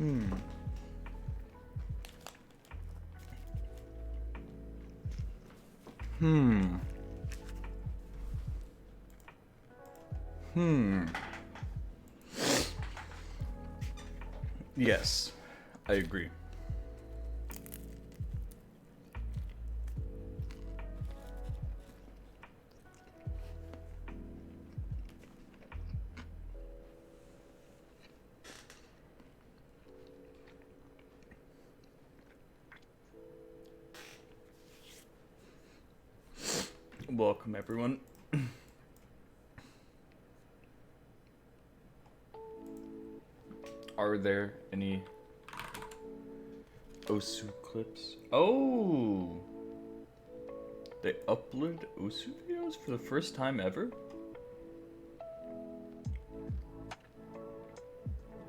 Hmm. Hmm. Hmm. Yes, I agree. Welcome, everyone. Are there any Osu clips? Oh! They upload Osu videos for the first time ever?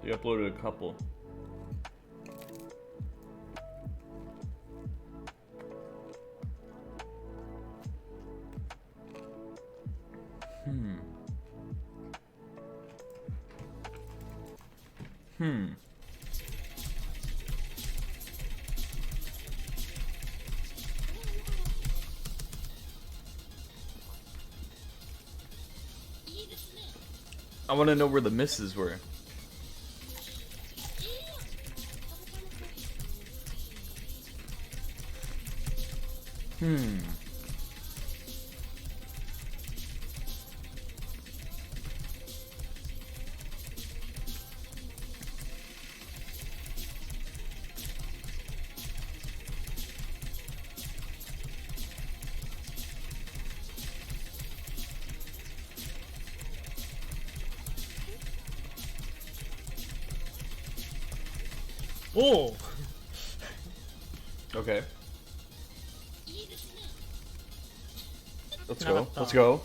They uploaded a couple. Hmm. Hmm. I want to know where the misses were. Hmm. Oh! Okay. Let's go. Let's go.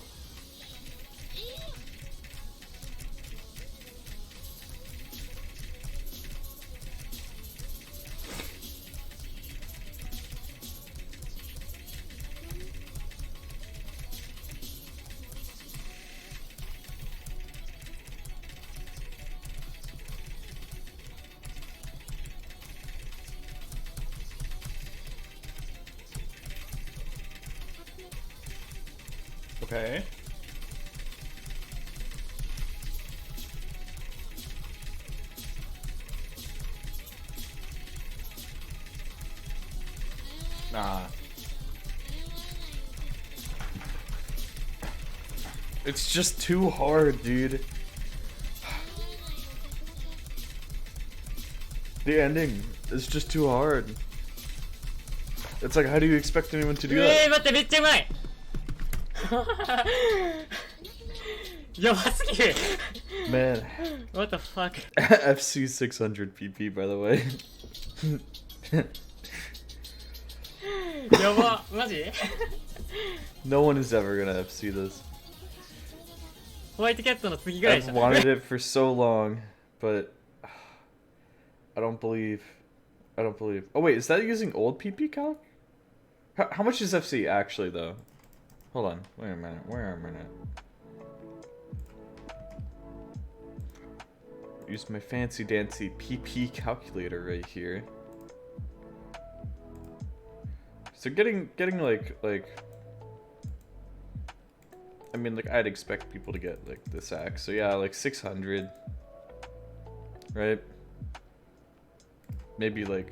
Okay. Nah. It's just too hard, dude. The ending is just too hard. It's like, how do you expect anyone to do that? 待って、めっちゃうまいやばすぎる Man. What the fuck FC 600 PP, by the way. やば、マジ No one is ever gonna FC this. ホワイトキャットの次ぐらいじ I've ゃん wanted it for so long, but I don't believe. Oh wait, is that using old PP calc? How much is FC actually though? Hold on. Wait a minute. Use my fancy dancy PP calculator right here. So getting like I mean, like, I'd expect people to get like this axe. So yeah, like 600, right? Maybe like,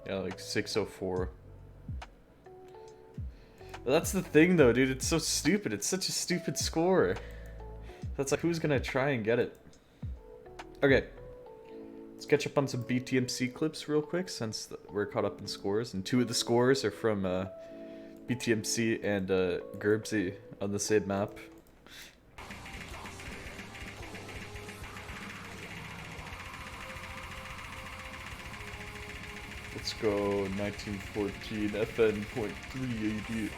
yeah, like 604. But that's the thing though, dude. It's so stupid. It's such a stupid score. That's like, who's gonna try and get it? Okay. Let's catch up on some BTMC clips real quick since we're caught up in scores. And two of the scores are from BTMC and Gerbsy on the same map. Let's go 1914 FN.3 AD.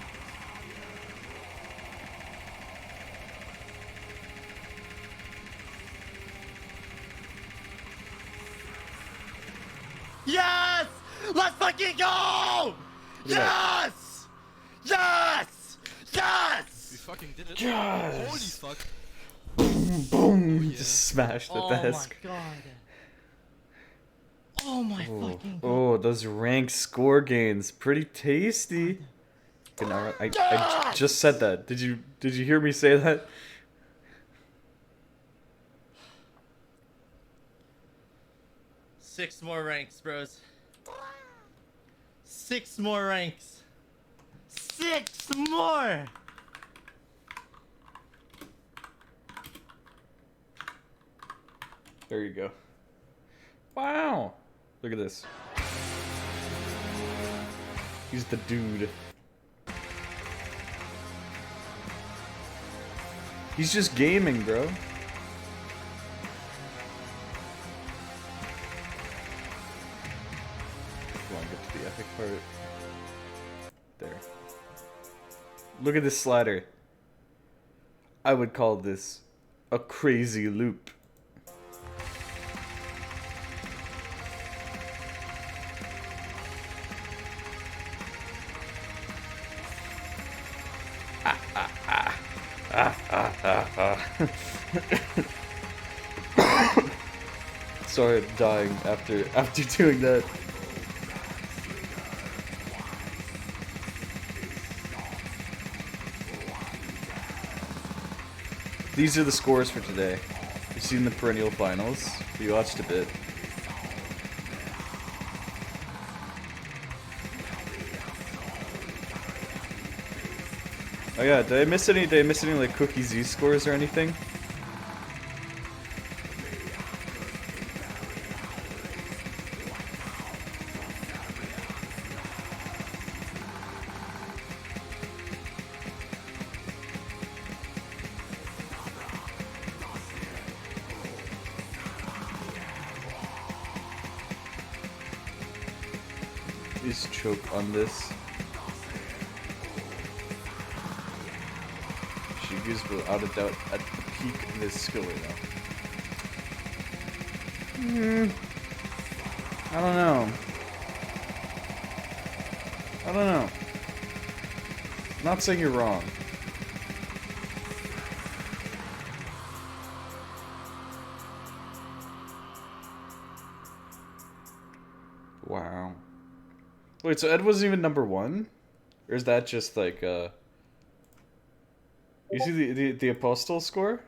Yes! Let's fucking go! Yes! Yes! Yes! We fucking did it. Yes! Holy fuck. boom, boom. He just smashed the Oh desk. my god. Oh my Oh, fucking god. oh, those ranked score gains, pretty tasty. I just said that. Did you hear me say that? Six more ranks, bros. 6 more ranks. 6 more. There you go. Wow. Look at this. He's the dude. He's just gaming, bro. Come on, get to the epic part. There. Look at this slider. I would call this a crazy loop. Sorry, I'm dying after doing that. These are the scores for today. You've seen the perennial finals. You watched a bit. Oh yeah, did I miss any like Cookie Z scores or anything? Please choke on this. Shigu's without a doubt at the peak of his skill right now. I don't know. I don't know. Not saying you're wrong. Wow. Wait, so Ed wasn't even number 1? Or is that just like, You see the Apostle score?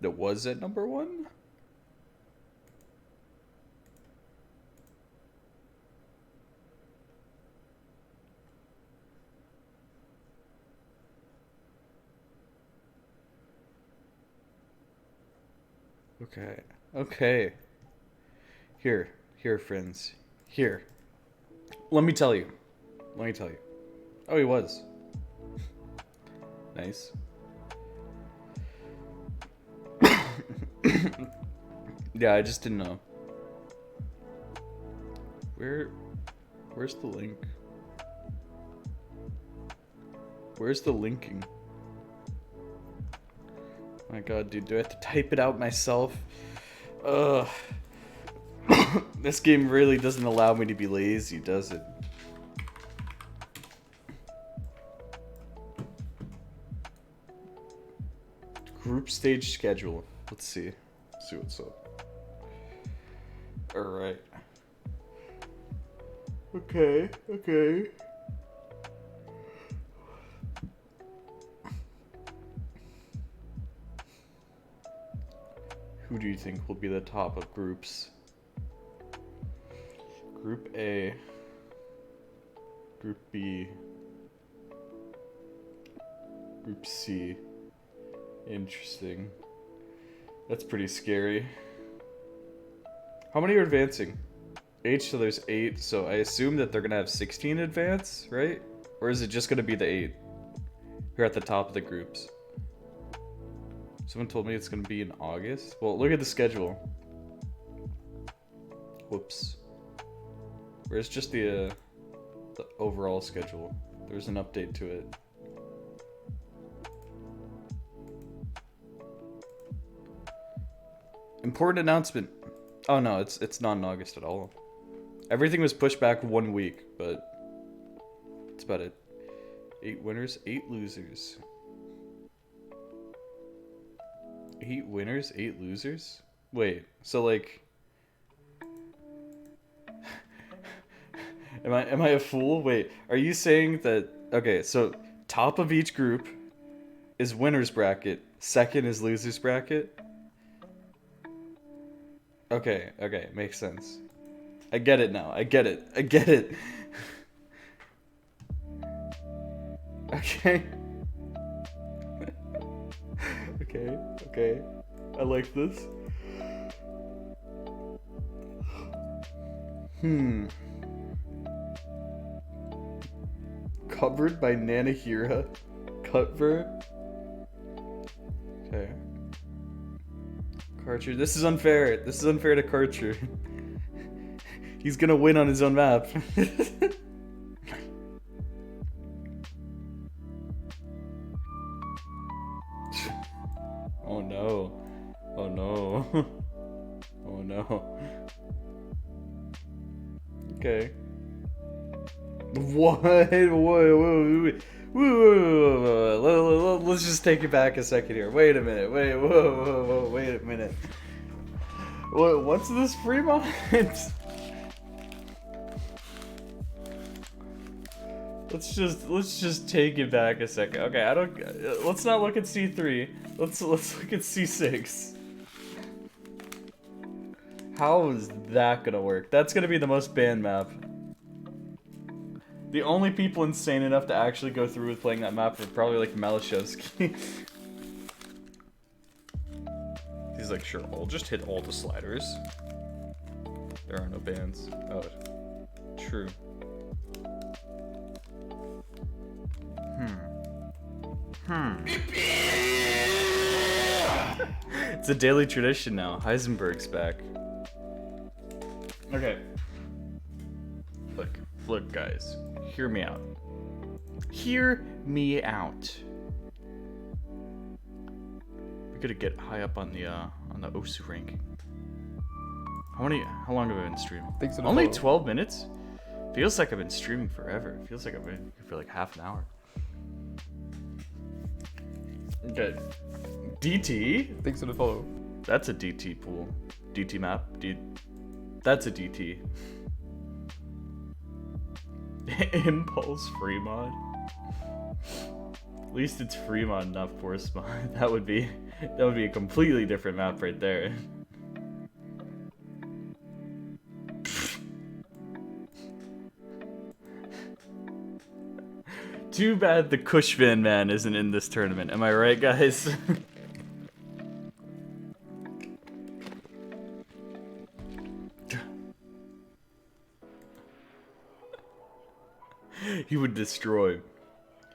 That was at number 1? Okay. Okay. Here, friends. Here. Let me tell you. Oh, he was. Nice. Yeah, I just didn't know. Where's the link? Where's the linking? My god, dude, do I have to type it out myself? Ugh. This game really doesn't allow me to be lazy, does it? Group stage schedule. Let's see. See what's up. Alright. Okay. Who do you think will be the top of groups? Group A. Group B. Group C. Interesting. That's pretty scary. How many are advancing? 8, so there's 8, so I assume that they're gonna have 16 advance, right? Or is it just gonna be the 8 who are at the top of the groups? Someone told me it's gonna be in August. Well, look at the schedule. Whoops. Where's just the overall schedule? There's an update to it. Important announcement. Oh no, it's not in August at all. Everything was pushed back 1 week, but that's about it. 8 winners, 8 losers. 8 winners, 8 losers? Wait, so like am I a fool? Wait, are you saying that okay, so top of each group is winners bracket, second is losers bracket? Okay, okay, makes sense. I get it now. I get it. I get it. Okay. Okay, okay. I like this. Covered by Nanahira. Cutver. Okay. Karcher. This is unfair. This is unfair to Karcher. He's gonna win on his own map. Oh no. Oh no. Oh no. Okay. What? Whoa. Let's just take it back a second here. Wait a minute. Wait, whoa. Wait a minute. What's this Fremont? Let's just take it back a second. Okay, let's not look at C3. Let's look at C6. How is that gonna work? That's gonna be the most banned map. The only people insane enough to actually go through with playing that map are probably like Malashevsky. He's like, sure, I'll just hit all the sliders. There are no bans. Oh, true. It's a daily tradition now. Heisenberg's back. Okay. Look, guys. Hear me out. Hear me out. We gotta get high up on the OSU ranking. How long have I been streaming? Only 12 minutes? Feels like I've been streaming forever. It feels like I've been for like half an hour. Okay. DT? Thanks for the follow. That's a DT pool. DT map. That's a DT. Impulse Fremont. At least it's Fremont, not Force Mod. That would be a completely different map right there. Too bad the Cushvan man isn't in this tournament. Am I right, guys? He would destroy.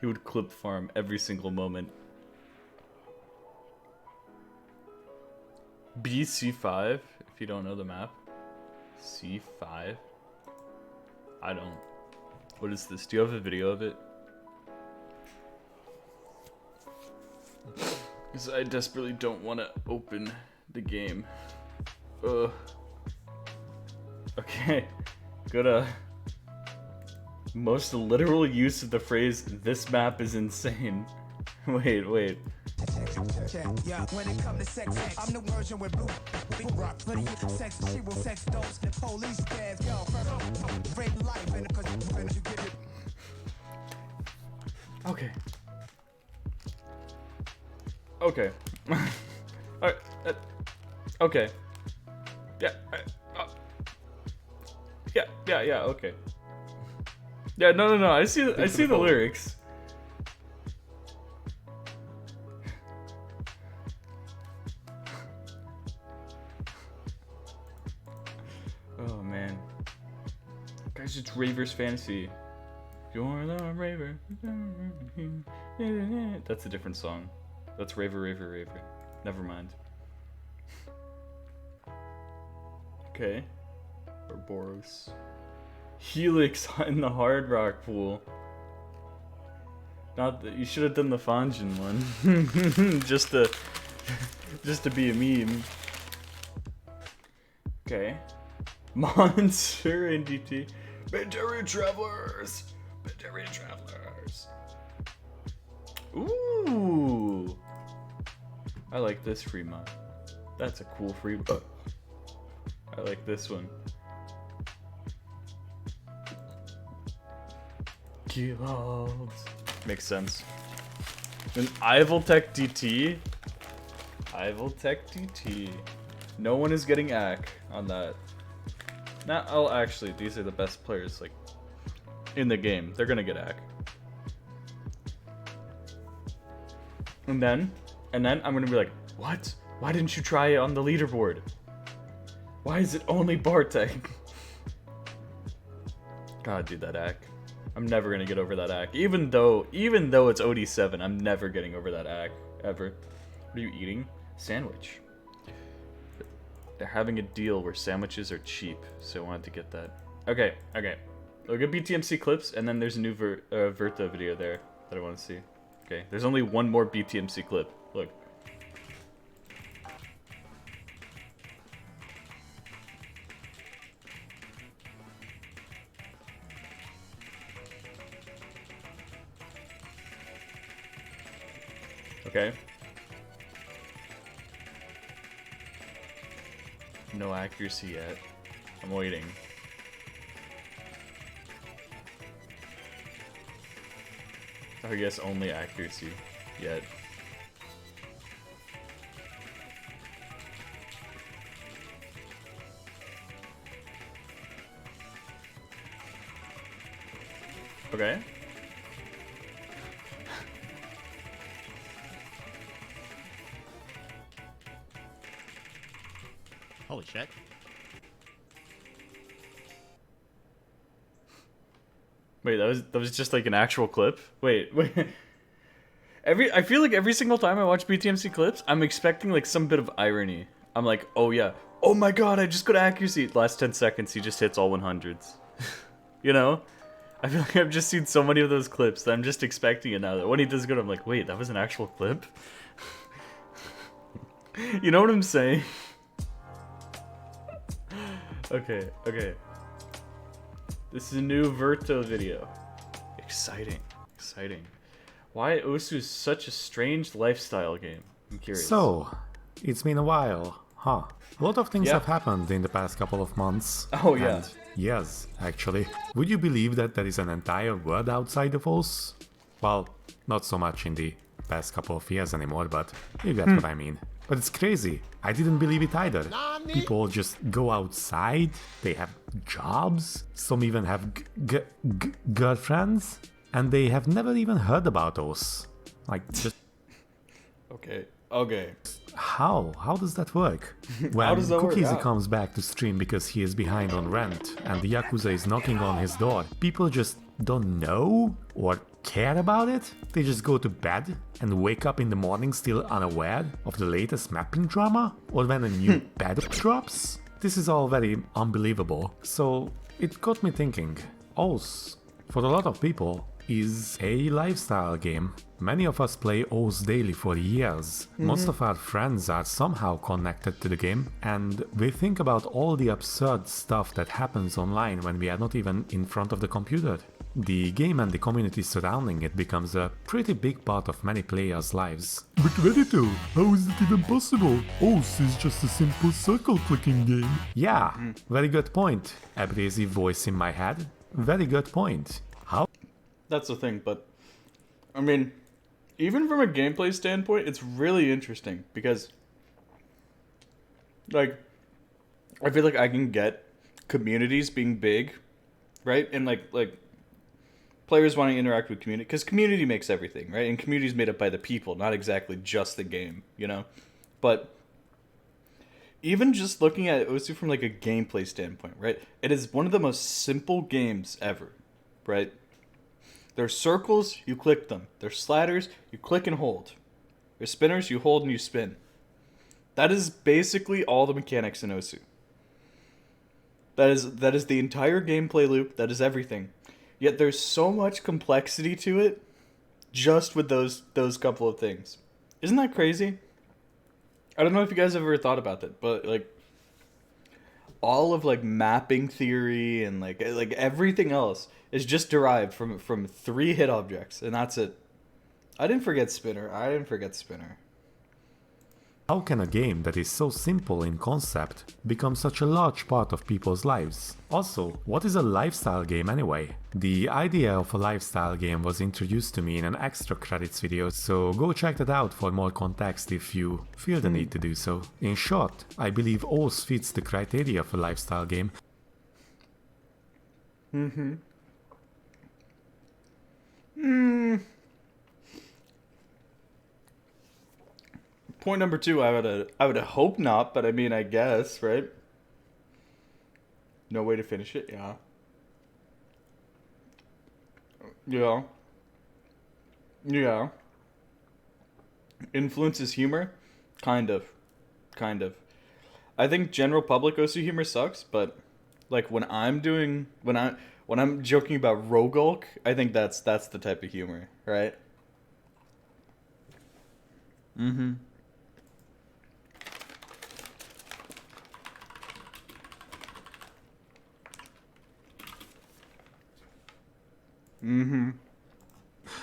He would clip farm every single moment. BC5, if you don't know the map. C5? I don't. What is this? Do you have a video of it? Because I desperately don't want to open the game. Ugh. Okay. Good, most literal use of the phrase, this map is insane. Wait. Yeah, when it comes to sex, I'm the version with blue rock. When you sex, she will sex those the police scares. Yo, break life and cause you get it. Okay. Okay. Alright. Okay. Yeah. Yeah. Okay. Yeah. No. I see the lyrics. Oh man. Guys, it's Raver's Fantasy. You're the Raver. That's a different song. That's Raver. Never mind. Okay. Ouroboros. Helix in the Hard Rock pool. Not that you should have done the Fanjin one. just to be a meme. Okay. Monster in DT. Bandarian Travelers. Ooh. I like this Freema. That's a cool Freema. I like this one. Keylogs. Makes sense. An Ivoltech DT. Ivoltech DT. No one is getting ACK on that. Not, oh, actually, these are the best players, like, in the game. They're gonna get ACK. And then I'm gonna be like, what? Why didn't you try it on the leaderboard? Why is it only Bartek? God, dude, that ACK. I'm never gonna get over that ACK. Even though it's OD7, I'm never getting over that ACK, ever. What are you eating? Sandwich. They're having a deal where sandwiches are cheap, so I wanted to get that. Okay. Look at BTMC clips, and then there's a new Verta video there that I want to see. Okay, there's only one more BTMC clip. Look. Okay. No accuracy yet. I'm waiting. I guess only accuracy yet. Okay. Holy shit. Wait, that was just like an actual clip? Wait. I feel like every single time I watch BTMC clips, I'm expecting like some bit of irony. I'm like, oh yeah, oh my god, I just got accuracy. Last 10 seconds, he just hits all 100s. You know? I feel like I've just seen so many of those clips that I'm just expecting it now. That when he does good, I'm like, wait, that was an actual clip? You know what I'm saying? Okay. This is a new Verto video. Exciting. Why Osu is such a strange lifestyle game? I'm curious. So, it's been a while, huh? A lot of things Yep. have happened in the past couple of months. Oh, yeah. And yes, actually. Would you believe that there is an entire world outside of Oz? Well, not so much in the past couple of years anymore, but you get what I mean. But it's crazy. I didn't believe it either. People just go outside, they have jobs, some even have girlfriends, and they have never even heard about us. Like, just Okay. how? How does that work? When does that work Cookies out? comes back to stream because he is behind on rent and the Yakuza is knocking on his door, people just don't know or care about it? They just go to bed and wake up in the morning still unaware of the latest mapping drama? Or when a new bed drops? This is all very unbelievable. So it got me thinking, Oz, for a lot of people, is a lifestyle game. Many of us play Oz daily for years. Most of our friends are somehow connected to the game, and we think about all the absurd stuff that happens online when we are not even in front of the computer. The game and the community surrounding it becomes a pretty big part of many players' lives. But Reddito, how is it even possible? Oz is just a simple circle clicking game. Yeah, very good point. Abrasive voice in my head. Very good point. How? That's the thing, but I mean, even from a gameplay standpoint, it's really interesting because, like, I feel like I can get communities being big, right? And like players wanting to interact with community, because community makes everything, right? And community is made up by the people, not exactly just the game, you know? But even just looking at Osu from like a gameplay standpoint, right? It is one of the most simple games ever, right? There's circles, you click them. There's sliders, you click and hold. There's spinners, you hold and you spin. That is basically all the mechanics in Osu. That is the entire gameplay loop. That is everything. Yet there's so much complexity to it, just with those couple of things. Isn't that crazy? I don't know if you guys have ever thought about that, but like all of like mapping theory and like everything else is just derived from 3 hit objects, and that's it. I didn't forget spinner. How can a game that is so simple in concept become such a large part of people's lives? Also, what is a lifestyle game anyway? The idea of a lifestyle game was introduced to me in an extra credits video, so go check that out for more context if you feel the need to do so. In short, I believe Oath fits the criteria of a lifestyle game. Point number 2, I would hope not, but I mean, I guess, right? No way to finish it, yeah. Yeah. Yeah. Influences humor? Kind of. Kind of. I think general public Osu humor sucks, but like when I'm joking about Rogulk, I think that's the type of humor, right? Mm-hmm.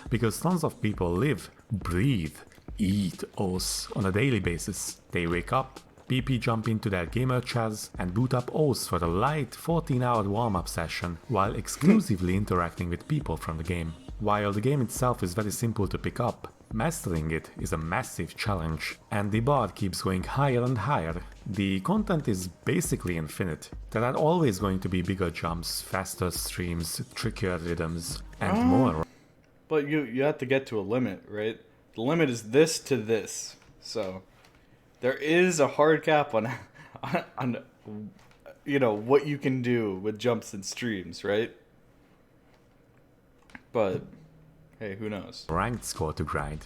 Because tons of people live, breathe, eat Oath on a daily basis. They wake up, PP jump into their gamer chats and boot up Oath for a light 14-hour warm-up session while exclusively interacting with people from the game. While the game itself is very simple to pick up, mastering it is a massive challenge, and the bar keeps going higher and higher. The content is basically infinite. There are always going to be bigger jumps, faster streams, trickier rhythms, and more. But you have to get to a limit, right? The limit is this to this. So there is a hard cap on you know what you can do with jumps and streams, right? But hey, who knows? Ranked score to grind.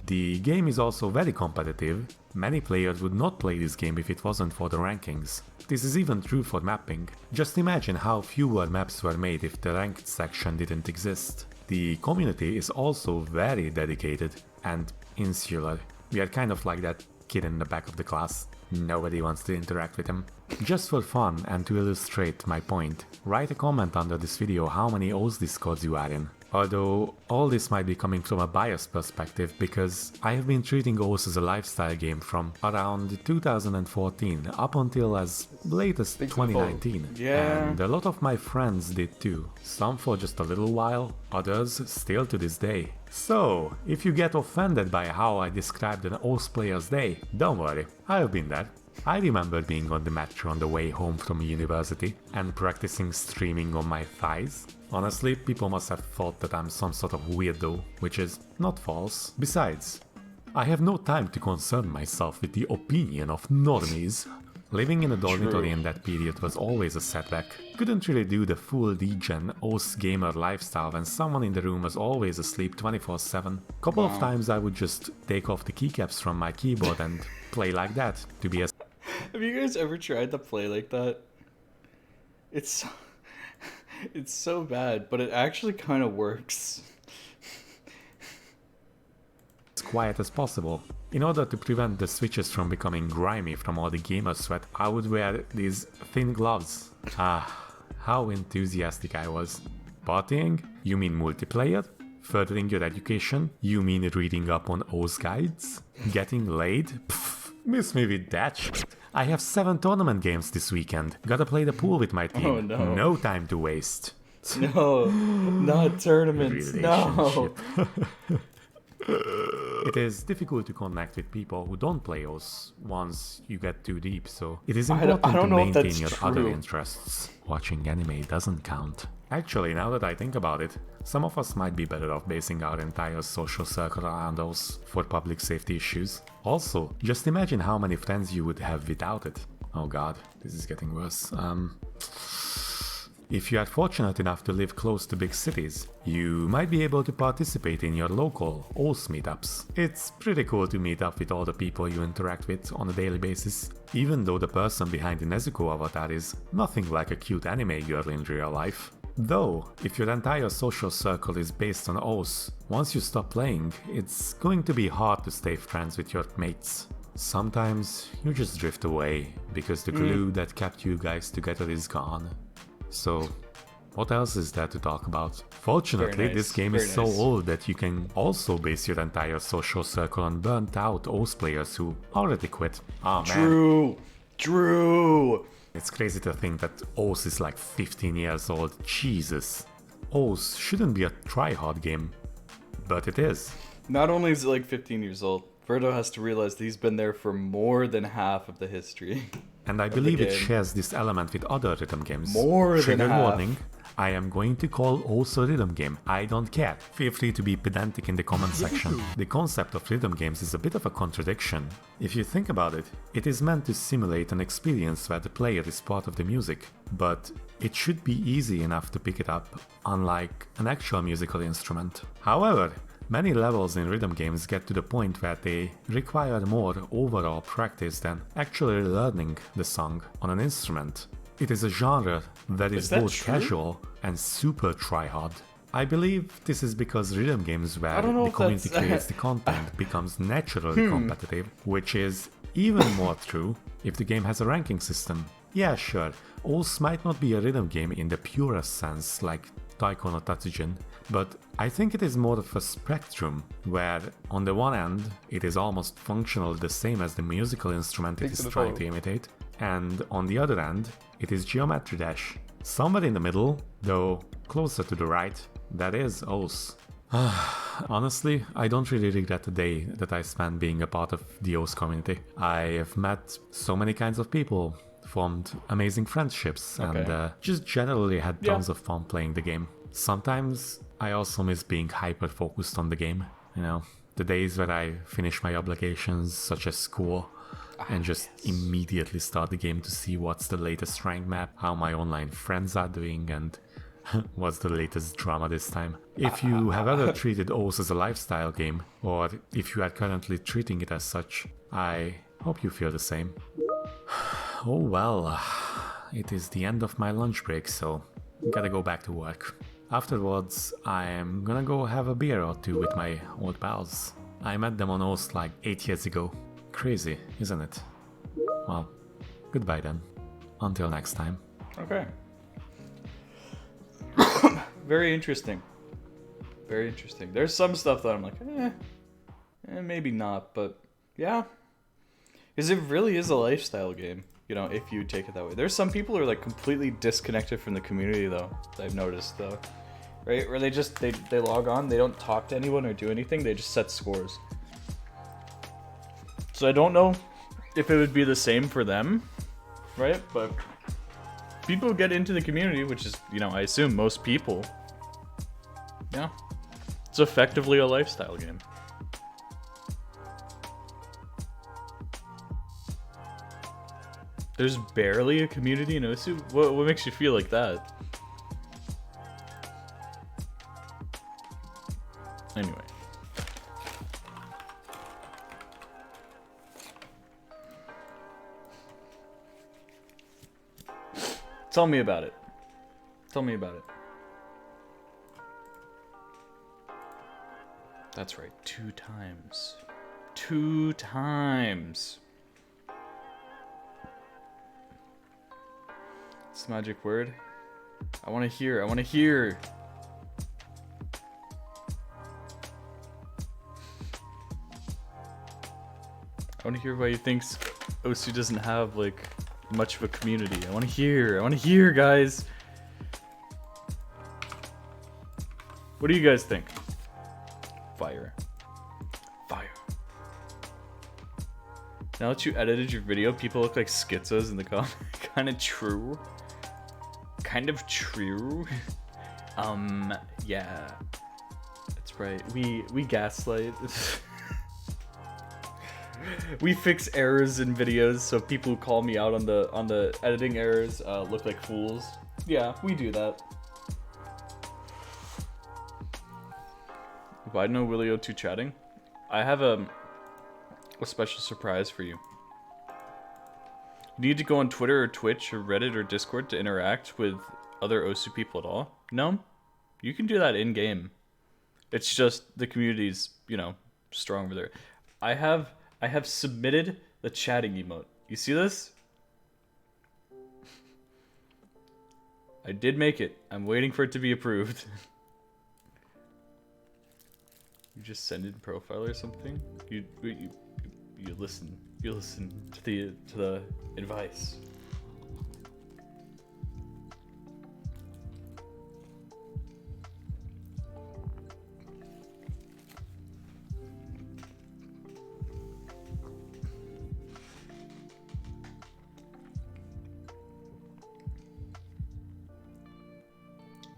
The game is also very competitive. Many players would not play this game if it wasn't for the rankings. This is even true for mapping. Just imagine how fewer maps were made if the ranked section didn't exist. The community is also very dedicated and insular. We are kind of like that kid in the back of the class. Nobody wants to interact with him. Just for fun and to illustrate my point, write a comment under this video how many Oath discords you are in. Although all this might be coming from a biased perspective because I have been treating Oath as a lifestyle game from around 2014 up until as late as 2019. Yeah. And a lot of my friends did too. Some for just a little while, others still to this day. So, if you get offended by how I described an Oath player's day, don't worry, I've been there. I remember being on the metro on the way home from university and practicing streaming on my thighs. Honestly, people must have thought that I'm some sort of weirdo, which is not false. Besides, I have no time to concern myself with the opinion of normies. Living in a dormitory in that period was always a setback. Couldn't really do the full degen Oath gamer lifestyle when someone in the room was always asleep 24/7. Couple of times I would just take off the keycaps from my keyboard and play like that to be as Have you guys ever tried to play like that? It's so bad, but it actually kind of works. quiet as possible. In order to prevent the switches from becoming grimy from all the gamer sweat, I would wear these thin gloves. How enthusiastic I was. Partying? You mean multiplayer? Furthering your education? You mean reading up on Oath guides? Getting laid? Pfft, miss me with that shit. I have 7 tournament games this weekend. Gotta play the pool with my team. Oh, no. No time to waste. No, not tournaments. No. It is difficult to connect with people who don't play Oath once you get too deep, so it is I important don't to know if maintain that's your other true. interests. Watching anime doesn't count. Actually, now that I think about it, some of us might be better off basing our entire social circle around Oath for public safety issues. Also, just imagine how many friends you would have without it. Oh god, this is getting worse. If you are fortunate enough to live close to big cities, you might be able to participate in your local Oath meetups. It's pretty cool to meet up with all the people you interact with on a daily basis, even though the person behind the Nezuko avatar is nothing like a cute anime girl in real life. Though, if your entire social circle is based on Oath, once you stop playing, it's going to be hard to stay friends with your mates. Sometimes you just drift away because the glue that kept you guys together is gone. So, What else is there to talk about? Fortunately, Very this nice, game is very so nice. old that you can also base your entire social circle on burnt out OS players who already quit. Oh man, Drew! it's crazy to think that OS is like 15 years old. Jesus. OS shouldn't be a try-hard game, but it is. Not only is it like 15 years old, Verdo has to realize that he's been there for more than half of the history. And I believe it game. shares this element with other rhythm games. More than Trigger half. warning, I am going to call also a rhythm game. I don't care. Feel free to be pedantic in the comment section. The concept of rhythm games is a bit of a contradiction. If you think about it, it is meant to simulate an experience where the player is part of the music, but it should be easy enough to pick it up, unlike an actual musical instrument. However, many levels in rhythm games get to the point where they require more overall practice than actually learning the song on an instrument. It is a genre that is that both true? casual and super try-hard. I believe this is because rhythm games where don't know the if community that's- creates the content becomes naturally competitive, which is even more true if the game has a ranking system. Yeah, sure, OS might not be a rhythm game in the purest sense like Taiko no Tatsujin, but I think it is more of a spectrum where on the one end it is almost functionally the same as the musical instrument it Thanks is for the trying follow. to imitate, and on the other end it is Geometry Dash. Somewhere in the middle, though closer to the right, that is OS. Honestly, I don't really regret the day that I spent being a part of the OS community. I have met so many kinds of people, formed amazing friendships, and Okay. just generally had Yeah. tons of fun playing the game. Sometimes I also miss being hyper focused on the game. You know, the days where I finish my obligations, such as school, and just immediately start the game to see what's the latest rank map, how my online friends are doing, and what's the latest drama this time. If you have ever treated OS as a lifestyle game, or if you are currently treating it as such, I hope you feel the same. Oh well, it is the end of my lunch break, so gotta go back to work. Afterwards, I'm gonna go have a beer or two with my old pals. I met them on OS like 8 years ago. Crazy, isn't it? Well, goodbye then. Until next time. Okay. Very interesting. Very interesting. There's some stuff that I'm like, maybe not, but yeah. Because it really is a lifestyle game, you know, if you take it that way. There's some people who are like completely disconnected from the community, though, I've noticed, though. Right? Where they just, they log on, they don't talk to anyone or do anything, they just set scores. So I don't know if it would be the same for them, right? But people get into the community, which is, you know, I assume most people. Yeah. It's effectively a lifestyle game. There's barely a community in Osu? What makes you feel like that? Anyway. Tell me about it. Tell me about it. That's right, 2 times. 2 times. It's the magic word. I want to hear. I want to hear. I want to hear why he thinks Osu doesn't have like much of a community. I want to hear. I want to hear, guys. What do you guys think? Fire. Fire. Now that you edited your video, people look like schizos in the comment. Kind of true. Kind of true. Yeah. That's right. We gaslight. We fix errors in videos so people who call me out on the editing errors look like fools. Yeah, we do that. Why no Willio2 chatting? I have a special surprise for you. You need to go on Twitter or Twitch or Reddit or Discord to interact with other Osu people at all? No? You can do that in-game. It's just the community's, you know, strong over there. I have submitted the chatting emote. You see this? I did make it. I'm waiting for it to be approved. You just send in profile or something? You listen. You listen to the advice.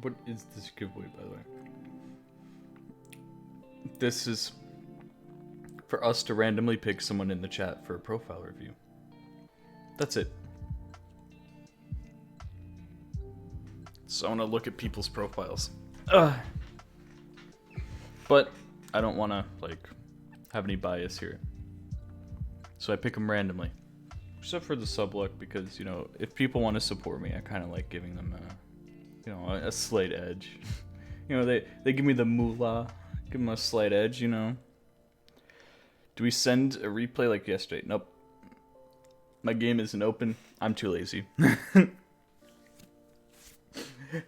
What is this giveaway, by the way? This is for us to randomly pick someone in the chat for a profile review. That's it. So I want to look at people's profiles. But I don't want to, like, have any bias here. So I pick them randomly. Except for the sub luck, because, you know, if people want to support me, I kind of like giving them a slight edge. You know, they give me the moolah, give them a slight edge, you know. Do we send a replay like yesterday? Nope. My game isn't open. I'm too lazy.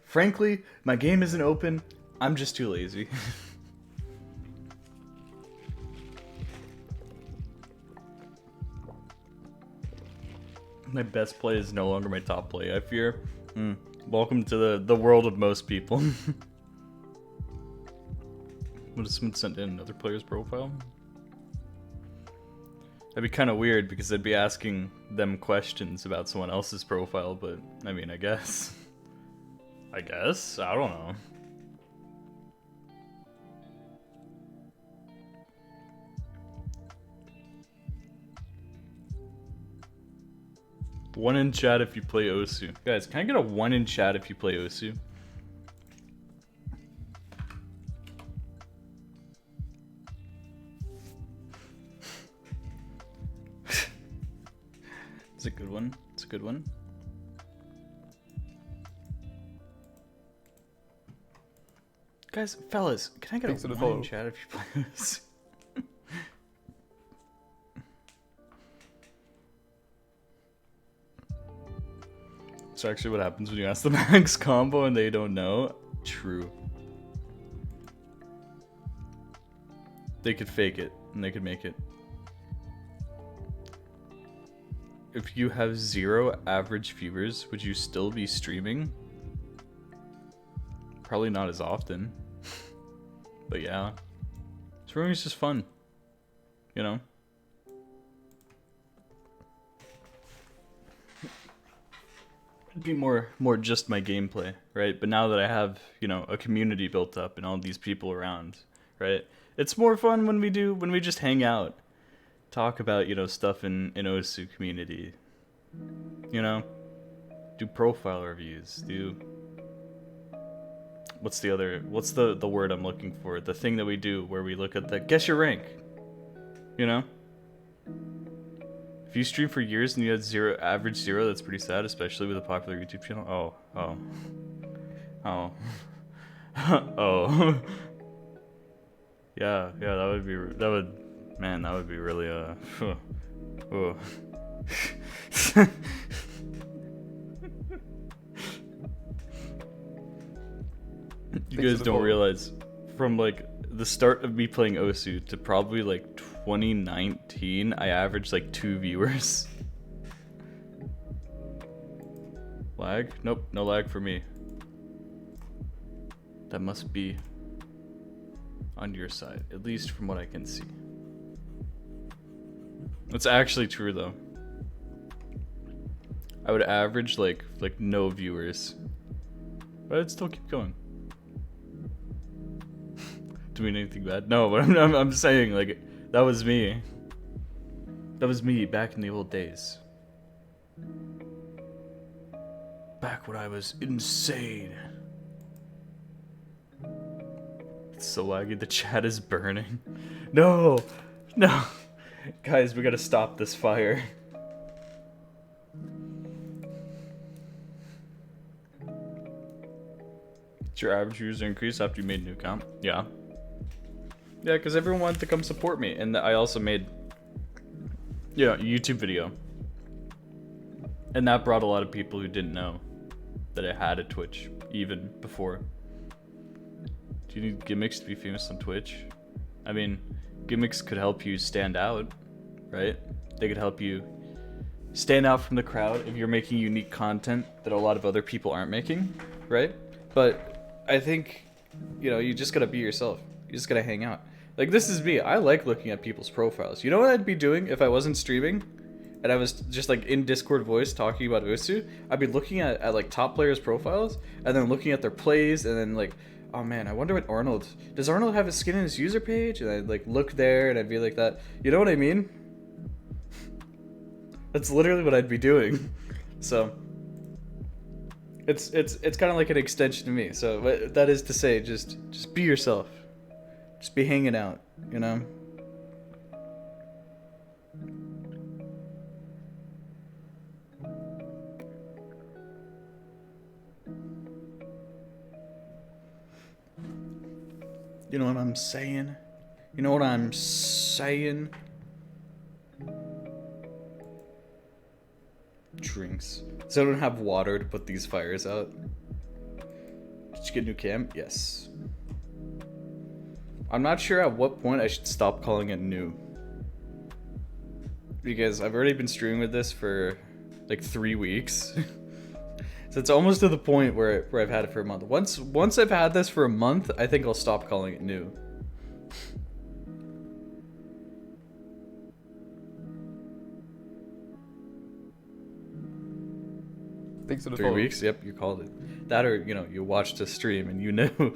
Frankly, my game isn't open. I'm just too lazy. My best play is no longer my top play, I fear. Welcome to the world of most people. What if someone sent in another player's profile? That'd be kind of weird because I'd be asking them questions about someone else's profile, but I mean, I guess. I don't know. One in chat if you play Osu. Guys, can I get a 1 in chat if you play Osu? It's a good one. It's a good one. Guys, fellas, can I get Thanks a for the 1 in follow. chat if you play Osu? It's actually what happens when you ask the max combo and they don't know. True. They could fake it and they could make it. If you have 0 average viewers, would you still be streaming? Probably not as often. But yeah. Streaming is just fun. You know? It'd be more just my gameplay, right? But now that I have, you know, a community built up and all these people around, right? It's more fun when we just hang out. Talk about, you know, stuff in Osu community. You know? Do profile reviews, what's the word I'm looking for? The thing that we do where we look at the guess your rank. You know? If you stream for years and you had average 0, that's pretty sad, especially with a popular YouTube channel. Oh. Yeah, that would be really You guys don't realize, from like the start of me playing Osu to probably like 2019, I averaged like 2 viewers. Lag? Nope, no lag for me. That must be on your side, at least from what I can see. It's actually true though. I would average like no viewers, but I'd still keep going. Doing anything bad? No, but I'm saying, like, that was me. That was me back in the old days. Back when I was insane. It's so laggy, the chat is burning. No! Guys, we gotta stop this fire. Did your average user increase after you made a new account? Yeah. Yeah, because everyone wanted to come support me, and I also made, you know, a YouTube video. And that brought a lot of people who didn't know that I had a Twitch even before. Do you need gimmicks to be famous on Twitch? I mean, gimmicks could help you stand out, right? They could help you stand out from the crowd if you're making unique content that a lot of other people aren't making, right? But I think, you know, you just gotta be yourself. You just gotta hang out. Like, this is me. I like looking at people's profiles. You know what I'd be doing if I wasn't streaming and I was just like in Discord voice talking about Usu? I'd be looking at like top players' profiles and then looking at their plays and then like, oh man, I wonder what does Arnold have his skin in his user page? And I'd like look there and I'd be like that. You know what I mean? That's literally what I'd be doing. So it's kind of like an extension of me. So that is to say, just be yourself. Just be hanging out, you know? You know what I'm saying? You know what I'm saying? Drinks. So I don't have water to put these fires out. Did you get a new cam? Yes. I'm not sure at what point I should stop calling it new. Because I've already been streaming with this for like 3 weeks. So it's almost to the point where I've had it for a month. Once I've had this for a month, I think I'll stop calling it new. Thanks for the 3 follow. weeks? Yep, you called it. That or, you know, you watched a stream and you know.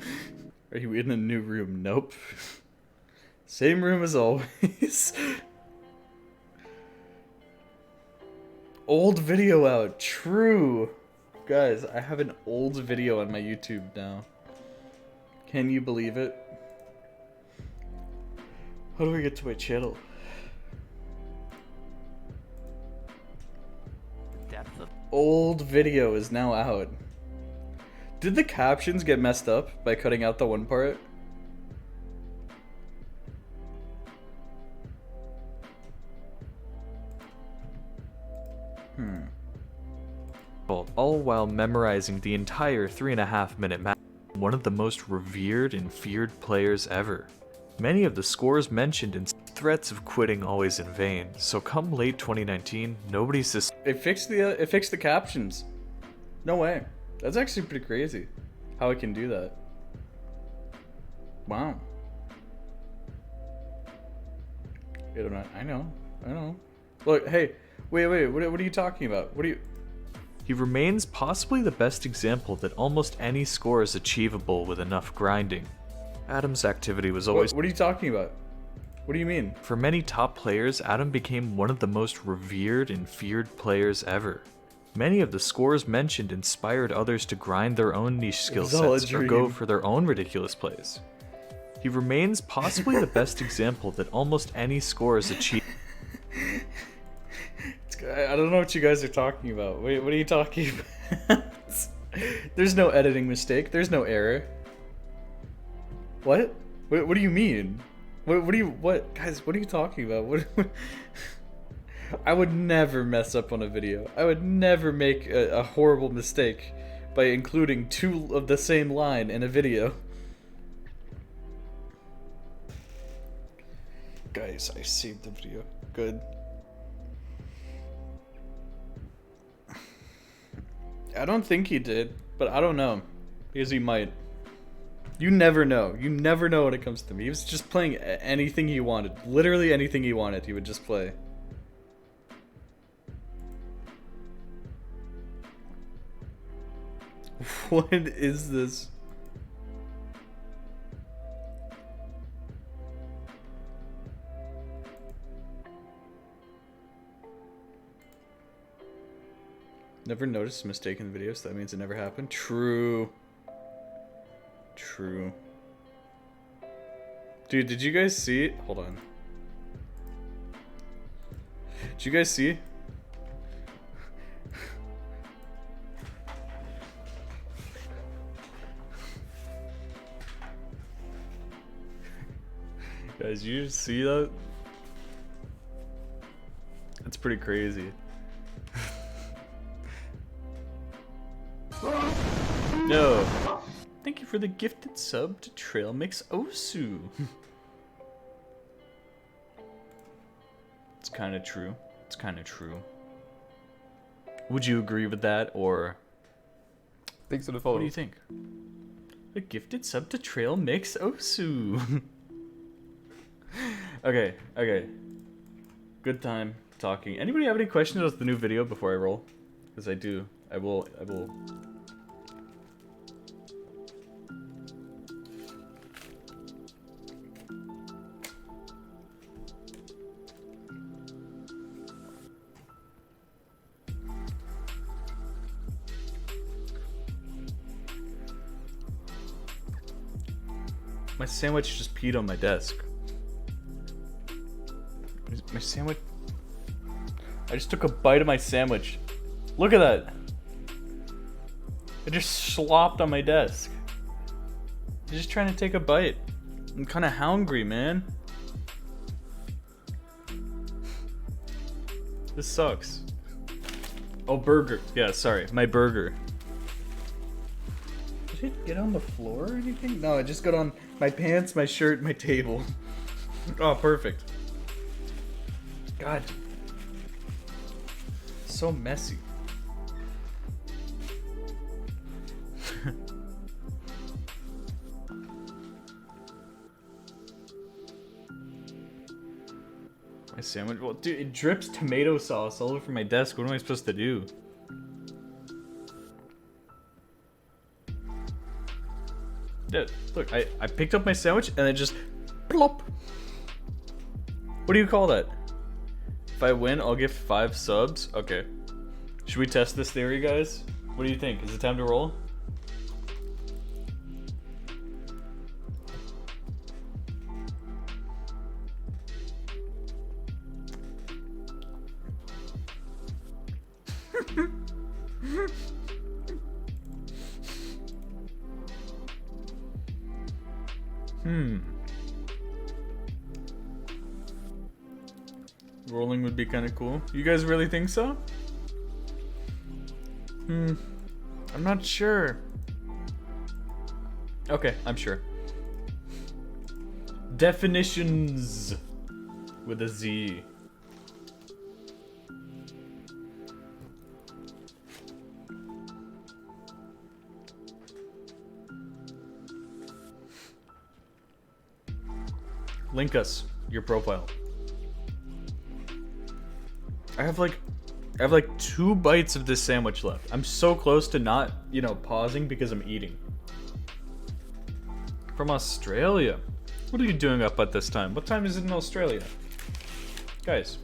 Are you in a new room? Nope. Same room as always. Old video out. True. Guys, I have an old video on my YouTube now. Can you believe it? How do I get to my channel? Depth of Old video is now out. Did the captions get messed up by cutting out the one part? All while memorizing the entire 3.5-minute match. One of the most revered and feared players ever. Many of the scores mentioned in threats of quitting always in vain. So come late 2019, nobody's this. It fixed the captions. No way. That's actually pretty crazy. How it can do that. Wow. I know. Look, hey, wait, what are you talking about? What are you... He remains possibly the best example that almost any score is achievable with enough grinding. Adam's activity was always... What are you talking about? What do you mean? For many top players, Adam became one of the most revered and feared players ever. Many of the scores mentioned inspired others to grind their own niche skill sets or go for their own ridiculous plays. He remains possibly the best example that almost any score is achieved. I don't know what you guys are talking about. Wait, what are you talking about? There's no editing mistake. There's no error. What? What do you mean? What guys, what are you talking about? What I would never mess up on a video. I would never make a horrible mistake by including 2 of the same line in a video. Guys, I saved the video. Good. I don't think he did, but I don't know. Because he might. You never know. You never know when it comes to me. He was just playing anything he wanted. Literally anything he wanted, he would just play. What is this? Never noticed a mistake in the video, so that means it never happened. True. True. Dude, did you guys see it? Hold on. Did you guys see? Guys, you see that? That's pretty crazy. No. Thank you for the gifted sub to Trail Mix Osu. It's kind of true. It's kind of true. Would you agree with that, or Thanks for the follow. what do you think? The gifted sub to Trail Mix Osu. Okay, okay. Good time talking. Anybody have any questions about the new video before I roll? Because I do. I will. My sandwich just peed on my desk. My sandwich... I just took a bite of my sandwich. Look at that. It just slopped on my desk. I'm just trying to take a bite. I'm kind of hungry, man. This sucks. Oh, burger. Yeah, sorry. My burger. Did it get on the floor or anything? No, it just got on my pants, my shirt, my table. Oh, perfect. God. So messy. My sandwich. Well, dude, it drips tomato sauce all over my desk. What am I supposed to do? Yeah, look, I picked up my sandwich and then just plop. What do you call that? If I win, I'll give 5 subs. Okay. Should we test this theory, guys? What do you think? Is it time to roll? Rolling would be kind of cool. You guys really think so? I'm not sure. Okay, I'm sure. Definitions with a Z. Link us your profile. I have like 2 bites of this sandwich left. I'm so close to not, pausing because I'm eating. From Australia. What are you doing up at this time? What time is it in Australia? Guys.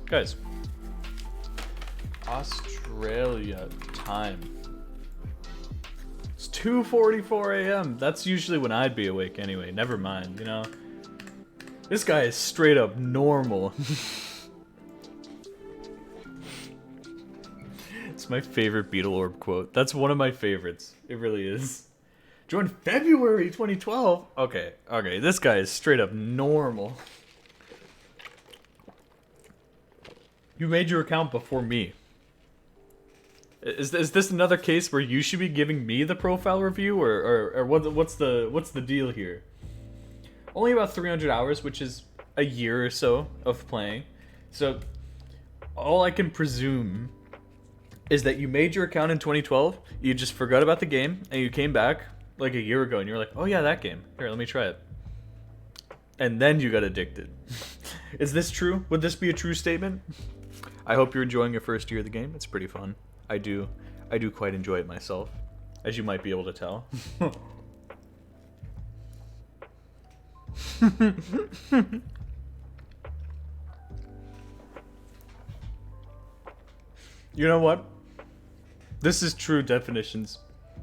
Australia time. It's 2:44 a.m. That's usually when I'd be awake anyway. Never mind, This guy is straight up normal. It's my favorite Beetle Orb quote. That's one of my favorites. It really is. Joined February 2012. Okay. This guy is straight up normal. You made your account before me. Is this another case where you should be giving me the profile review, or what's the deal here? Only about 300 hours, which is a year or so of playing. So all I can presume is that you made your account in 2012, you just forgot about the game, and you came back like a year ago, and you're like, oh yeah, that game. Here, let me try it. And then you got addicted. Is this true? Would this be a true statement? I hope you're enjoying your first year of the game. It's pretty fun. I do quite enjoy it myself, as you might be able to tell. You know what? This is true definitions.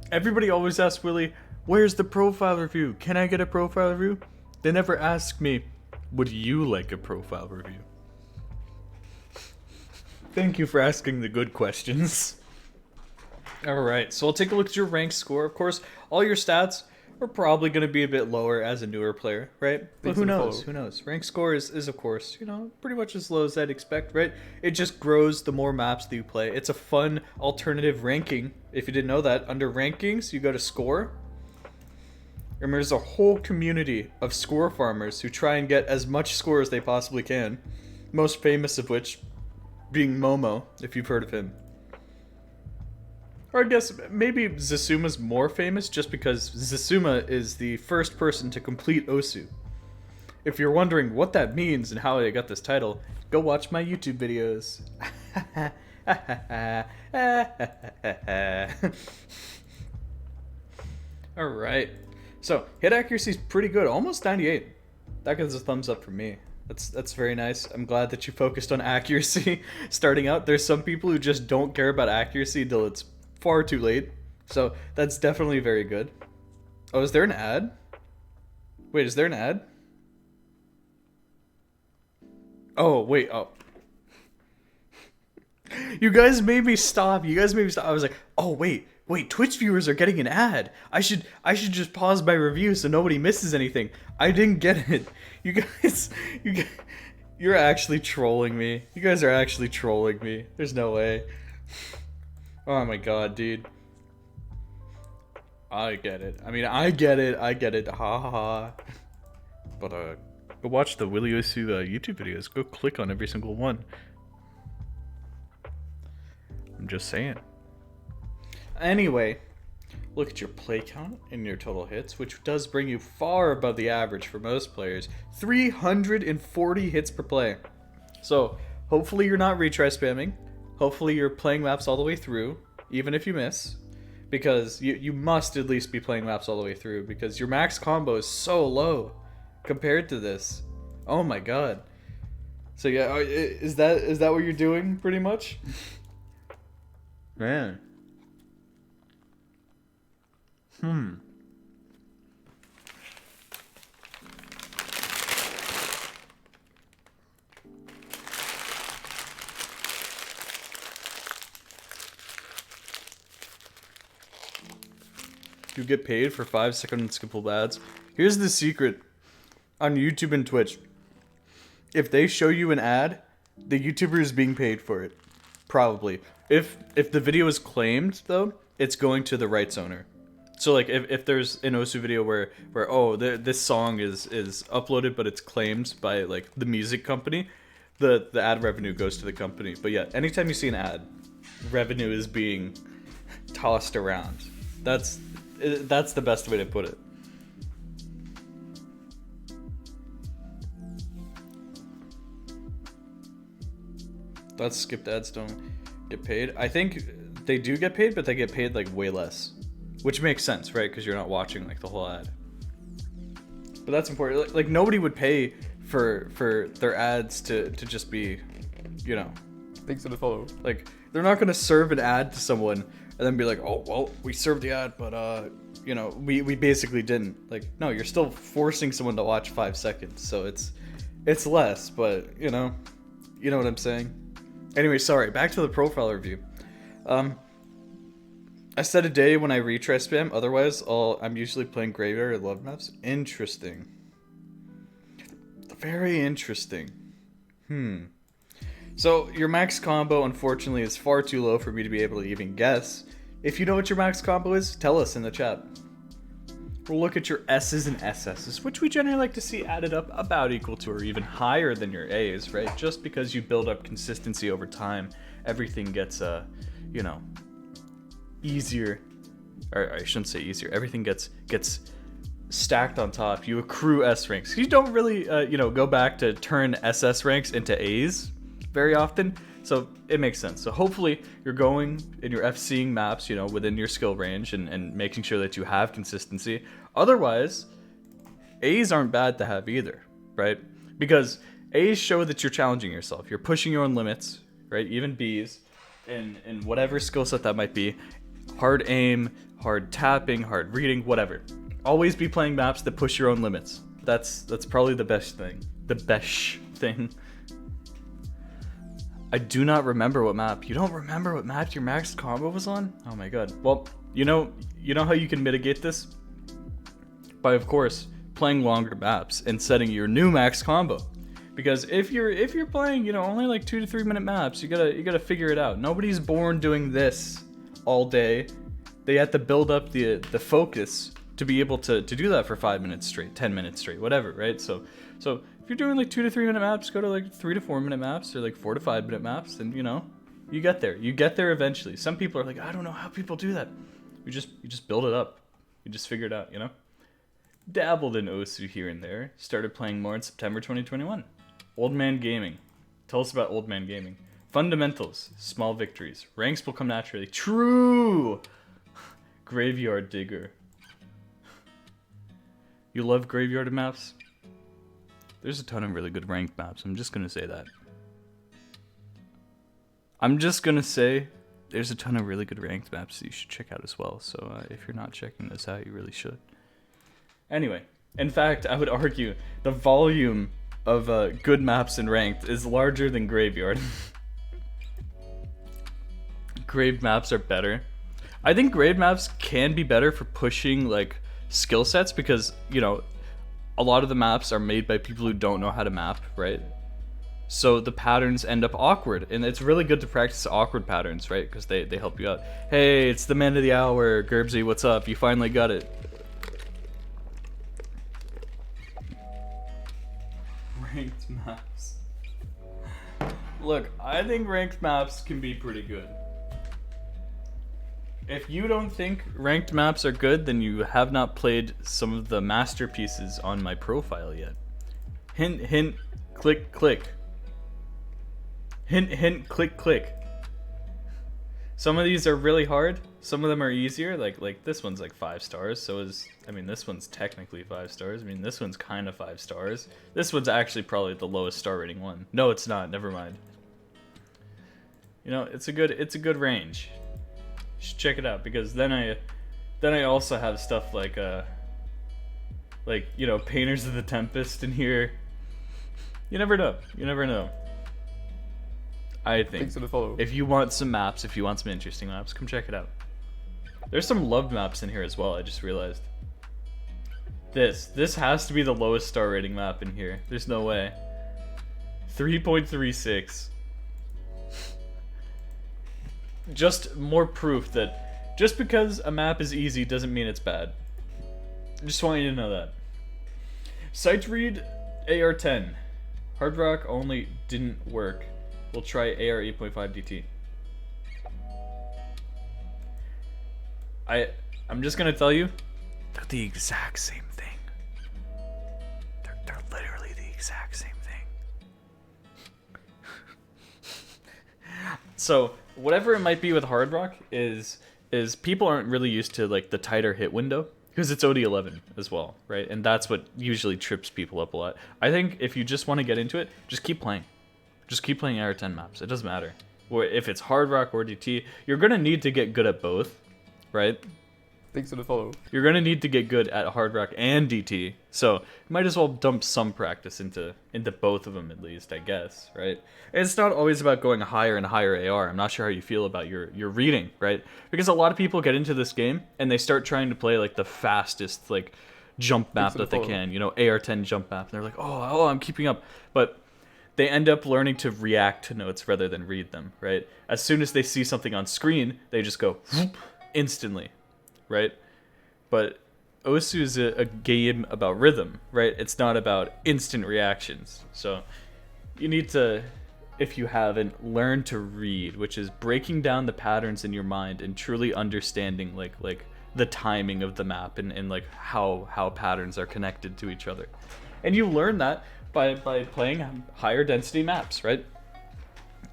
Everybody always asks Willie, where's the profile review? Can I get a profile review? They never ask me, would you like a profile review? Thank you for asking the good questions. Alright, so I'll take a look at your rank score. Of course, all your stats are probably going to be a bit lower as a newer player, right? But Thanks who for the knows? follow. Who knows? Rank score is of course, you know, pretty much as low as I'd expect, right? It just grows the more maps that you play. It's a fun alternative ranking. If you didn't know that, under rankings, you go to score. And there's a whole community of score farmers who try and get as much score as they possibly can. Most famous of which being Momo, if you've heard of him. Or I guess maybe Zasuma's more famous just because Zasuma is the first person to complete Osu. If you're wondering what that means and how I got this title, go watch my YouTube videos. Alright. So, hit accuracy is pretty good, almost 98. That gives a thumbs up from me. That's very nice. I'm glad that you focused on accuracy starting out. There's some people who just don't care about accuracy until it's far too late. So, that's definitely very good. Oh, is there an ad? Wait, is there an ad? Oh, wait, oh. You guys made me stop. You guys made me stop. I was like, oh, wait, Twitch viewers are getting an ad. I should just pause my review so nobody misses anything. I didn't get it. You're actually trolling me. You guys are actually trolling me. There's no way. Oh my god, dude. I get it. I mean, I get it. Ha ha ha. But, go watch the Willy Osu YouTube videos. Go click on every single one. I'm just saying. Anyway, look at your play count and your total hits, which does bring you far above the average for most players. 340 hits per play. So, hopefully you're not retry spamming. Hopefully you're playing maps all the way through, even if you miss. Because you must at least be playing maps all the way through, because your max combo is so low compared to this. Oh my god. So yeah, is that what you're doing, pretty much? Man. You get paid for 5-second skippable ads. Here's the secret on YouTube and Twitch. If they show you an ad, the YouTuber is being paid for it. Probably. If the video is claimed, though, it's going to the rights owner. So like if there's an Osu video where oh this song is uploaded but it's claimed by like the music company, the ad revenue goes to the company. But yeah, anytime you see an ad, revenue is being tossed around. That's the best way to put it. That's skipped ads don't get paid. I think they do get paid, but they get paid like way less. Which makes sense, right? Because you're not watching like the whole ad. But that's important. Like nobody would pay for their ads to just be, you know. Thanks for the follow. Like they're not gonna serve an ad to someone and then be like, oh well, we served the ad, but you know, we basically didn't. Like no, you're still forcing someone to watch 5 seconds, so it's less, but you know what I'm saying. Anyway, sorry. Back to the profile review. I set a day when I retry spam. Otherwise, I'm usually playing graveyard or love maps. Interesting. Very interesting. So your max combo, unfortunately, is far too low for me to be able to even guess. If you know what your max combo is, tell us in the chat. We'll look at your S's and SS's, which we generally like to see added up about equal to or even higher than your A's, right? Just because you build up consistency over time, everything gets, you know, easier. Or I shouldn't say easier. Everything gets stacked on top. You accrue S ranks. You don't really, you know, go back to turn SS ranks into A's very often. So it makes sense. So hopefully you're going and you're FCing maps, you know, within your skill range and making sure that you have consistency. Otherwise, A's aren't bad to have either, right? Because A's show that you're challenging yourself. You're pushing your own limits, right? Even B's in whatever skill set that might be. Hard aim, hard tapping, hard reading, whatever. Always be playing maps that push your own limits. That's probably the best thing. The best thing. I do not remember what map. You don't remember what map your max combo was on? Oh my god. Well, you know how you can mitigate this? by of course playing longer maps and setting your new max combo. Because if you're playing, you know, only like 2 to 3 minute maps, you gotta figure it out. Nobody's born doing this all day. They have to build up the focus to be able to do that for 5 minutes straight, 10 minutes straight, whatever, right? So if you're doing like 2 to 3 minute maps, go to like 3 to 4 minute maps or like 4 to 5 minute maps, and you know, you get there. You get there eventually. Some people are like, I don't know how people do that. You just build it up. You just figure it out, you know? Dabbled in Osu here and there. Started playing more in September 2021. Old Man Gaming. Tell us about Old Man Gaming. Fundamentals. Small victories. Ranks will come naturally. True! Graveyard Digger. You love graveyard maps? There's a ton of really good ranked maps. I'm just gonna say that. I'm just gonna say there's a ton of really good ranked maps that you should check out as well. So if you're not checking this out, you really should. Anyway, in fact, I would argue the volume of good maps in ranked is larger than graveyard. Grave maps are better. I think grave maps can be better for pushing like skill sets because, you know, a lot of the maps are made by people who don't know how to map, right? So the patterns end up awkward, and it's really good to practice awkward patterns, right? Because they help you out. Hey, it's the man of the hour, Gerbsy, what's up? You finally got it. Ranked maps. Look, I think ranked maps can be pretty good. If you don't think ranked maps are good, then you have not played some of the masterpieces on my profile yet. Hint, hint, click, click. Hint, hint, click, click. Some of these are really hard. Some of them are easier. Like this one's like 5 stars. So is, I mean, this one's technically 5 stars. I mean, this one's kind of 5 stars. This one's actually probably the lowest star rating one. No, it's not. Never mind. You know, it's a good range. You should check it out because then I also have stuff like you know, Painters of the Tempest in here. You never know. You never know. I think Thanks for the follow. if you want some maps, if you want some interesting maps, come check it out. There's some loved maps in here as well, I just realized. This has to be the lowest star rating map in here. There's no way. 3.36. Just more proof that just because a map is easy doesn't mean it's bad. I just want you to know that. Sight read AR10. Hard Rock only didn't work. We'll try AR 8.5 DT. I'm just gonna tell you, they're the exact same thing. They're literally the exact same thing. So whatever it might be with Hard Rock is people aren't really used to like the tighter hit window because it's OD11 as well, right? And that's what usually trips people up a lot. I think if you just want to get into it, just keep playing. Just keep playing AR10 maps. It doesn't matter. Or if it's Hard Rock or DT, you're gonna need to get good at both, right? Thanks for the follow. You're gonna need to get good at Hard Rock and DT, so you might as well dump some practice into both of them at least, I guess, right? It's not always about going higher and higher AR. I'm not sure how you feel about your reading, right? Because a lot of people get into this game and they start trying to play like the fastest like jump map that they can, you know, AR10 jump map. And they're like, oh, I'm keeping up, but they end up learning to react to notes rather than read them, right? As soon as they see something on screen, they just go whoop, instantly. Right? But Osu is a game about rhythm, right? It's not about instant reactions. So you need to, if you haven't, learn to read, which is breaking down the patterns in your mind and truly understanding like the timing of the map and like how patterns are connected to each other. And you learn that by playing higher density maps, right?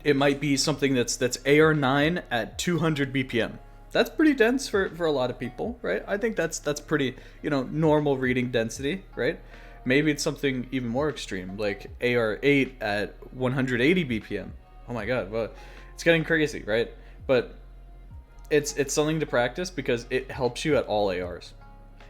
It might be something that's AR9 at 200 BPM. That's pretty dense for a lot of people, right? I think that's pretty, you know, normal reading density, right? Maybe it's something even more extreme, like AR8 at 180 BPM. Oh my god, well, it's getting crazy, right? But it's something to practice because it helps you at all ARs.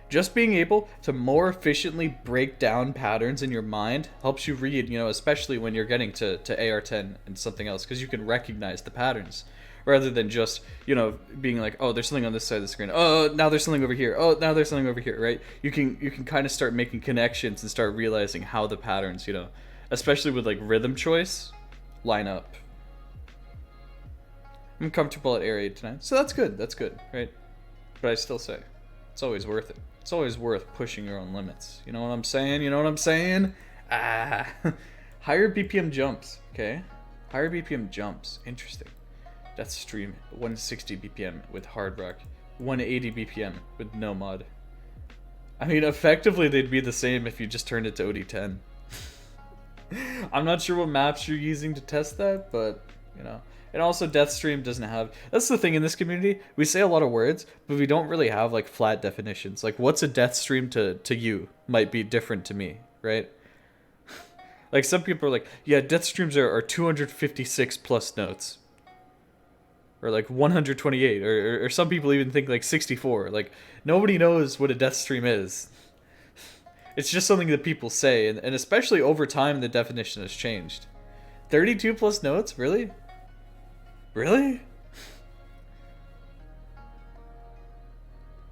Just being able to more efficiently break down patterns in your mind helps you read, you know, especially when you're getting to AR10 and something else, because you can recognize the patterns. rather than just, you know, being like, oh, there's something on this side of the screen. Oh, now there's something over here. Oh, now there's something over here, right? You can kind of start making connections and start realizing how the patterns, you know, especially with like rhythm choice, line up. I'm comfortable at Air 8 tonight, so that's good, right? But I still say, it's always worth it. It's always worth pushing your own limits. You know what I'm saying? You know what I'm saying? Ah, higher BPM jumps, okay? Higher BPM jumps, interesting. That's stream 160 BPM with hard rock, 180 BPM with no mod. I mean, effectively they'd be the same if you just turned it to OD10. I'm not sure what maps you're using to test that, but you know. And also Deathstream doesn't have, that's the thing in this community, we say a lot of words, but we don't really have like flat definitions. Like what's a Deathstream to you might be different to me, right? Like some people are like, yeah, Deathstreams are 256 plus notes. Or like 128, or some people even think like 64. Like nobody knows what a Deathstream is. It's just something that people say, and especially over time the definition has changed. 32 plus notes? Really? Really?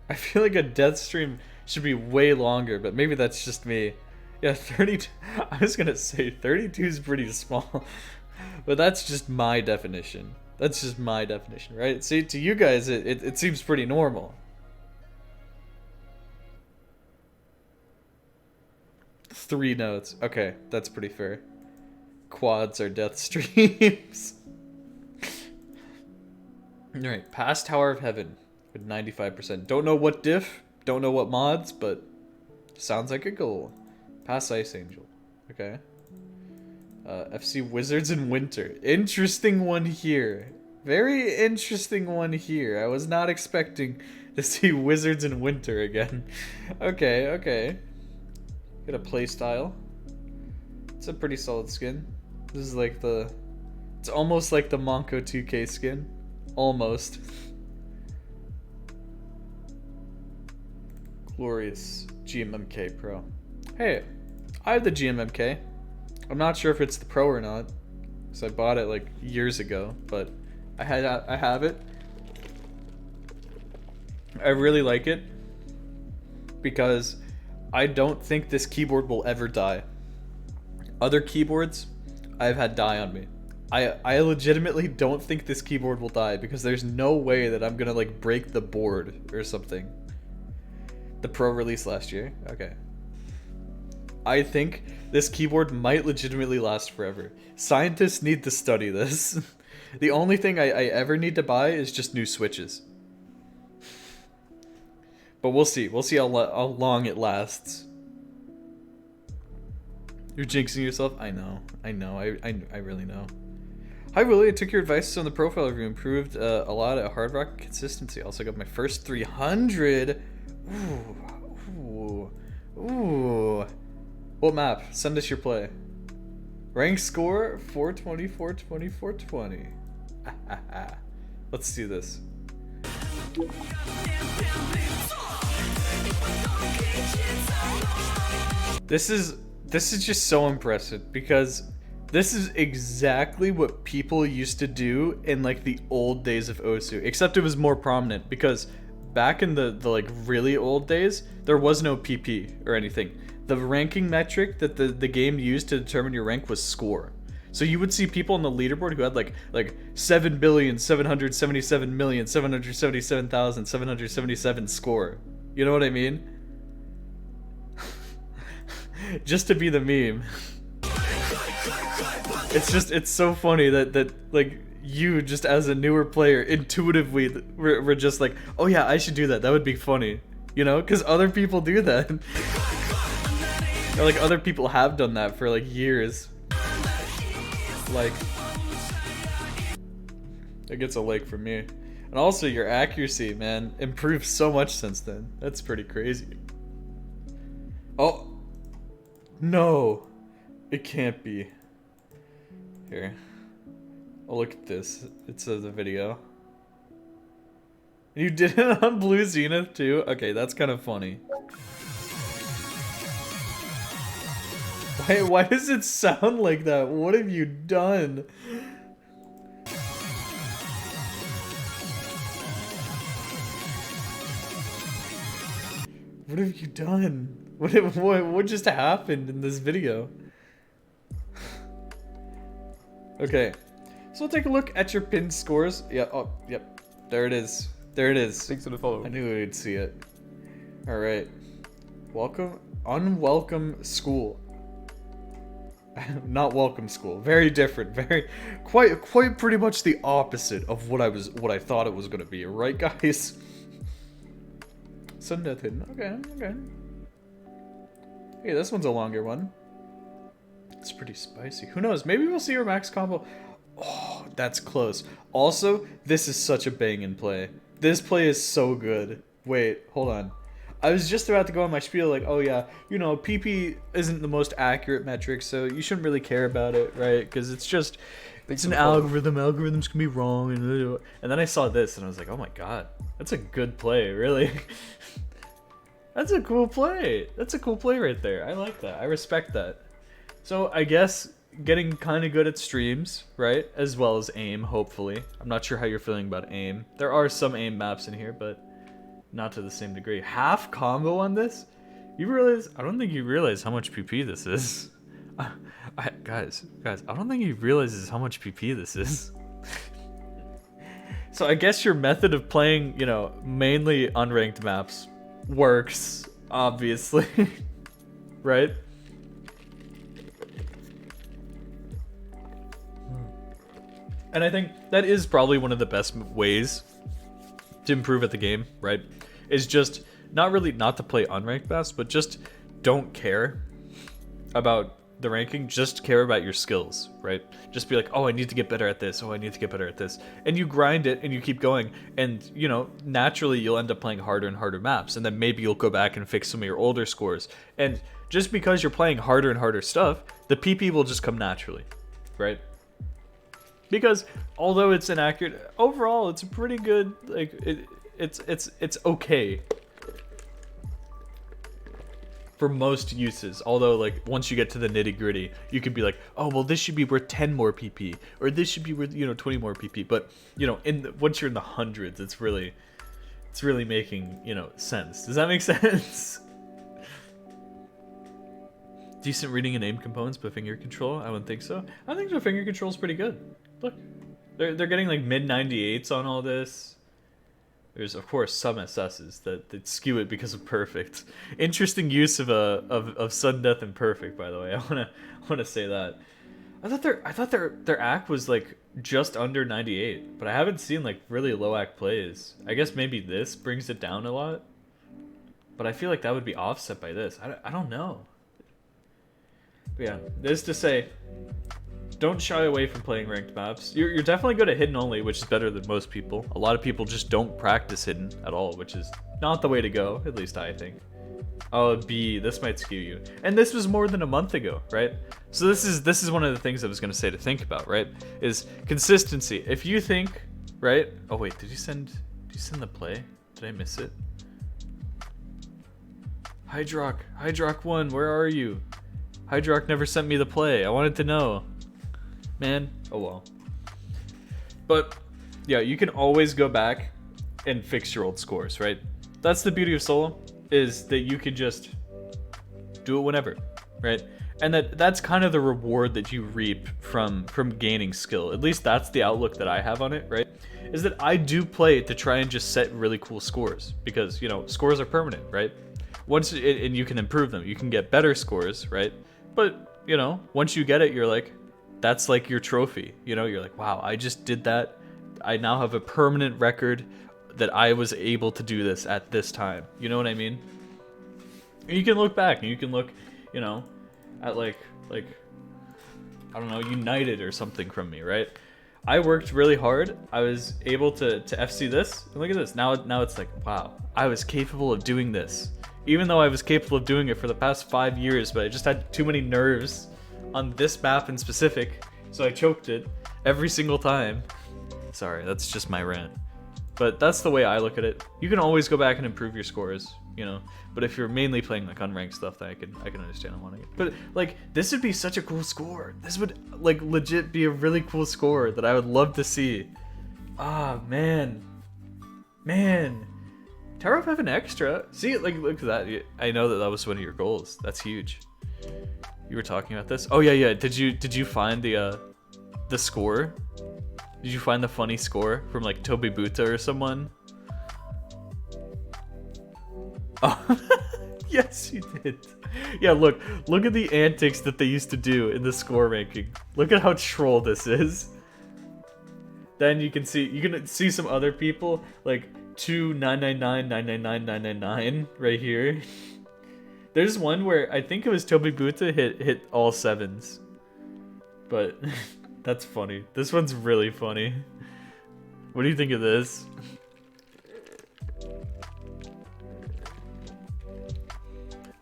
I feel like a Deathstream should be way longer, but maybe that's just me. Yeah, 32. I was gonna say 32 is pretty small, but that's just my definition. That's just my definition, right? See, to you guys, it seems pretty normal. Three notes. Okay, that's pretty fair. Quads are Deathstreams. Alright, past Tower of Heaven with 95%. Don't know what diff, don't know what mods, but sounds like a goal. Pass Ice Angel. Okay. FC Wizards in Winter. Interesting one here. Very interesting one here. I was not expecting to see Wizards in Winter again. Okay, okay. Get a playstyle. It's a pretty solid skin. This is like the... It's almost like the Monko 2K skin. Almost. Glorious GMMK Pro. Hey, I have the GMMK. I'm not sure if it's the Pro or not, because I bought it like years ago, but I have it. I really like it because I don't think this keyboard will ever die. Other keyboards I've had die on me. I legitimately don't think this keyboard will die because there's no way that I'm gonna like break the board or something. The Pro released last year? Okay. I think this keyboard might legitimately last forever. Scientists need to study this. The only thing I ever need to buy is just new switches. But we'll see. We'll see how long it lasts. You're jinxing yourself? I know. I know. I really know. Hi Willie, I took your advice on the profile review. Improved a lot at Hard Rock consistency. Also got my first 300. Ooh. Ooh. What map? Send us your play. Rank score 420, 420, 420. Let's do this. This is just so impressive because this is exactly what people used to do in like the old days of Osu, except it was more prominent because back in the like really old days, there was no PP or anything. The ranking metric that the game used to determine your rank was score. So you would see people on the leaderboard who had like 7,777,777,777 score. You know what I mean? Just to be the meme. It's so funny that like you just as a newer player intuitively we're just like, oh yeah, I should do that. That would be funny. You know, because other people do that. Or like other people have done that for like years. Like, it gets a like from me. And also your accuracy, man, improved so much since then. That's pretty crazy. Oh. No. It can't be. Here. Oh, look at this. It says a video. You did it on Blue Zenith too? Okay, that's kind of funny. Why does it sound like that? What have you done? What have you done? What just happened in this video? Okay, so we'll take a look at your pin scores. Yeah, oh, yep. There it is. There it is. Thanks for the follow. I knew we'd see it. Alright. Welcome. Unwelcome school. Not welcome school. Very different. Very quite pretty much the opposite of what I thought it was gonna be, right guys? Sudden death hidden. Okay, okay. Hey, this one's a longer one. It's pretty spicy. Who knows? Maybe we'll see your max combo. Oh, that's close. Also, this is such a banging play. This play is so good. Wait, hold on. I was just about to go on my spiel like, oh yeah, you know, PP isn't the most accurate metric, so you shouldn't really care about it, right? Because it's just, it's an algorithm. Algorithms can be wrong. And then I saw this and I was like, oh my god, that's a good play, really. That's a cool play. That's a cool play right there. I like that. I respect that. So I guess getting kind of good at streams, right? As well as aim, hopefully. I'm not sure how you're feeling about aim. There are some aim maps in here, but not to the same degree. Half combo on this? You realize? I don't think you realize how much PP this is. Guys, I don't think he realizes how much PP this is. So I guess your method of playing, you know, mainly unranked maps works, obviously. Right? And I think that is probably one of the best ways to improve at the game, right? Is just not to play unranked maps, but just don't care about the ranking, just care about your skills, right? Just be like, oh, I need to get better at this. Oh, I need to get better at this. And you grind it and you keep going. And, you know, naturally you'll end up playing harder and harder maps. And then maybe you'll go back and fix some of your older scores. And just because you're playing harder and harder stuff, the PP will just come naturally, right? Because although it's inaccurate, overall it's a pretty good, like, it's okay for most uses. Although, like, once you get to the nitty gritty, you could be like, oh, well, this should be worth 10 more PP, or this should be worth, you know, 20 more PP. But, you know, once you're in the hundreds, it's really making, you know, sense. Does that make sense? Decent reading and aim components, but finger control? I wouldn't think so. I think the finger control is pretty good. Look, they're getting like mid 98s on all this. There's of course some SSs that skew it because of perfect. Interesting use of sudden death and perfect, by the way. I wanna say that. I thought their AC was like just under 98, but I haven't seen like really low AC plays. I guess maybe this brings it down a lot, but I feel like that would be offset by this. I don't know. But yeah, this to say, don't shy away from playing ranked maps. You're definitely good at hidden only, which is better than most people. A lot of people just don't practice hidden at all, which is not the way to go, at least I think. Oh, B, this might skew you. And this was more than a month ago, right? So this is one of the things I was going to say to think about, right? Is consistency. If you think, right? Oh wait, did you send the play? Did I miss it? Hydrock 1, where are you? Hydrock never sent me the play. I wanted to know. Man, oh well. But yeah, you can always go back and fix your old scores, right? That's the beauty of solo, is that you can just do it whenever, right? And that's kind of the reward that you reap from gaining skill. At least that's the outlook that I have on it, right? Is that I do play to try and just set really cool scores, because, you know, scores are permanent, right? And you can improve them. You can get better scores, right? But, you know, once you get it, you're like, that's like your trophy. You know, you're like, wow, I just did that. I now have a permanent record that I was able to do this at this time. You know what I mean? And you can look back and you can look, you know, at like I don't know, United or something from me, right? I worked really hard. I was able to FC this. And look at this. Now it's like, wow, I was capable of doing this. Even though I was capable of doing it for the past 5 years, but I just had too many nerves on this map in specific, so I choked it every single time. Sorry, that's just my rant. But that's the way I look at it. You can always go back and improve your scores, you know. But if you're mainly playing like unranked stuff, then I can understand wanting it. But like, this would be such a cool score. This would like legit be a really cool score that I would love to see. Ah, man. Tarot have an extra. See, like, look at that. I know that that was one of your goals. That's huge. You were talking about this. Oh yeah. Did you find the score? Did you find the funny score from like Toby Buta or someone? Oh, yes, you did. Yeah, look at the antics that they used to do in the score ranking. Look at how troll this is. Then you can see some other people like 299999999 right here. There's one where I think it was Toby Buta hit all 7s. But that's funny. This one's really funny. What do you think of this?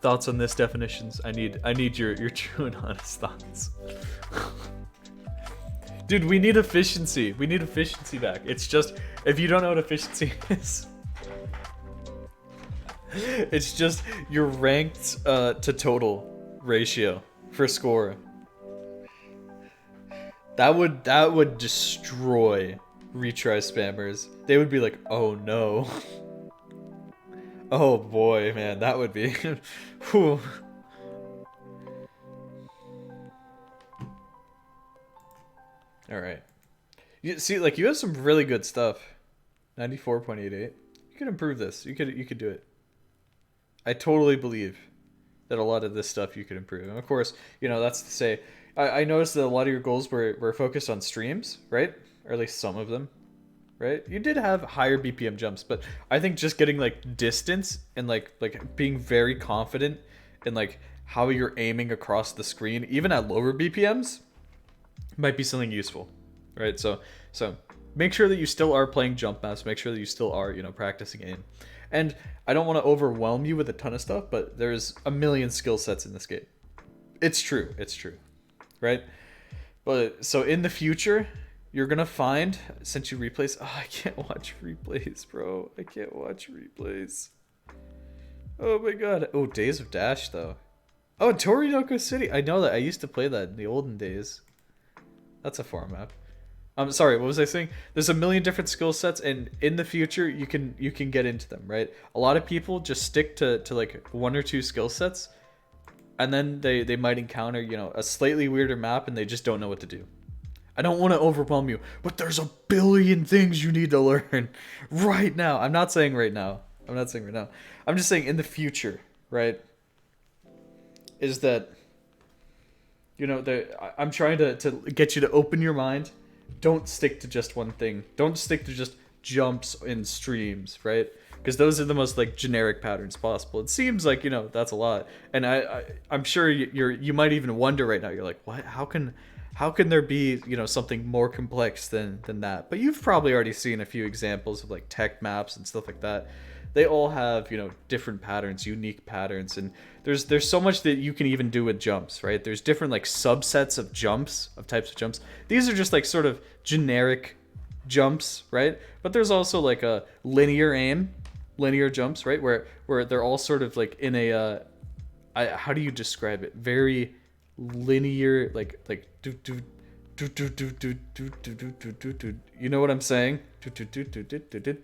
Thoughts on this definitions? I need your true and honest thoughts. Dude, we need efficiency. We need efficiency back. It's just, if you don't know what efficiency is, it's just your ranked to total ratio for score. That would destroy retry spammers. They would be like, oh no. Oh boy, man, that would be. Whew. All right. You see, like, you have some really good stuff. 94.88. You could improve this. You could do it. I totally believe that a lot of this stuff you could improve. And of course, you know, that's to say, I noticed that a lot of your goals were focused on streams, right? Or at least some of them, right? You did have higher BPM jumps, but I think just getting like distance and like being very confident in like how you're aiming across the screen, even at lower BPMs, might be something useful, right? So make sure that you still are playing jump maps. Make sure that you still are, you know, practicing aim. And I don't want to overwhelm you with a ton of stuff, but there's a million skill sets in this game. It's true, right? But so in the future, you're gonna find, since you replays, oh, I can't watch replays, bro. I can't watch replays. Oh my god. Oh, Days of Dash though. Oh, Torinoko City. I know that. I used to play that in the olden days. That's a farm map. I'm sorry, what was I saying? There's a million different skill sets, and in the future you can get into them, right? A lot of people just stick to like 1 or 2 skill sets, and then they might encounter, you know, a slightly weirder map and they just don't know what to do. I don't want to overwhelm you, but there's a billion things you need to learn right now. I'm not saying right now. I'm just saying in the future, right? Is that, you know, I'm trying to get you to open your mind. Don't stick to just one thing. Don't stick to just jumps in streams, right? Because those are the most like generic patterns possible. It seems like, you know, that's a lot. And I'm sure you might even wonder right now. You're like, what? How can there be, you know, something more complex than that? But you've probably already seen a few examples of like tech maps and stuff like that. They all have, you know, different patterns, unique patterns, and there's so much that you can even do with jumps, right? There's different like subsets of jumps, of types of jumps. These are just like sort of generic jumps, right? But there's also like a linear jumps, right? Where they're all sort of like in a how do you describe it? Very linear, like do do do do do do do do do do do. You know what I'm saying? Do do do do do do do.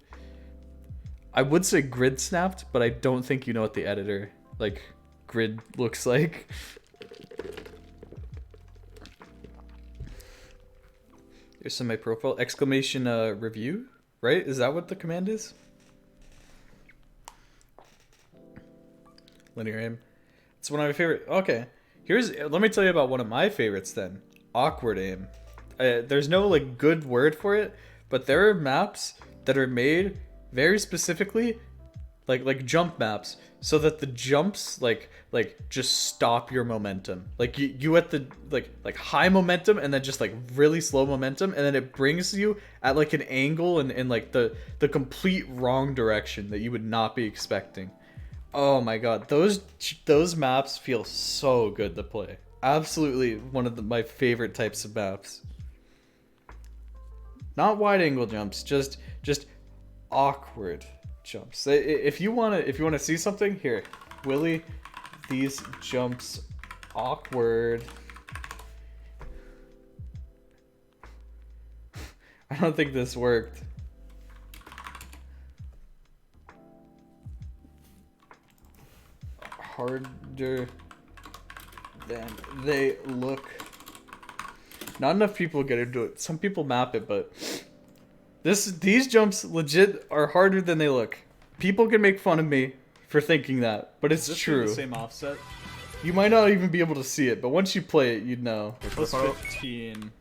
I would say grid snapped, but I don't think you know what the editor like grid looks like. Here's some of my profile exclamation review, right? Is that what the command is? Linear aim. It's one of my favorite. Okay, let me tell you about one of my favorites then. Awkward aim. There's no like good word for it, but there are maps that are made very specifically like jump maps so that the jumps like just stop your momentum. Like you at the like high momentum and then just like really slow momentum, and then it brings you at like an angle and like the complete wrong direction that you would not be expecting. Oh my god, those maps feel so good to play. Absolutely one of my favorite types of maps. Not wide angle jumps, just awkward jumps. If you wanna see something, here, Willie, these jumps awkward. I don't think this worked. harder than they look. Not enough people get into it. Some people map it, but these jumps legit are harder than they look. People can make fun of me for thinking that, but it's true. The same offset. You might not even be able to see it, but once you play it, you'd know. Plus 15.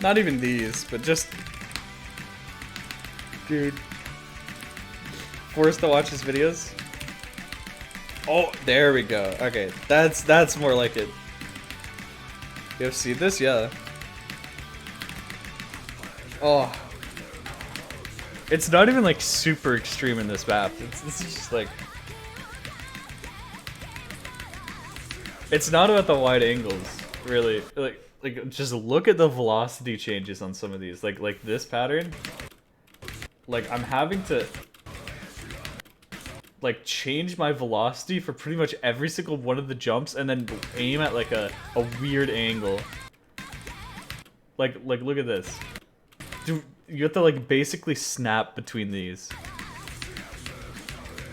Not even these, but just... Dude. Forced to watch his videos. Oh, there we go. Okay, that's more like it. You have seen this? Yeah. Oh. It's not even like super extreme in this map. This is just like... It's not about the wide angles, really. Like just look at the velocity changes on some of these. Like this pattern. Like I'm having to like change my velocity for pretty much every single one of the jumps and then aim at like a weird angle. Like look at this. Dude, you have to like basically snap between these.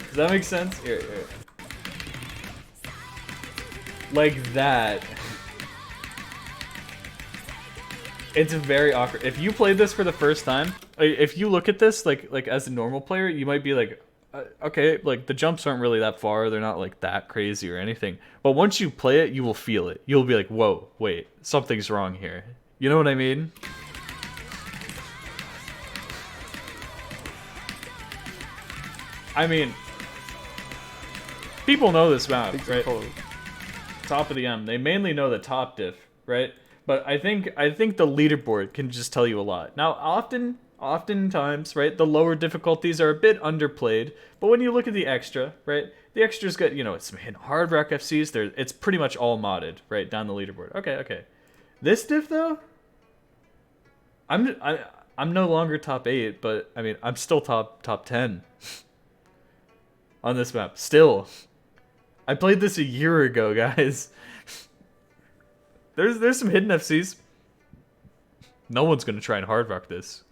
Does that make sense? Here. Like that. It's very awkward. If you played this for the first time, if you look at this like as a normal player, you might be like, okay, like the jumps aren't really that far. They're not like that crazy or anything. But once you play it, you will feel it. You'll be like, whoa, wait, something's wrong here. You know what I mean? I mean, people know this map, right? Top of the M. They mainly know the top diff, right? But I think the leaderboard can just tell you a lot. Now, oftentimes, right, the lower difficulties are a bit underplayed. But when you look at the extra, right, the extra's got, you know, it's hitting hard rack FCs. It's pretty much all modded, right, down the leaderboard. Okay. This diff though, I'm no longer top 8, but I mean I'm still top 10 on this map. Still, I played this a year ago, guys. There's some hidden FCs. No one's gonna try and hard rock this.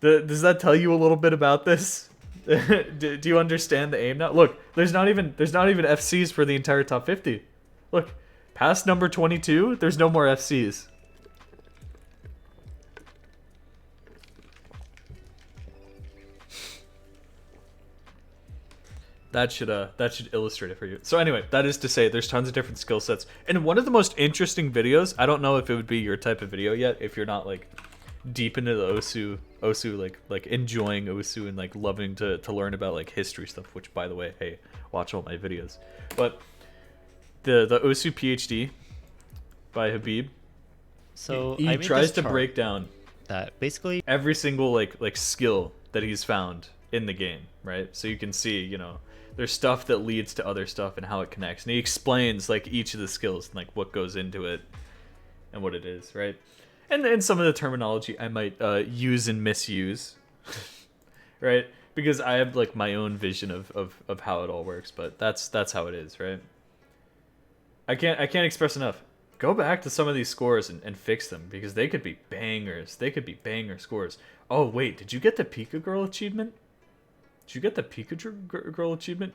Does that tell you a little bit about this? do you understand the aim now? Look, there's not even FCs for the entire top 50. Look, past number 22, there's no more FCs. That should illustrate it for you. So anyway, that is to say, there's tons of different skill sets. And one of the most interesting videos, I don't know if it would be your type of video yet, if you're not like deep into the Osu like enjoying Osu and like loving to learn about like history stuff, which by the way, hey, watch all my videos. But the Osu PhD by Habib, So he I made tries this to chart break down that basically every single like skill that he's found in the game, right? So you can see, you know, there's stuff that leads to other stuff and how it connects. And he explains like each of the skills and like what goes into it and what it is, right? And some of the terminology I might use and misuse, right? Because I have like my own vision of how it all works, but that's how it is, right? I can't express enough. Go back to some of these scores and fix them because they could be bangers. They could be banger scores. Oh wait, did you get the Pika Girl achievement? Did you get the Pika Girl achievement?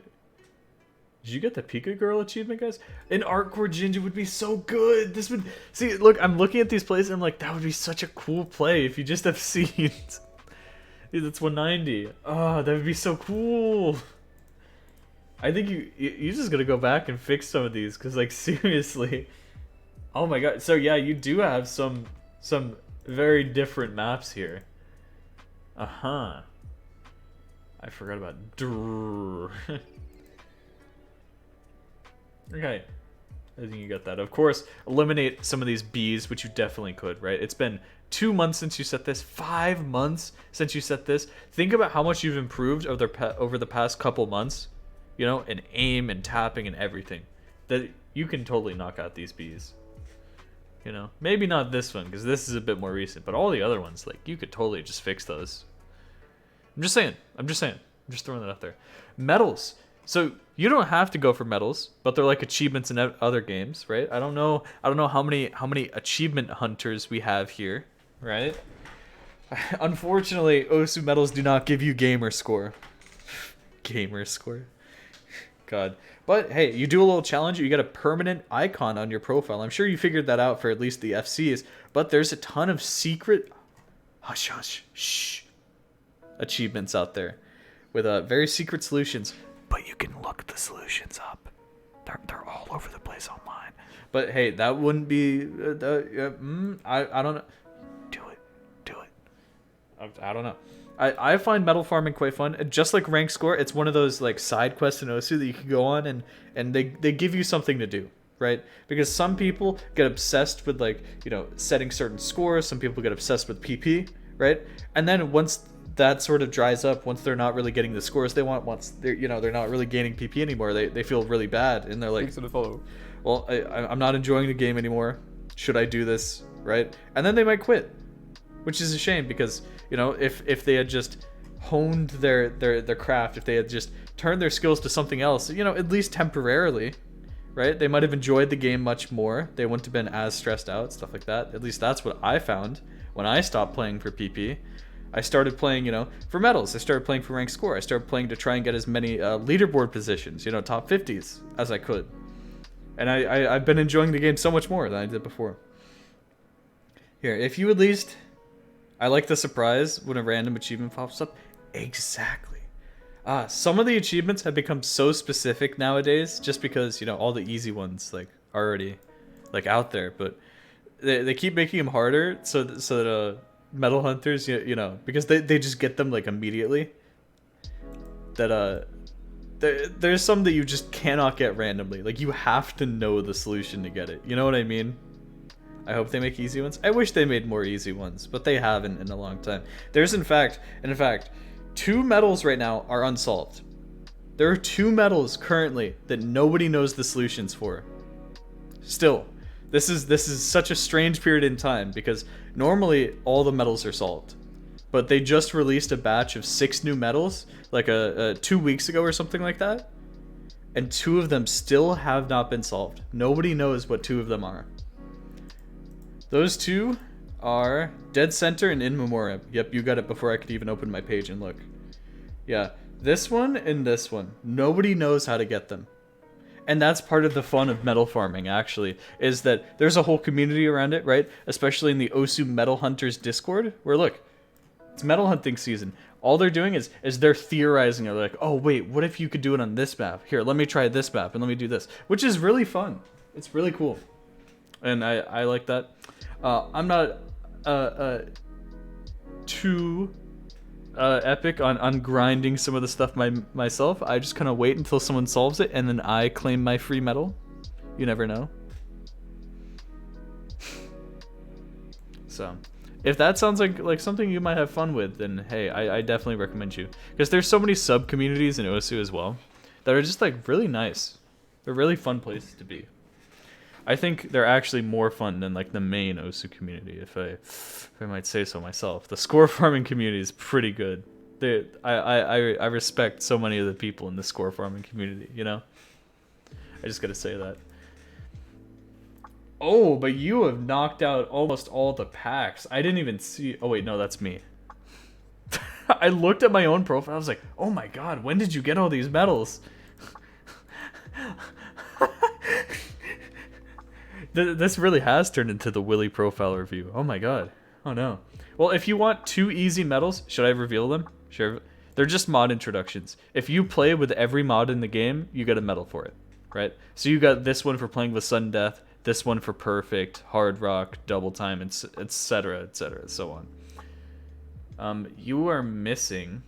Did you get the Pika Girl achievement, guys? An Artcore Jinja would be so good. This would... See, look, I'm looking at these plays and I'm like, that would be such a cool play if you just have scenes. Dude, that's 190. Oh, that would be so cool. I think you just gotta go back and fix some of these, because, like, seriously. Oh my god. So, yeah, you do have some very different maps here. Uh-huh. I forgot about Okay. I think you got that. Of course, eliminate some of these Bs, which you definitely could, right? It's been 2 months since you set this, 5 months since you set this. Think about how much you've improved over the past couple months, you know, in aim and tapping and everything. That you can totally knock out these Bs. You know, maybe not this one, because this is a bit more recent, but all the other ones, like, you could totally just fix those. I'm just saying. I'm just throwing that out there. Medals. So you don't have to go for medals, but they're like achievements in other games, right? I don't know how many achievement hunters we have here, right? Unfortunately, Osu medals do not give you gamer score. Gamer score. God. But hey, you do a little challenge, you get a permanent icon on your profile. I'm sure you figured that out for at least the FCs, but there's a ton of secret hush hush shh achievements out there with very secret solutions, but you can look the solutions up. They're all over the place online. But hey, that wouldn't be I don't know. Do it. I don't know. I find metal farming quite fun. Just like rank score, it's one of those like side quests in Osu that you can go on and they give you something to do, right? Because some people get obsessed with like, you know, setting certain scores. Some people get obsessed with PP, right? And then once that sort of dries up, once they're not really getting the scores they want, once they're, you know, they're not really gaining PP anymore, they feel really bad and they're like, Thanks for the follow. well, I'm not enjoying the game anymore. Should I do this, right? And then they might quit, which is a shame because, you know, if they had just honed their craft, if they had just turned their skills to something else, you know, at least temporarily, right? They might have enjoyed the game much more. They wouldn't have been as stressed out, stuff like that. At least that's what I found when I stopped playing for PP. I started playing, you know, for medals. I started playing for rank score. I started playing to try and get as many leaderboard positions, you know, top 50s as I could. And I've been enjoying the game so much more than I did before. Here, if you at least... I like the surprise when a random achievement pops up. Exactly. Some of the achievements have become so specific nowadays just because, you know, all the easy ones like are already like out there, but they keep making them harder so that metal hunters, you know, because they just get them like immediately. That there's some that you just cannot get randomly. Like you have to know the solution to get it. You know what I mean? I hope they make easy ones. I wish they made more easy ones, but they haven't in a long time. There's in fact 2 medals right now are unsolved. There are 2 medals currently that nobody knows the solutions for. Still, this is such a strange period in time because normally all the medals are solved. But they just released a batch of 6 new medals like 2 weeks ago or something like that. And 2 of them still have not been solved. Nobody knows what 2 of them are. Those 2 are Dead Center and In Memoriam. Yep, you got it before I could even open my page and look. Yeah, this one and this one. Nobody knows how to get them. And that's part of the fun of metal farming, actually, is that there's a whole community around it, right? Especially in the Osu Metal Hunters Discord, where look, it's metal hunting season. All they're doing is they're theorizing. They're like, oh wait, what if you could do it on this map? Here, let me try this map and let me do this. Which is really fun. It's really cool. And I like that. I'm not too epic on grinding some of the stuff myself. I just kind of wait until someone solves it and then I claim my free medal. You never know. So, if that sounds like something you might have fun with, then hey, I definitely recommend you. Because there's so many sub-communities in Osu as well that are just like really nice. They're really fun places to be. I think they're actually more fun than like the main Osu community, if I might say so myself. The score farming community is pretty good. I respect so many of the people in the score farming community, you know? I just gotta say that. Oh, but you have knocked out almost all the packs. I didn't even see... Oh wait, no, that's me. I looked at my own profile, I was like, oh my god, when did you get all these medals? This really has turned into the Willy profile review. Oh my god. Oh no. Well, if you want 2 easy medals, should I reveal them? Sure. They're just mod introductions. If you play with every mod in the game, you get a medal for it, right? So you got this one for playing with sudden death, this one for perfect, hard rock, double time, etc., etc., so on. You are missing...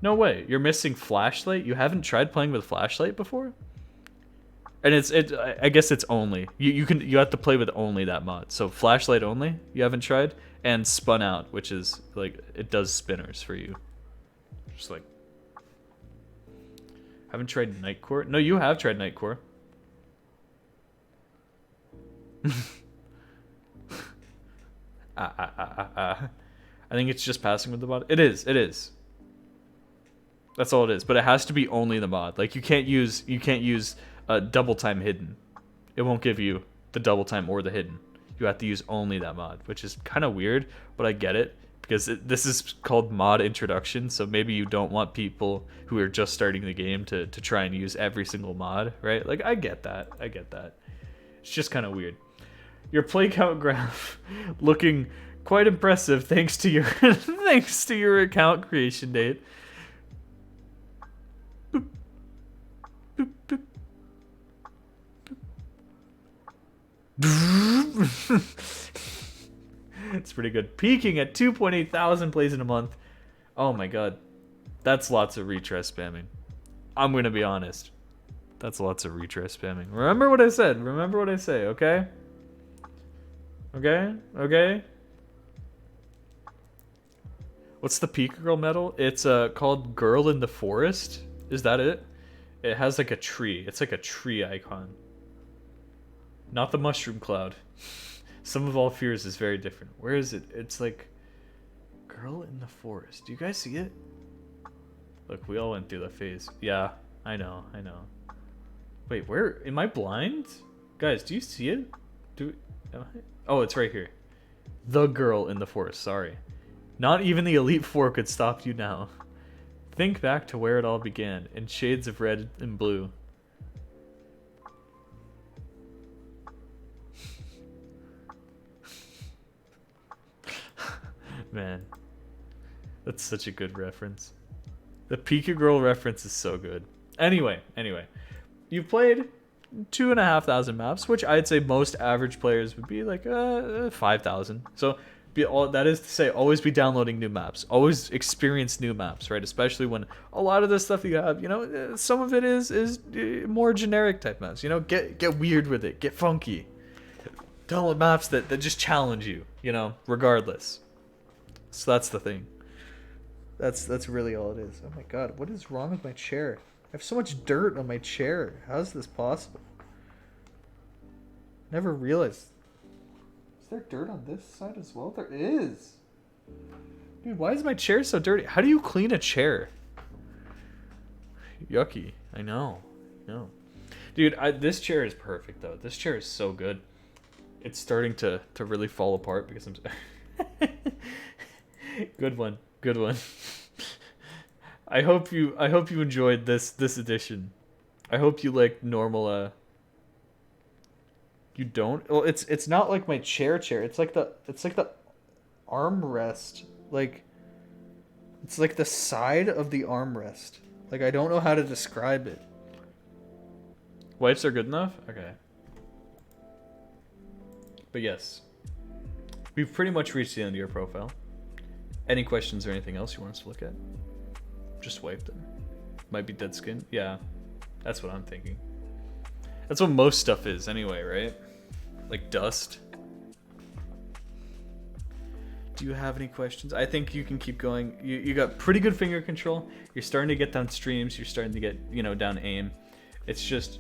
No way. You're missing flashlight? You haven't tried playing with flashlight before? And I guess it's only you have to play with only that mod. So flashlight only you haven't tried, and spun out, which is like it does spinners for you. Just like haven't tried Nightcore? No, you have tried Nightcore. I think it's just passing with the mod. It is. That's all it is. But it has to be only the mod. Like you can't use double time hidden. It won't give you the double time or the hidden. you have to use only that mod, which is kind of weird, but I get it because this is called mod introduction. So maybe you don't want people who are just starting the game to try and use every single mod, right? Like, I get that. It's just kind of weird. Your play count graph looking quite impressive thanks to your thanks to your account creation date. Boop. Boop, boop. It's pretty good. Peaking at 2.8 thousand plays in a month. Oh my god. That's lots of retry spamming. I'm gonna be honest. That's lots of retry spamming. Remember what I said. Remember what I say, okay? Okay? What's the Pika Girl medal? It's called Girl in the Forest. Is that it? It has like a tree. It's like a tree icon. Not the mushroom cloud. Sum of all fears is very different. Where is it? It's like Girl in the Forest. Do you guys see it? Look, we all went through the phase. Yeah, I know. Wait, where? Am I blind? Guys, do you see it? Am I? Oh, it's right here. The Girl in the Forest, sorry. Not even the Elite Four could stop you now. Think back to where it all began, in shades of red and blue. Man, that's such a good reference. The Pika Girl reference is so good. Anyway, you've played 2,500 maps, which I'd say most average players would be like 5,000. So that is to say, always be downloading new maps, always experience new maps, right? Especially when a lot of the stuff you have, some of it is more generic type maps. Get weird with it, get funky. Download maps that just challenge you, regardless. So that's the thing. That's really all it is. Oh my god, what is wrong with my chair? I have so much dirt on my chair. How is this possible? Never realized. Is there dirt on this side as well? There is. Dude, why is my chair so dirty? How do you clean a chair? Yucky. I know. Dude, this chair is perfect though. This chair is so good. It's starting to really fall apart because I'm Good one. I hope you enjoyed this edition. I hope you like normal you don't? Well, it's not like my chair. It's like the armrest. Like it's like the side of the armrest. Like I don't know how to describe it. Wipes are good enough? Okay. But yes. We've pretty much reached the end of your profile. Any questions or anything else you want us to look at? Just wipe them. Might be dead skin. Yeah, that's what I'm thinking. That's what most stuff is anyway, right? Like dust. Do you have any questions? I think you can keep going. You got pretty good finger control. You're starting to get down streams. You're starting to get, down aim. It's just,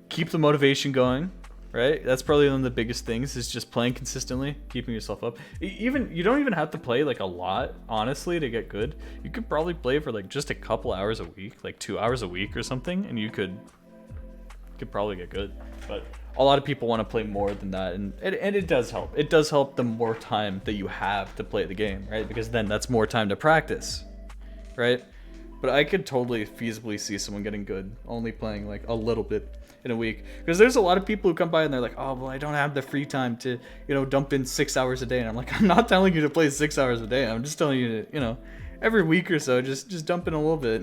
keep the motivation going. Right? That's probably one of the biggest things is just playing consistently, keeping yourself up. You don't even have to play like a lot, honestly, to get good. You could probably play for like just a couple hours a week, like 2 hours a week or something, and you could probably get good. But a lot of people want to play more than that, and it does help. It does help the more time that you have to play the game, right? Because then that's more time to practice, right? But I could totally feasibly see someone getting good only playing like a little bit in a week, because there's a lot of people who come by and they're like, oh well, I don't have the free time to dump in 6 hours a day, and I'm like, I'm not telling you to play 6 hours a day. I'm just telling you to every week or so just dump in a little bit.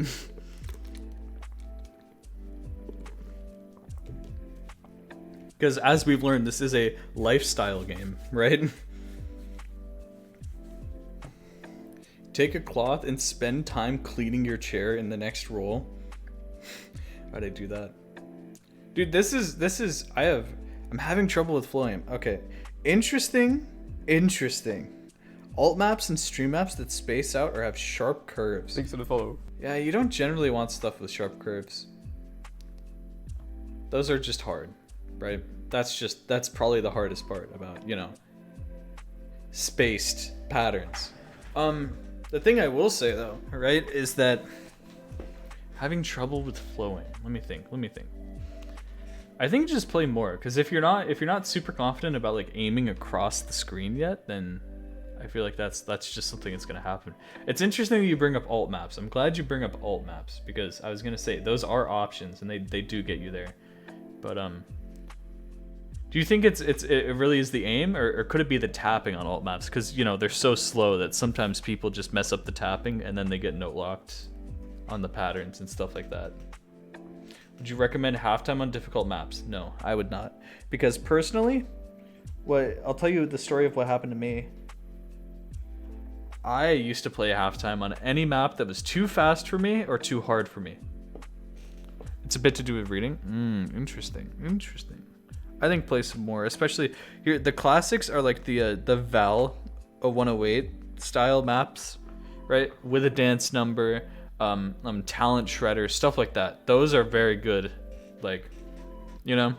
Because as we've learned, this is a lifestyle game, right? Take a cloth and spend time cleaning your chair in the next roll. How'd I do that? Dude, this is I'm having trouble with flowing. Okay. Interesting. Alt maps and stream maps that space out or have sharp curves. Thanks for the follow. Yeah, you don't generally want stuff with sharp curves. Those are just hard, right? That's probably the hardest part about, spaced patterns. The thing I will say though, right, is that having trouble with flowing. Let me think. I think just play more, because if you're not super confident about like aiming across the screen yet, then I feel like that's just something that's gonna happen. It's interesting that you bring up alt maps. I'm glad you bring up alt maps, because I was gonna say those are options and they do get you there. But do you think it really is the aim, or could it be the tapping on alt maps? Because you know they're so slow that sometimes people just mess up the tapping and then they get note locked on the patterns and stuff like that. Would you recommend halftime on difficult maps? No, I would not. Because personally, I'll tell you the story of what happened to me. I used to play halftime on any map that was too fast for me or too hard for me. It's a bit to do with reading. Interesting. I think play some more, especially here. The classics are like the Val 108 style maps, right? With a dance number. Talent shredder, stuff like that. Those are very good, like, you know.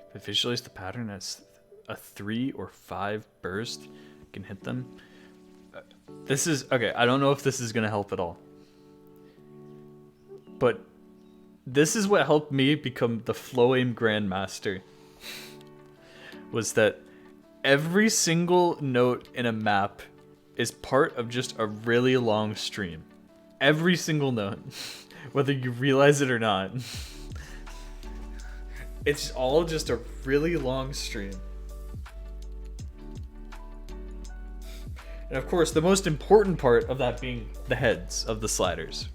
If I visualize the pattern as a 3 or 5 burst, I can hit them. This is okay. I don't know if this is gonna help at all, but this is what helped me become the flow aim grandmaster. Was that every single note in a map is part of just a really long stream. Every single note, whether you realize it or not. It's all just a really long stream. And of course, the most important part of that being the heads of the sliders.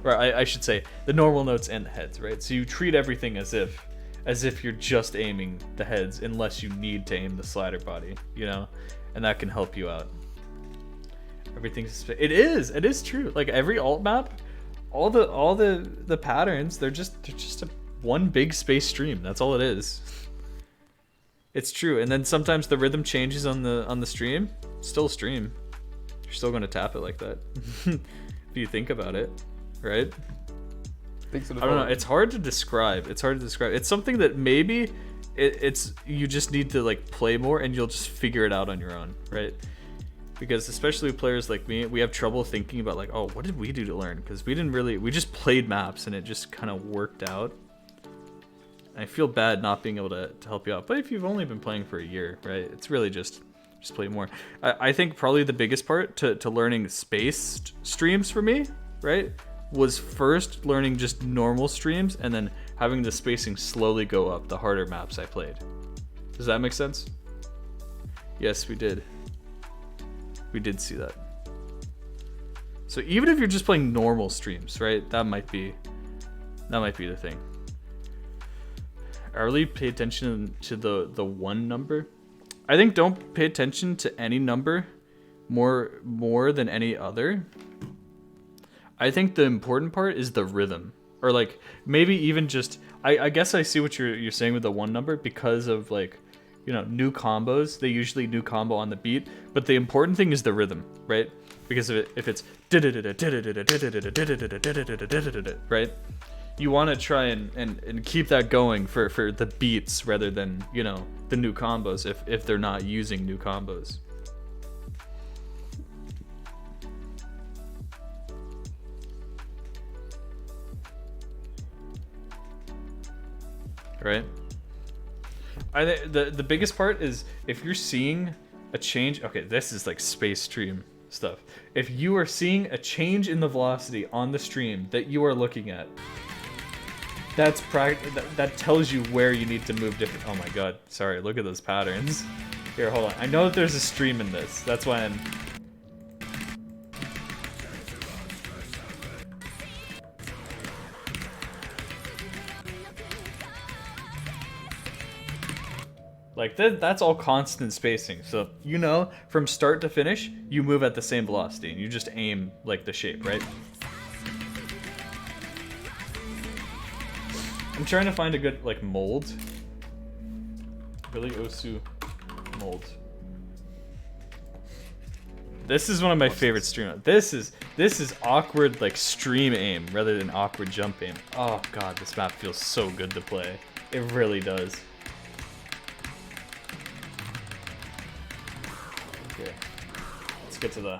Or I should say, the normal notes and the heads, right? So you treat everything as if you're just aiming the heads, unless you need to aim the slider body, you know, and that can help you out. It is true. Like every alt map, all the patterns, they're just one big space stream. That's all it is. It's true. And then sometimes the rhythm changes on the stream. Still stream. You're still going to tap it like that. If you think about it, right? I don't know. It's hard to describe. It's something that maybe it's you just need to like play more and you'll just figure it out on your own, right? Because especially with players like me, we have trouble thinking about like, oh, what did we do to learn? Because we just played maps and it just kind of worked out. And I feel bad not being able to help you out. But if you've only been playing for a year, right? It's really just play more. I think probably the biggest part to learning spaced streams for me, right, was first learning just normal streams and then having the spacing slowly go up the harder maps I played. Does that make sense? Yes, we did. We did see that. So even if you're just playing normal streams, right, that might be the thing. I really pay attention to the one number. I think don't pay attention to any number more than any other. I think the important part is the rhythm, or like maybe even just I guess I see what you're saying with the one number, because of like, you know, new combos. They usually new combo on the beat, but the important thing is the rhythm, right? Because if it's right, you want to try and keep that going for the beats rather than, you know, the new combos if they're not using new combos. Right? I think the biggest part is if you're seeing a change. Okay, this is like space stream stuff. If you are seeing a change in the velocity on the stream that you are looking at, that tells you where you need to move different. Oh my god, sorry, look at those patterns. Here, hold on. I know that there's a stream in this. That's why I'm... Like, that's all constant spacing. So, you know, from start to finish, you move at the same velocity, and you just aim, like, the shape, right? I'm trying to find a good, like, mold. Billy Osu mold. This is one of my favorite stream. This is awkward, like, stream aim rather than awkward jump aim. Oh, God, this map feels so good to play. It really does. Okay, let's get to the...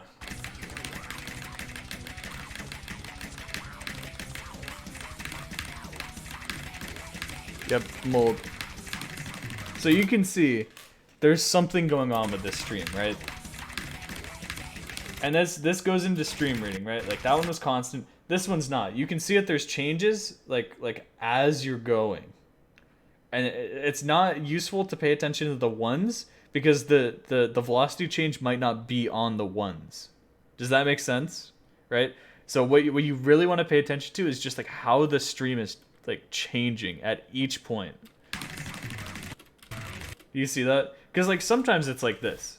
Yep, mold. So you can see there's something going on with this stream, right? And this goes into stream reading, right? Like that one was constant. This one's not. You can see that there's changes like as you're going. And it's not useful to pay attention to the ones because the velocity change might not be on the ones. Does that make sense? Right? So what you really want to pay attention to is just like how the stream is like changing at each point. Do you see that? Because like sometimes it's like this.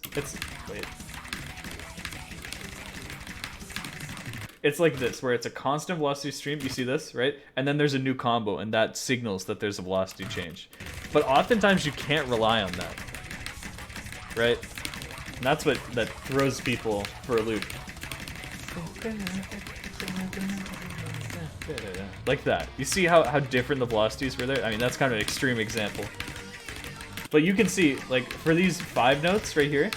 It's like this, where it's a constant velocity stream. You see this, right? And then there's a new combo, and that signals that there's a velocity change. But oftentimes you can't rely on that, right? And that's what that throws people for a loop. Like that. You see how different the velocities were there? I mean, that's kind of an extreme example. But you can see, like, for these 5 notes right here,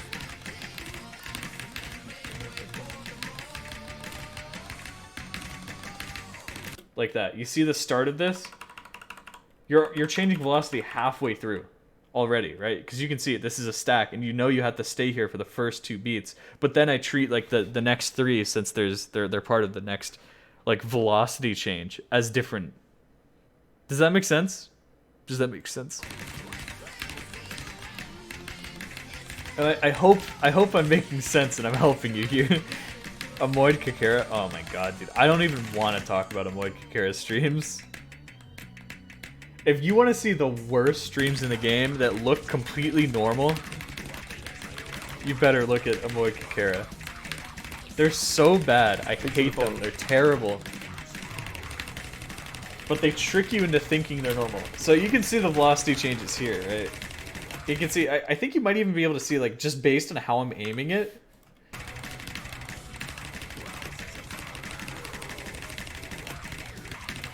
like that. You see the start of this? You're changing velocity halfway through already, right? Because you can see it. This is a stack, and you know you have to stay here for the first 2 beats. But then I treat like the next 3, since they're part of the next like velocity change, as different. Does that make sense? Does that make sense? And I hope I'm making sense and I'm helping you here. Amoid Kakera. Oh my god, dude. I don't even want to talk about Amoid Kakera streams. If you want to see the worst streams in the game that look completely normal, you better look at Amoid Kakera. They're so bad. I hate them. They're terrible. But they trick you into thinking they're normal. So you can see the velocity changes here, right? You can see, I think you might even be able to see, like, just based on how I'm aiming it.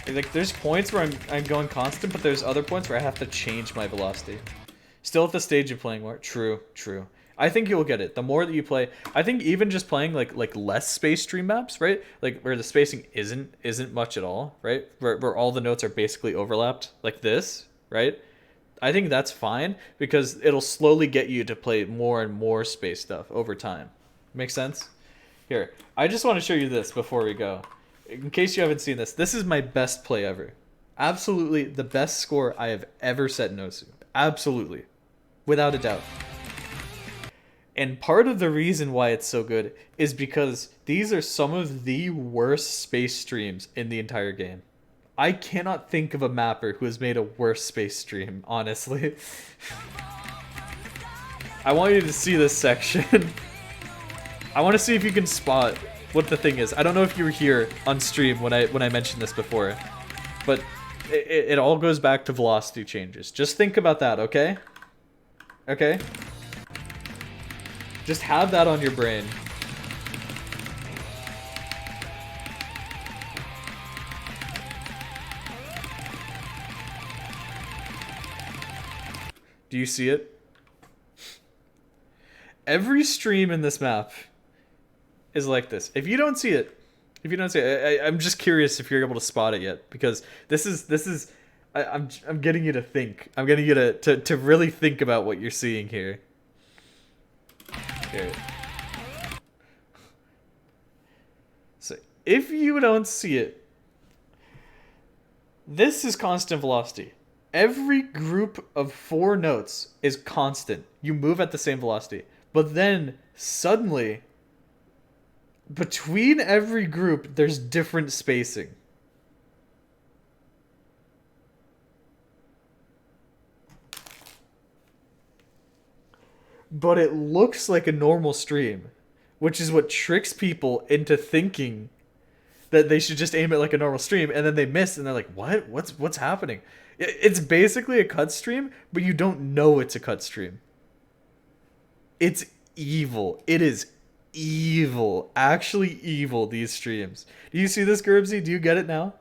Like, there's points where I'm going constant, but there's other points where I have to change my velocity. Still at the stage of playing more. True, true. I think you'll get it. The more that you play, I think even just playing like less space stream maps, right? Like where the spacing isn't much at all, right? Where all the notes are basically overlapped, like this, right? I think that's fine because it'll slowly get you to play more and more space stuff over time. Make sense? Here, I just want to show you this before we go. In case you haven't seen this, this is my best play ever. Absolutely the best score I have ever set in Osu. Absolutely. Without a doubt. And part of the reason why it's so good is because these are some of the worst space streams in the entire game. I cannot think of a mapper who has made a worse space stream, honestly. I want you to see this section. I want to see if you can spot what the thing is. I don't know if you were here on stream when I mentioned this before, but it all goes back to velocity changes. Just think about that, okay? Okay? Just have that on your brain. Do you see it? Every stream in this map is like this. If you don't see it, I'm just curious if you're able to spot it yet, because this is I'm getting you to think. I'm getting you to really think about what you're seeing here. Here. So if you don't see it, this is constant velocity. Every group of 4 notes is constant. You move at the same velocity. But then suddenly, between every group, there's different spacing. But it looks like a normal stream, which is what tricks people into thinking that they should just aim it like a normal stream, and then they miss, and they're like, what? What's happening? It's basically a cut stream, but you don't know it's a cut stream. It's evil. It is evil. Actually evil, these streams. Do you see this, Gerbsy? Do you get it now?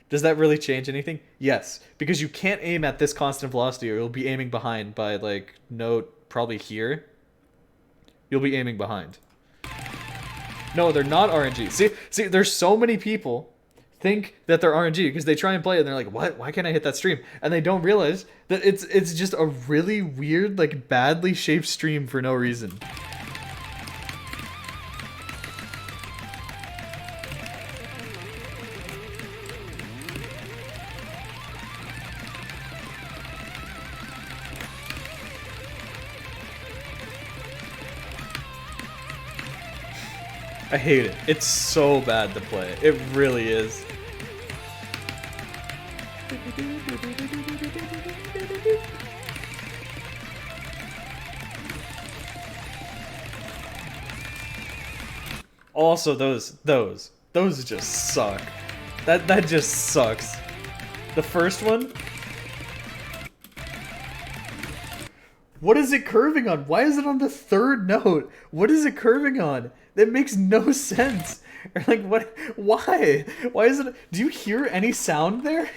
Does that really change anything? Yes, because you can't aim at this constant velocity or you'll be aiming behind by, like, note probably here. You'll be aiming behind. No, they're not RNG. See, there's so many people think that they're RNG because they try and play it and they're like, what? Why can't I hit that stream? And they don't realize that it's just a really weird, like badly shaped stream for no reason. I hate it. It's so bad to play. It really is. Also, those just suck. That just sucks. The first one. What is it curving on? Why is it on the third note? What is it curving on? That makes no sense. Or like, what? Why? Why is it? Do you hear any sound there?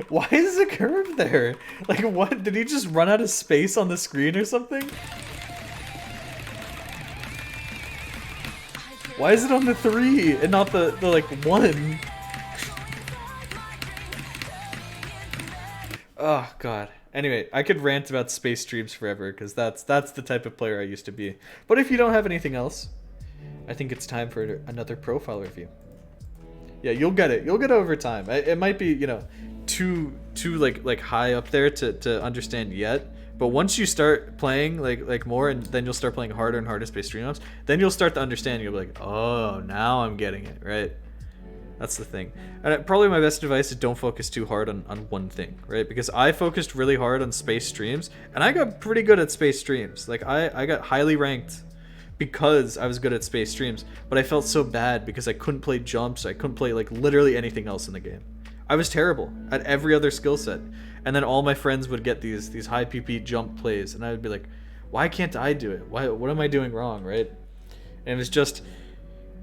Why is it curved there? Like, what? Did he just run out of space on the screen or something? Why is it on the 3 and not the like 1? Oh god. Anyway, I could rant about space streams forever because that's the type of player I used to be. But if you don't have anything else, I think it's time for another profile review. Yeah, you'll get it. You'll get it over time. It might be, you know, too like high up there to understand yet. But once you start playing like more, and then you'll start playing harder and harder space stream maps, then you'll start to understand. You'll be like, oh, now I'm getting it, right? That's the thing. And probably my best advice is don't focus too hard on one thing, right? Because I focused really hard on space streams, and I got pretty good at space streams. Like I got highly ranked because I was good at space streams, but I felt so bad because I couldn't play jumps. I couldn't play like literally anything else in the game. I was terrible at every other skill set. And then all my friends would get these high PP jump plays, and I would be like, why can't I do it? What am I doing wrong, right? And it was just,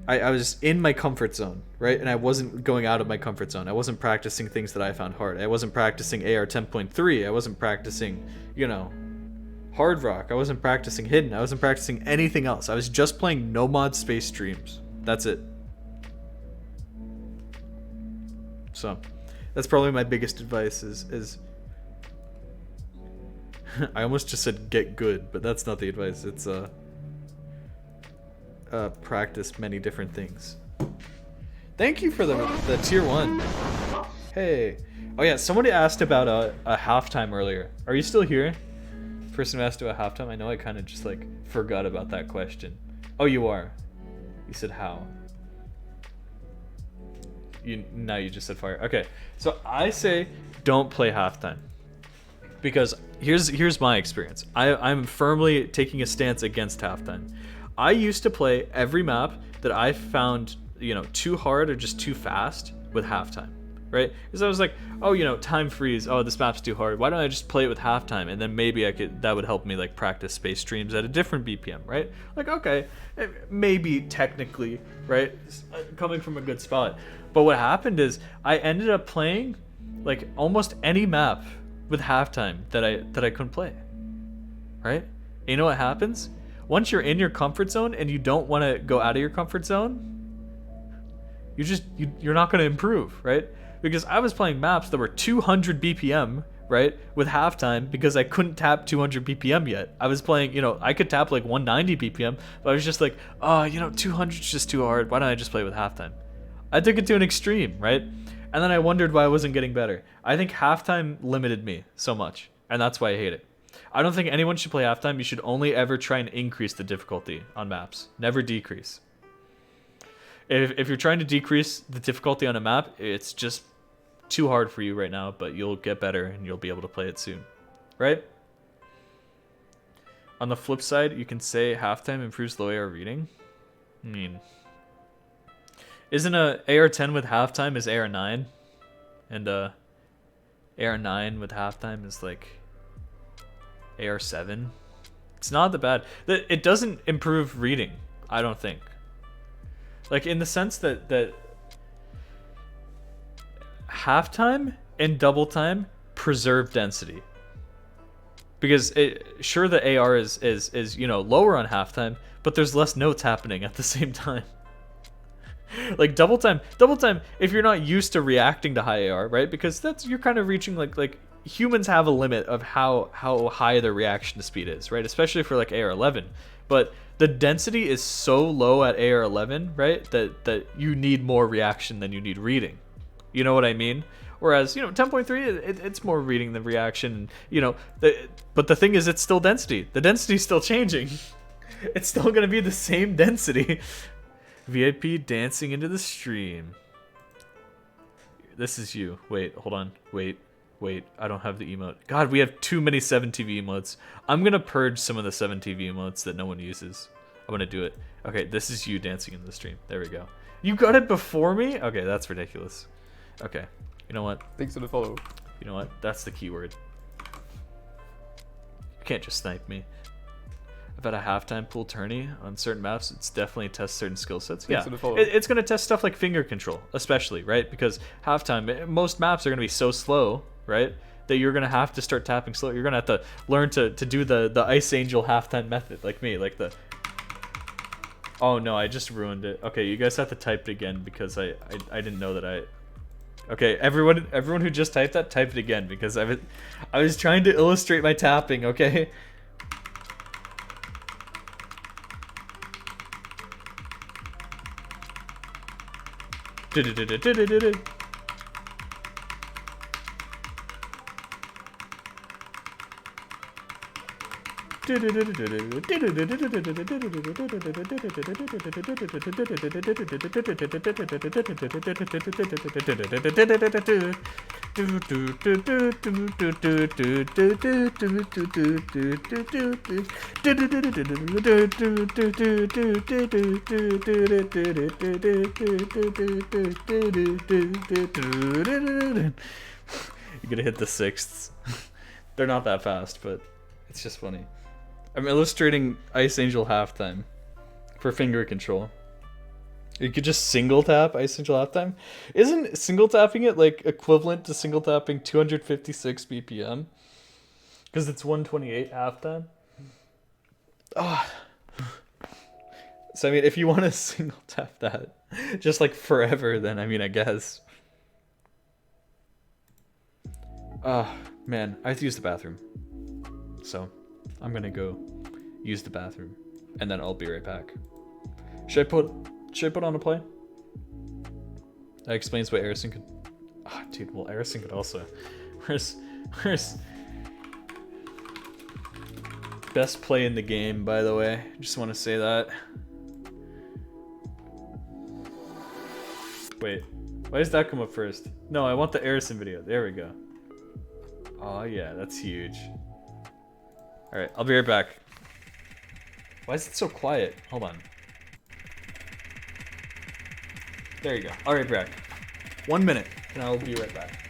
I was in my comfort zone, right? And I wasn't going out of my comfort zone. I wasn't practicing things that I found hard. I wasn't practicing AR 10.3. I wasn't practicing, you know, Hard Rock. I wasn't practicing Hidden. I wasn't practicing anything else. I was just playing no mod space streams. That's it. So that's probably my biggest advice is I almost just said get good, but that's not the advice. It's practice many different things. Thank you for the tier 1. Hey. Oh yeah, somebody asked about a halftime earlier. Are you still here? Person who asked about halftime. I know I kind of just like forgot about that question. Oh, you are. You said how. Now you just said fire. Okay, so I say don't play halftime. Because here's my experience. I'm firmly taking a stance against halftime. I used to play every map that I found, you know, too hard or just too fast with halftime, right? Because I was like, oh, you know, time freeze. Oh, this map's too hard. Why don't I just play it with halftime? And then maybe that would help me like practice space streams at a different BPM, right? Like, okay, maybe technically, right? Coming from a good spot. But what happened is I ended up playing like almost any map with halftime that I couldn't play, right? And you know what happens? Once you're in your comfort zone and you don't want to go out of your comfort zone, you're not going to improve, right? Because I was playing maps that were 200 BPM, right, with halftime because I couldn't tap 200 BPM yet. I was playing, you know, I could tap like 190 BPM, but I was just like, oh, you know, 200 is just too hard. Why don't I just play with halftime? I took it to an extreme, right? And then I wondered why I wasn't getting better. I think halftime limited me so much, and that's why I hate it. I don't think anyone should play halftime. You should only ever try and increase the difficulty on maps, never decrease. If you're trying to decrease the difficulty on a map, it's just too hard for you right now, but you'll get better and you'll be able to play it soon, right? On the flip side, you can say halftime improves low AR reading. I mean, isn't a AR10 with halftime is AR9, and AR9 with halftime is like AR7. It's not that bad. It doesn't improve reading, I don't think. Like in the sense that halftime and double time preserve density. Because sure, the AR is you know lower on halftime, but there's less notes happening at the same time. Like double time, if you're not used to reacting to high AR, right? Because you're kind of reaching like humans have a limit of how high their reaction speed is, right? Especially for like AR11. But the density is so low at AR11, right? That you need more reaction than you need reading. You know what I mean? Whereas, 10.3, it's more reading than reaction, but the thing is, it's still density. The density's still changing. It's still going to be the same density. VIP dancing into the stream. This is you. Wait, hold on. Wait. I don't have the emote. God, we have too many 7TV emotes. I'm going to purge some of the 7TV emotes that no one uses. I'm going to do it. Okay, this is you dancing in the stream. There we go. You got it before me? Okay, that's ridiculous. Okay. You know what? Thanks for the follow. You know what? That's the keyword. You can't just snipe me. I've had a halftime pool tourney on certain maps. It's definitely test certain skill sets. Thanks Yeah, for the follow. it's going to test stuff like finger control, especially, right? Because halftime, most maps are going to be so slow, right? That you're going to have to start tapping slow. You're going to have to learn to do the Ice Angel halftime method, like me, like the... Oh no, I just ruined it. Okay, you guys have to type it again because I didn't know that I... Okay, everyone who just typed that, type it again because I was trying to illustrate my tapping, okay? You gotta hit the sixths. They're not that fast, but it's just funny. I'm illustrating Ice Angel halftime for finger control. You could just single tap Ice Angel halftime. Isn't single tapping it like equivalent to single tapping 256 BPM? Because it's 128 halftime. Oh. So I mean, if you want to single tap that, just like forever, then I mean, I guess. Man, I have to use the bathroom. So, I'm gonna go use the bathroom, and then I'll be right back. Should I put on a play? That explains why Arison could... Ah, dude, well, Arison could also... Where's... Best play in the game, by the way. Just want to say that. Wait, why does that come up first? No, I want the Arison video. There we go. Oh yeah, that's huge. Alright, I'll be right back. Why is it so quiet? Hold on. There you go. I'll be right back. 1 minute, and I'll be right back.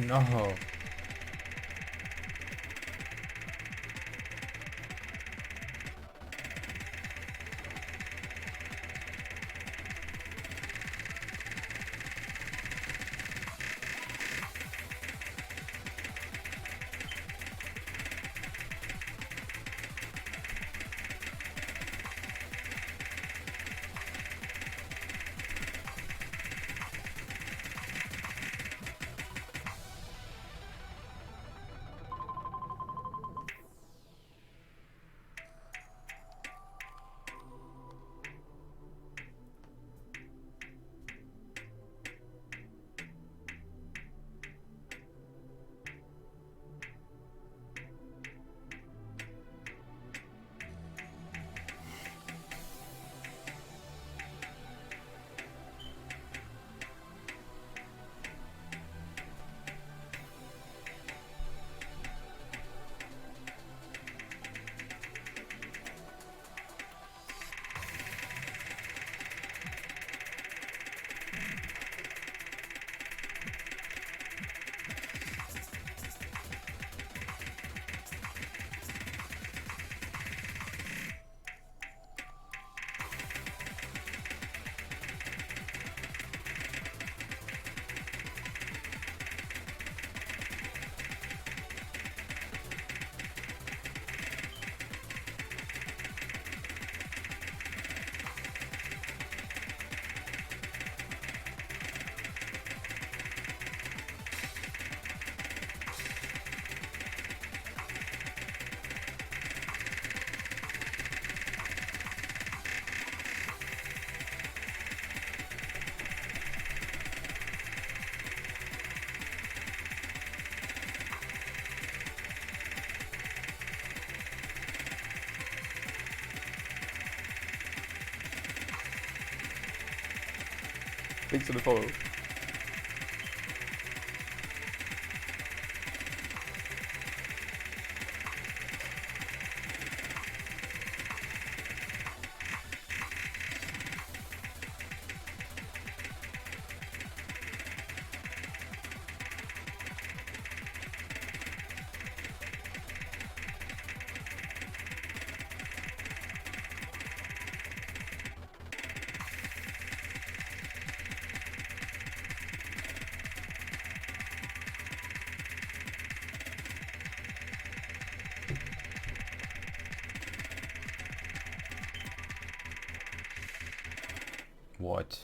No. Thanks for the follow. What?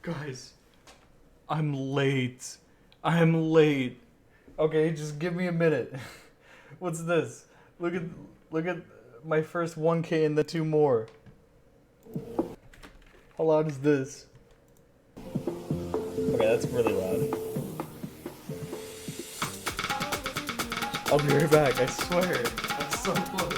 Guys, I'm late. I'm late. Okay, just give me a minute. What's this? Look at my first 1K and the 2 more. How loud is this? Okay, that's really loud. I'll be right back, I swear. That's so close.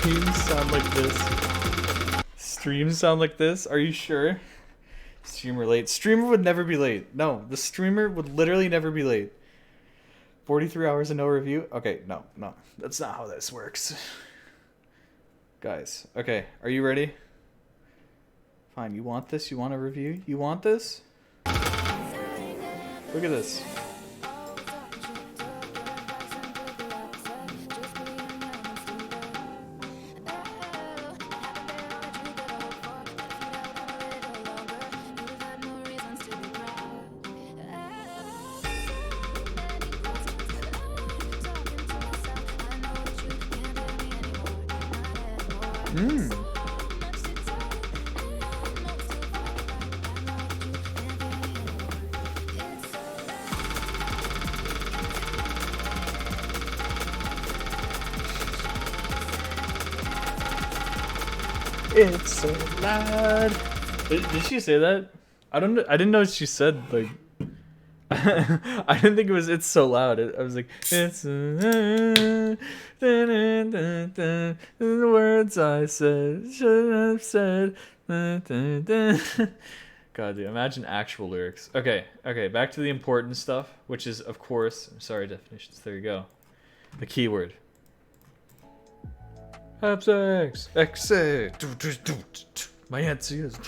Streams sound like this. Streams sound like this? Are you sure? Streamer late. Streamer would never be late. No, the streamer would literally never be late. 43 hours and no review? Okay, no. That's not how this works. Guys, okay, are you ready? Fine, you want this? You want a review? You want this? Look at this. It's so loud. Did she say that? I don't know. I didn't know she said like. I didn't think it was. It's so loud. I was like, it's the words I said shouldn't have said. God, dude, imagine actual lyrics. Okay, back to the important stuff, which is, of course, sorry, definitions. There you go. The keyword. Have sex. My answer is.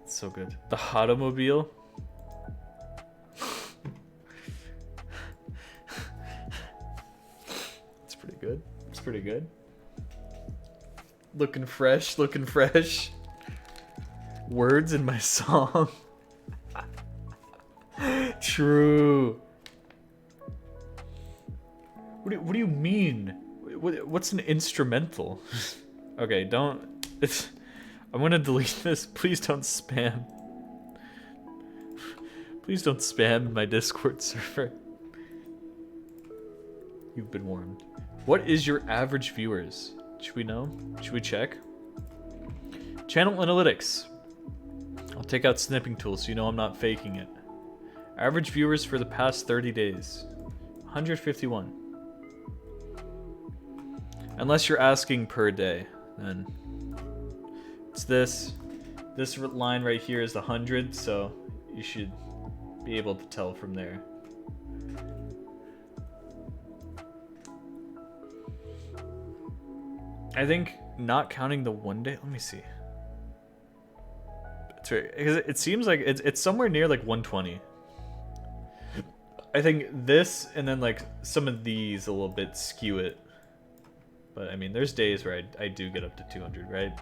It's so good. The Hotomobile. It's pretty good. It's pretty good. Looking fresh, looking fresh. Words in my song. True. What do you mean? What's an instrumental? Okay, don't. I'm gonna delete this. Please don't spam. Please don't spam my Discord server. You've been warned. What is your average viewers? Should we know? Should we check? Channel analytics. I'll take out snipping tools so you know I'm not faking it. Average viewers for the past 30 days. 151. Unless you're asking per day, then it's this. This line right here is the 100, so you should be able to tell from there. I think not counting the 1 day. Let me see. It's right, because it seems like it's somewhere near like 120. I think this and then like some of these a little bit skew it. But I mean, there's days where I do get up to 200, right?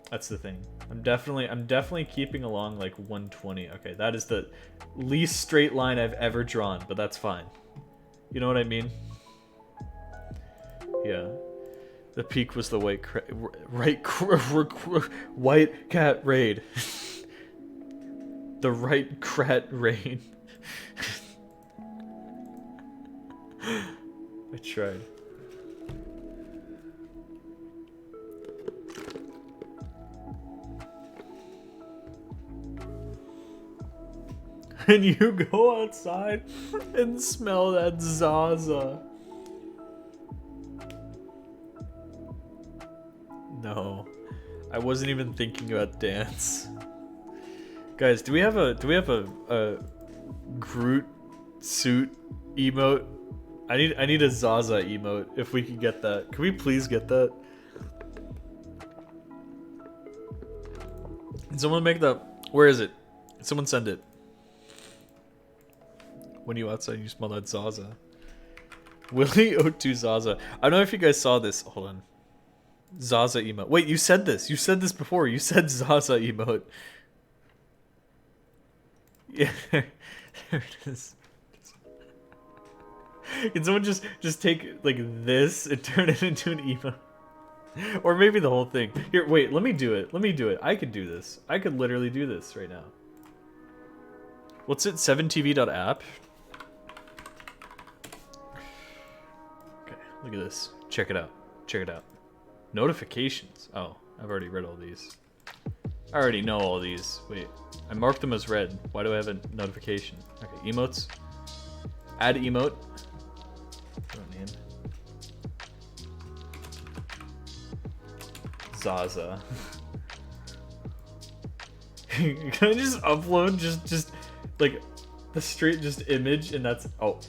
That's the thing. I'm definitely keeping along like 120. Okay, that is the least straight line I've ever drawn, but that's fine. You know what I mean? Yeah. The peak was the white cat raid. The right crat raid. I tried. And you go outside and smell that Zaza. No, I wasn't even thinking about dance. Guys, do we have a Groot suit emote? I need a Zaza emote if we can get that. Can we please get that? Can someone make that? Where is it? Can someone send it? When you outside, you smell that Zaza. Willie O2 Zaza. I don't know if you guys saw this. Hold on. Zaza emote. Wait, you said this. You said this before. You said Zaza emote. Yeah, there it is. Can someone just take like this and turn it into an emote? Or maybe the whole thing. Here, wait. Let me do it. Let me do it. I could do this. I could literally do this right now. What's it? 7tv.app. Okay, look at this. Check it out. Check it out. Notifications. Oh, I've already read all these. I already know all these. Wait, I marked them as red. Why do I have a notification? Okay, emotes. Add emote. Oh, man. Zaza. Can I just upload just like the straight just image and that's oh.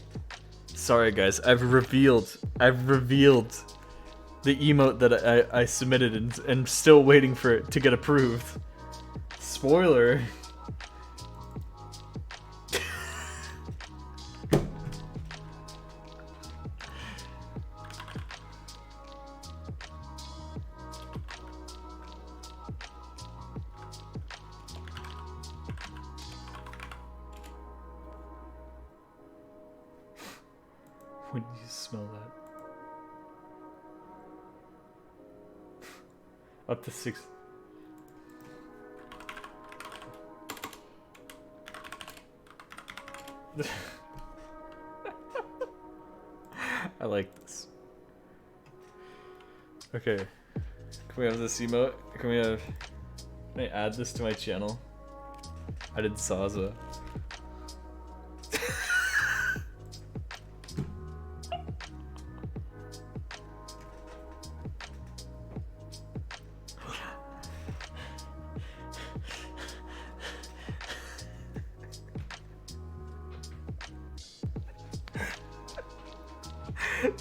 Sorry guys, I've revealed the emote that I submitted and still waiting for it to get approved. Spoiler. When do you smell that? Up to 6. I like this. Okay. Can we have this emote? Can I add this to my channel? I did Zaza.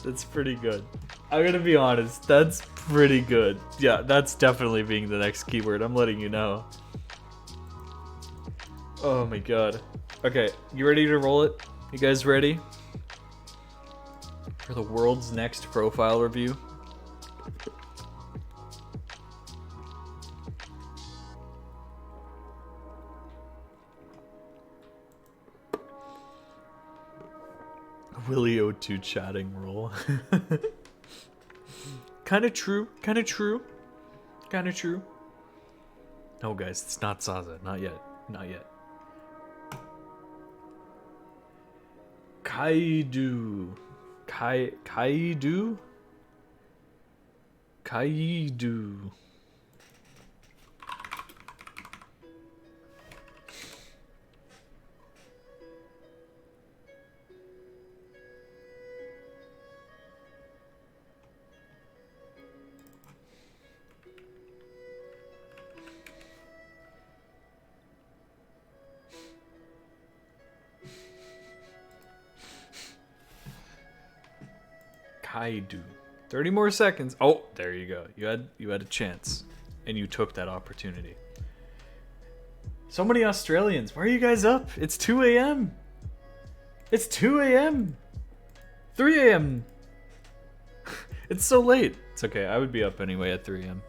That's pretty good. I'm gonna be honest, that's pretty good. Yeah, that's definitely being the next keyword, I'm letting you know. Oh my god. Okay, you ready to roll it? You guys ready? For the world's next profile review? Willie O2 chatting role. Kinda true, kinda true, kinda true. No guys, it's not Zaza, not yet, not yet. Kaidu. Kaidu? Kaidu. Kaidu. 30 more seconds. Oh, there you go. You had a chance, and you took that opportunity. So many Australians. Why are you guys up? It's 2 a.m. It's 2 a.m. 3 a.m. It's so late. It's okay. I would be up anyway at 3 a.m.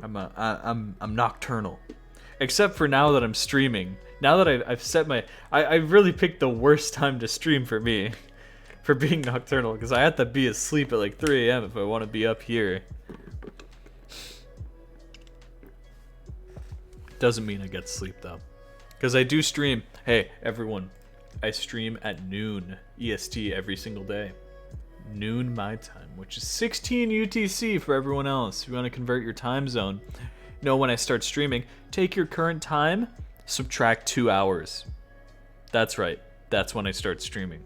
I'm nocturnal. Except for now that I'm streaming. Now that I've set my... I really picked the worst time to stream for me. For being nocturnal. Because I have to be asleep at like 3 a.m. if I want to be up here. Doesn't mean I get sleep though. Because I do stream. Hey, everyone. I stream at noon EST every single day. Noon my time. Which is 16 UTC for everyone else. If you want to convert your time zone. Know when I start streaming. Take your current time. Subtract 2 hours. That's right. That's when I start streaming.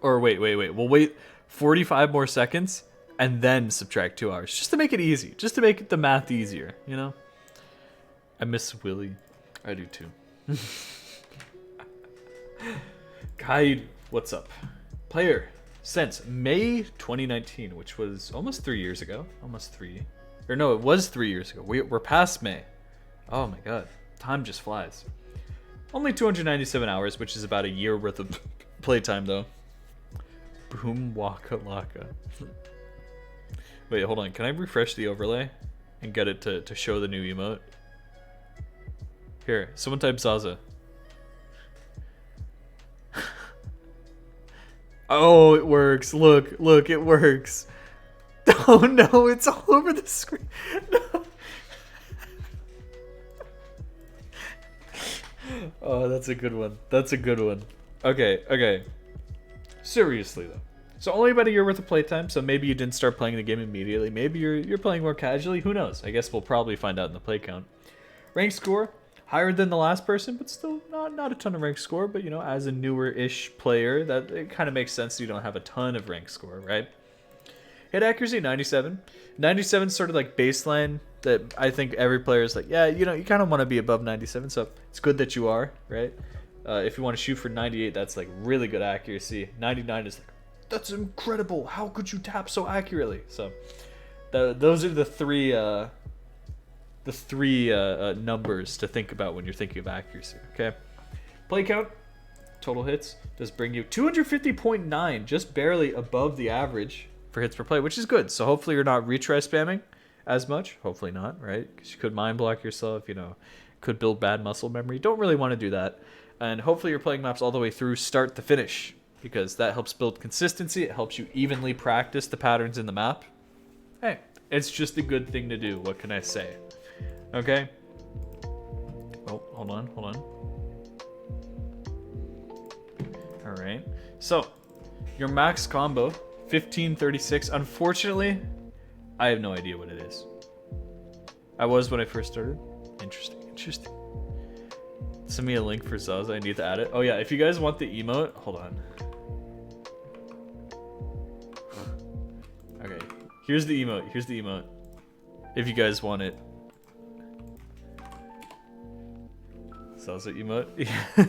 Or wait. We'll wait 45 more seconds and then subtract 2 hours. Just to make it easy. Just to make the math easier, you know? I miss Willie. I do too. Kai, what's up? Player since May 2019, which was almost 3 years ago. Almost 3. Or no, it was 3 years ago. We're past May. Oh my god. Time just flies. Only 297 hours, which is about a year worth of playtime though. Boom waka laka. Wait, hold on. Can I refresh the overlay and get it to show the new emote? Here, someone type Zaza. Oh, it works. Look, it works. Oh no, it's all over the screen. No. Oh, that's a good one. That's a good one. Okay. Seriously though. So only about a year worth of playtime, so maybe you didn't start playing the game immediately. Maybe you're playing more casually. Who knows? I guess we'll probably find out in the play count. Rank score, higher than the last person, but still not a ton of rank score. But you know, as a newer-ish player, that it kind of makes sense you don't have a ton of rank score, right? Hit accuracy 97. 97 is sort of like baseline that I think every player is like, yeah, you know, you kind of want to be above 97, so it's good that you are, right? If you want to shoot for 98, that's like really good accuracy. 99 is like, that's incredible. How could you tap so accurately? So those are the three numbers to think about when you're thinking of accuracy. Okay, play count, total hits does bring you 250.9, just barely above the average for hits per play, which is good. So hopefully you're not retry spamming as much. Hopefully not, right? Because you could mind block yourself. You know, could build bad muscle memory. Don't really want to do that. And hopefully you're playing maps all the way through start to finish, because that helps build consistency. It helps you evenly practice the patterns in the map. Hey, it's just a good thing to do. What can I say? Okay. Oh, hold on. All right. So, your max combo, 1536. Unfortunately, I have no idea what it is. I was when I first started. Interesting. Send me a link for Zaza. I need to add it. Oh yeah, if you guys want the emote, hold on. Okay, here's the emote. If you guys want it. Zaza emote. Yeah.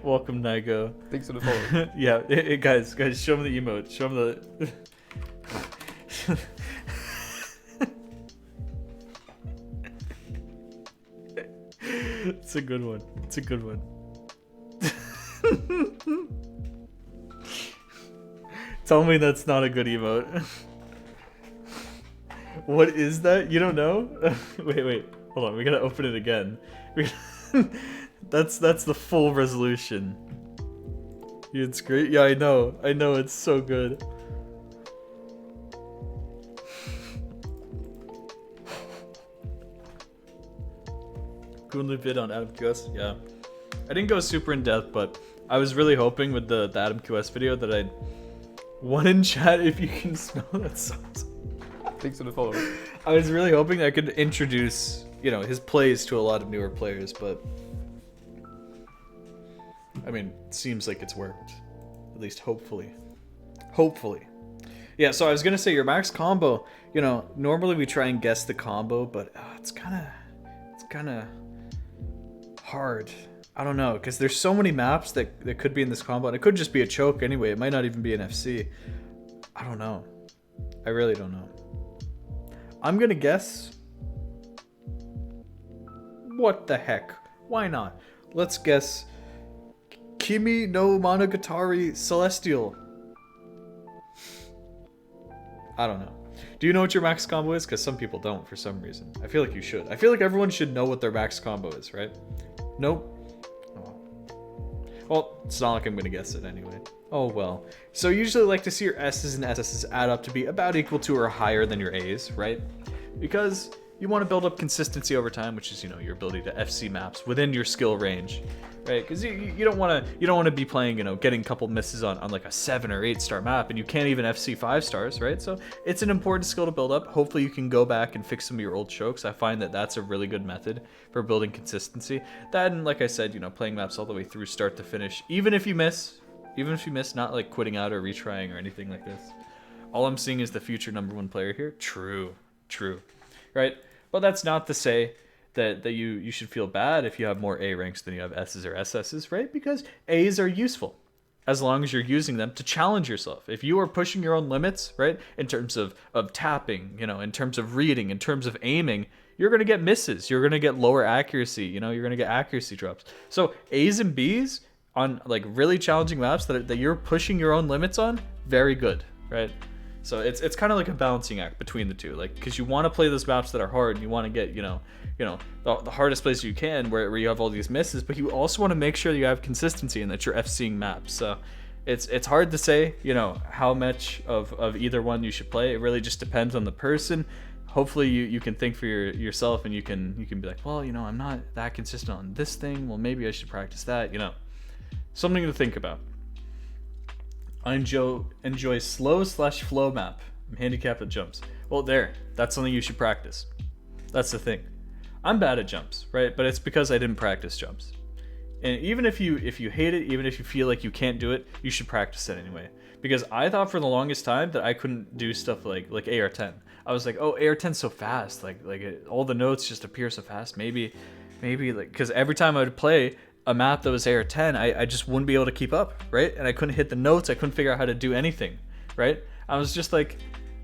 Welcome, Nigo. Thanks for the follow. Yeah, guys, show him the emote. Show him the. It's a good one. It's a good one. Tell me that's not a good emote. What is that? You don't know? Wait. Hold on. We gotta open it again. That's the full resolution. It's great. Yeah, I know. It's so good. Only vid on Adam QS. Yeah, I didn't go super in depth, but I was really hoping with the Adam QS video that I'd one in chat if you can smell that sauce. Thanks for the follow. I was really hoping I could introduce, you know, his plays to a lot of newer players, but I mean, it seems like it's worked. At least hopefully. Hopefully. Yeah, so I was gonna say your max combo, you know, normally we try and guess the combo, but it's kinda hard. I don't know, because there's so many maps that could be in this combo, and it could just be a choke anyway. It might not even be an FC. I don't know. I really don't know. I'm gonna guess. What the heck? Why not? Let's guess Kimi no Monogatari Celestial. I don't know. Do you know what your max combo is? Because some people don't for some reason. I feel like you should. I feel like everyone should know what their max combo is, right? Nope. Oh. Well, it's not like I'm gonna guess it anyway. Oh well. So you usually like to see your S's and SS's add up to be about equal to or higher than your A's, right? Because you want to build up consistency over time, which is, you know, your ability to FC maps within your skill range, right? Because you don't want to be playing, you know, getting a couple misses on like a 7 or 8 star map, and you can't even FC 5 stars, right? So it's an important skill to build up. Hopefully you can go back and fix some of your old chokes. I find that that's a really good method for building consistency. That, and like I said, you know, playing maps all the way through start to finish, even if you miss, not like quitting out or retrying or anything like this. All I'm seeing is the future #1 player here. True, right? But that's not to say that you should feel bad if you have more A ranks than you have S's or SS's, right? Because A's are useful as long as you're using them to challenge yourself. If you are pushing your own limits, right, in terms of tapping, you know, in terms of reading, in terms of aiming, you're going to get misses. You're going to get lower accuracy, you know, you're going to get accuracy drops. So A's and B's on like really challenging maps that you're pushing your own limits on, very good, right? So it's kind of like a balancing act between the two, like, because you want to play those maps that are hard, and you want to get, you know the hardest place you can where you have all these misses, but you also want to make sure that you have consistency and that you're FCing maps. So it's hard to say, you know, how much of either one you should play. It really just depends on the person. Hopefully you can think for yourself, and you can be like, well, you know, I'm not that consistent on this thing, well, maybe I should practice that, you know. Something to think about. I enjoy slow/flow map. I'm handicapped at jumps. Well, that's something you should practice. That's the thing. I'm bad at jumps, right? But it's because I didn't practice jumps. And even if you hate it, even if you feel like you can't do it, you should practice it anyway. Because I thought for the longest time that I couldn't do stuff like AR10. I was like, oh, AR10's so fast, all the notes just appear so fast. Maybe like, because every time I would play a map that was AR10, I just wouldn't be able to keep up, right? And I couldn't hit the notes. I couldn't figure out how to do anything, right? I was just like,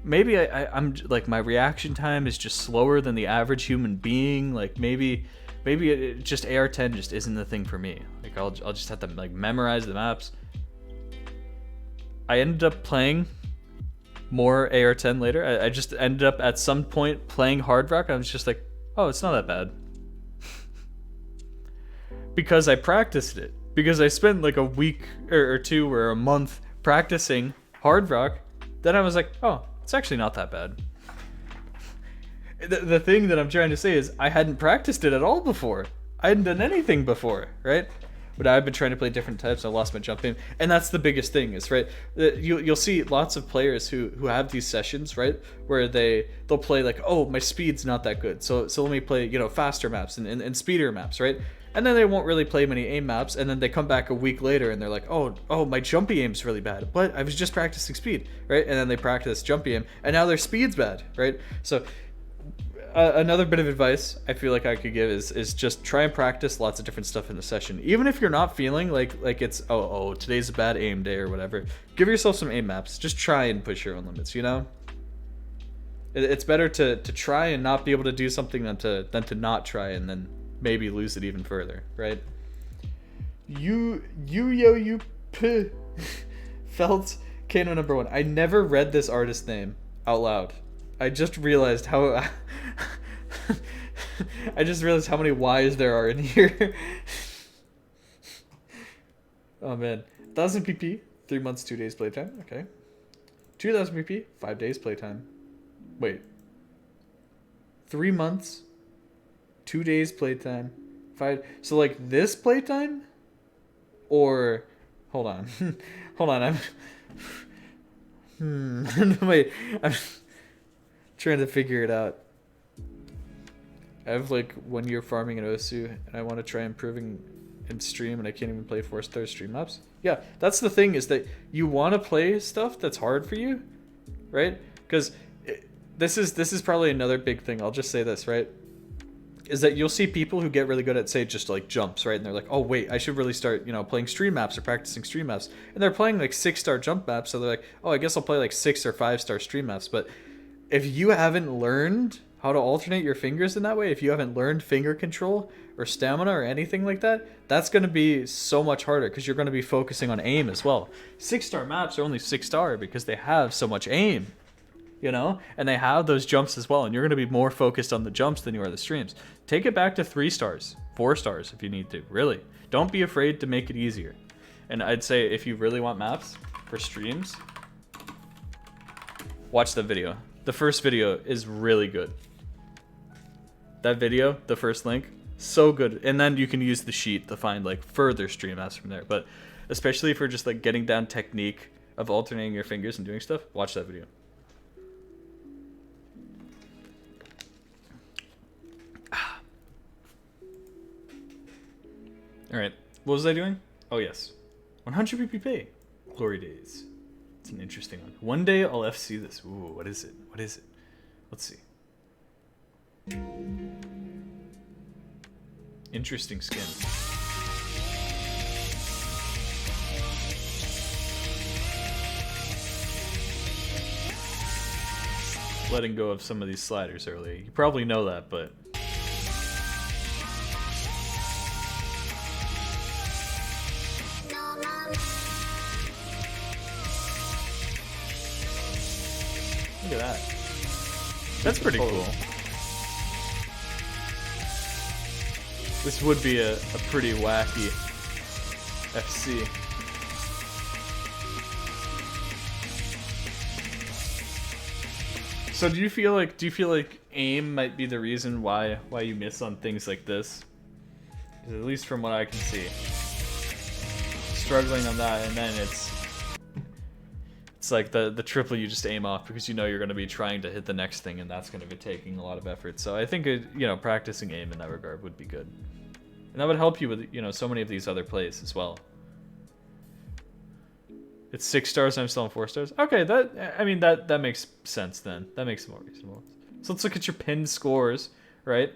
maybe I'm like, my reaction time is just slower than the average human being. Like maybe it just AR10 just isn't the thing for me. Like I'll just have to like memorize the maps. I ended up playing more AR10 later. I just ended up at some point playing Hard Rock. I was just like, oh, it's not that bad. Because I practiced it. Because I spent like a week or two or a month practicing Hard Rock. Then I was like, oh, it's actually not that bad. The thing that I'm trying to say is I hadn't practiced it at all before. I hadn't done anything before, right? But I've been trying to play different types. I lost my jump aim. And that's the biggest thing is, right? You'll see lots of players who have these sessions, right? Where they'll play like, oh, my speed's not that good. So let me play, you know, faster maps and speedier maps, right? And then they won't really play many aim maps, and then they come back a week later and they're like, oh, my jumpy aim's really bad, but I was just practicing speed, right? And then they practice jumpy aim, and now their speed's bad, right? So another bit of advice I feel like I could give is just try and practice lots of different stuff in the session. Even if you're not feeling like it's today's a bad aim day or whatever, give yourself some aim maps. Just try and push your own limits, you know? It's better to try and not be able to do something than to not try and then maybe lose it even further, right? You felt Kano #1. I never read this artist name out loud. I just realized how I just realized how many Y's there are in here. Oh man. 1000 PP, 3 months, 2 days playtime. Okay. 2000 PP, 5 days playtime. Wait. 3 months, 2 days playtime, 5. So like this playtime, or hold on, hold on. Wait. I'm trying to figure it out. I have like 1 year farming in Osu, and I want to try improving in stream, and I can't even play 4-star stream maps. Yeah, that's the thing, is that you want to play stuff that's hard for you, right? Because this is probably another big thing. I'll just say this, right? Is that you'll see people who get really good at, say, just like jumps, right? And they're like, oh wait, I should really start, playing stream maps or practicing stream maps. And they're playing like 6-star jump maps, so they're like, oh, I guess I'll play like 6 or 5-star stream maps. But if you haven't learned how to alternate your fingers in that way, if you haven't learned finger control or stamina or anything like that, that's going to be so much harder because you're going to be focusing on aim as well. 6-star maps are only 6-star because they have so much aim, and they have those jumps as well, and you're going to be more focused on the jumps than you are the streams. Take it back to 3 stars, 4 stars if you need to. Really, don't be afraid to make it easier. And I'd say if you really want maps for streams, watch that video. The first video is really good. That video, the first link, so good. And then you can use the sheet to find like further stream maps from there. But especially for just like getting down technique of alternating your fingers and doing stuff, watch that video. Alright, what was I doing? Oh yes, 100 PPP, Glory Days. It's an interesting one. One day I'll FC this. Ooh, what is it? What is it? Let's see. Interesting skin. Letting go of some of these sliders earlier. You probably know that, but look at that. That's pretty cool. This would be a pretty wacky FC. So do you feel like aim might be the reason why you miss on things like this? 'Cause at least from what I can see, struggling on that, and then it's like the triple you just aim off because you're going to be trying to hit the next thing, and that's going to be taking a lot of effort. So I think practicing aim in that regard would be good, and that would help you with so many of these other plays as well. It's 6 stars and I'm still on 4 stars. Okay, that makes sense then. That makes it more reasonable. So let's look at your pinned scores, right?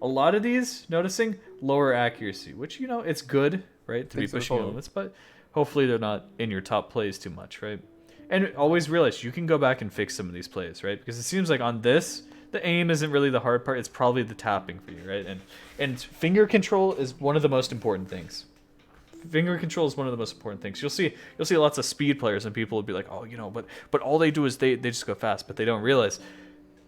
A lot of these, noticing lower accuracy, which it's good, right, to be pushing your limits, but hopefully they're not in your top plays too much, right? And always realize you can go back and fix some of these plays, right? Because it seems like on this, the aim isn't really the hard part. It's probably the tapping for you, right? And finger control is one of the most important things. Finger control is one of the most important things. You'll see lots of speed players, and people will be like, oh, but all they do is they just go fast, but they don't realize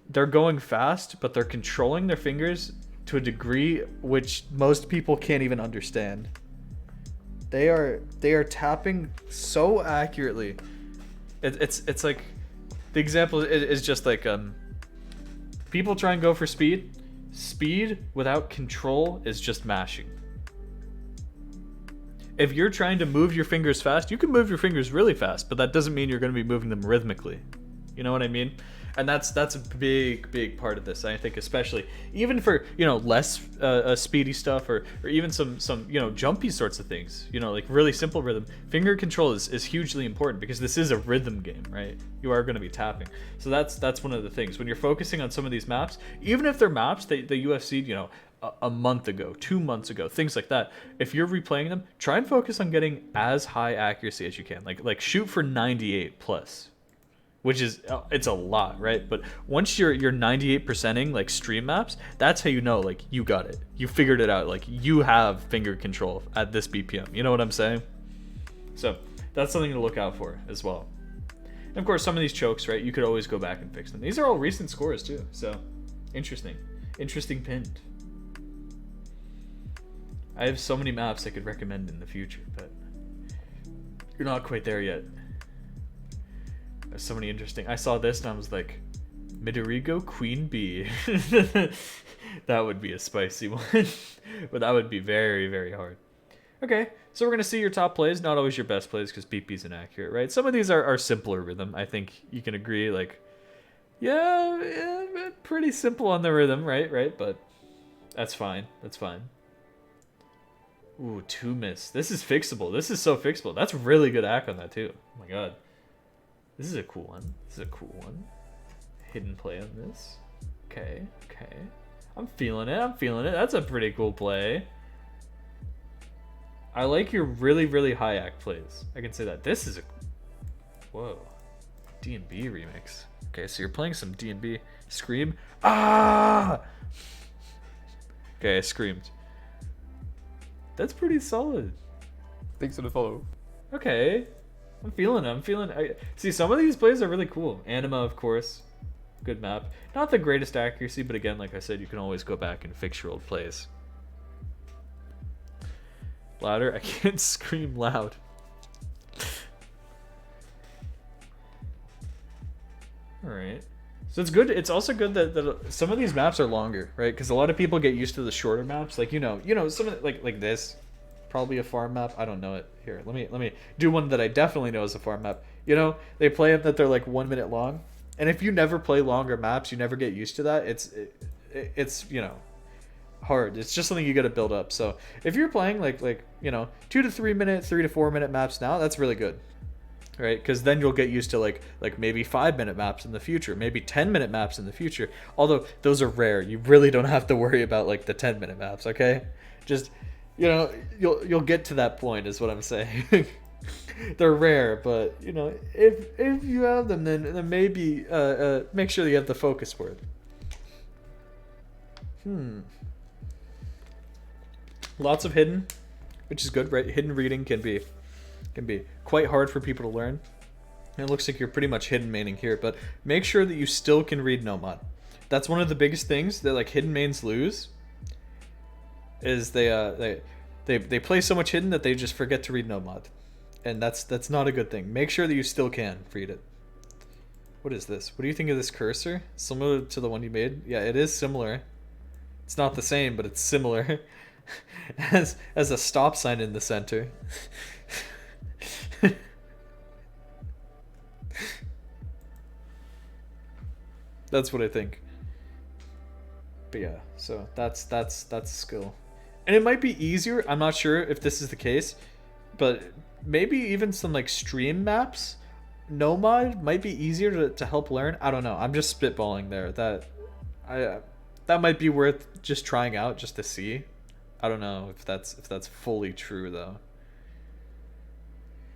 they're going fast, but they're controlling their fingers to a degree which most people can't even understand. They are tapping so accurately. It's like, the example is just like people try and go for speed. Speed without control is just mashing. If you're trying to move your fingers fast, you can move your fingers really fast, but that doesn't mean you're going to be moving them rhythmically. You know what I mean? And that's a big part of this. I think, especially even for less speedy stuff, or even some jumpy sorts of things. Like really simple rhythm. Finger control is hugely important because this is a rhythm game, right? You are going to be tapping, so that's one of the things when you're focusing on some of these maps. Even if they're maps the UFC a month ago, 2 months ago, things like that. If you're replaying them, try and focus on getting as high accuracy as you can. Like shoot for 98 plus. Which is, it's a lot, right? But once you're 98%ing like stream maps, that's how you know, like, you got it. You figured it out. Like, you have finger control at this BPM. You know what I'm saying? So that's something to look out for as well. And of course, some of these chokes, right? You could always go back and fix them. These are all recent scores too. So interesting pinned. I have so many maps I could recommend in the future, but you're not quite there yet. There's so many interesting. I saw this and I was like, Midorigo Queen Bee. That would be a spicy one. But that would be very, very hard. Okay, so we're going to see your top plays. Not always your best plays because BP's inaccurate, right? Some of these are simpler rhythm. I think you can agree, like, yeah, pretty simple on the rhythm, right? But that's fine. Ooh, 2 miss. This is fixable. This is so fixable. That's really good act on that too. Oh my god. This is a cool one. Hidden play on this. Okay. I'm feeling it. That's a pretty cool play. I like your really, really high act plays. I can say that. This is a... Whoa. D&B remix. Okay, so you're playing some D&B. Scream. Ah! Okay, I screamed. That's pretty solid. Thanks for the follow. Okay. I'm feeling it. See, some of these plays are really cool. Anima, of course. Good map. Not the greatest accuracy, but again, like I said, you can always go back and fix your old plays. Louder? I can't scream loud. Alright. So it's good. It's also good that some of these maps are longer, right? Because a lot of people get used to the shorter maps. Like, some of the, like this. Probably a farm map. I don't know it. Here, let me do one that I definitely know is a farm map. They play it that they're like 1 minute long, and if you never play longer maps, you never get used to that. It's hard. It's just something you got to build up. So if you're playing like 2 to 3 minute, 3 to 4 minute maps now, that's really good, right? Because then you'll get used to like maybe 5 minute maps in the future, maybe 10-minute maps in the future. Although those are rare. You really don't have to worry about like the 10-minute maps. Okay, just you'll get to that point is what I'm saying. They're rare, but if you have them, then maybe make sure that you have the focus word. Lots of hidden, which is good, right? Hidden reading can be quite hard for people to learn. And it looks like you're pretty much hidden maining here, but make sure that you still can read Nomad. That's one of the biggest things that like hidden mains lose. Is they play so much hidden that they just forget to read Nomad, and that's not a good thing. Make sure that you still can read it. What is this? What do you think of this cursor? Similar to the one you made? Yeah, it is similar. It's not the same, but it's similar. as a stop sign in the center. That's what I think. But yeah, so that's a skill. And it might be easier, I'm not sure if this is the case, but maybe even some like stream maps, Nomad might be easier to help learn. I don't know. I'm just spitballing there. That might be worth just trying out just to see. I don't know if that's fully true though.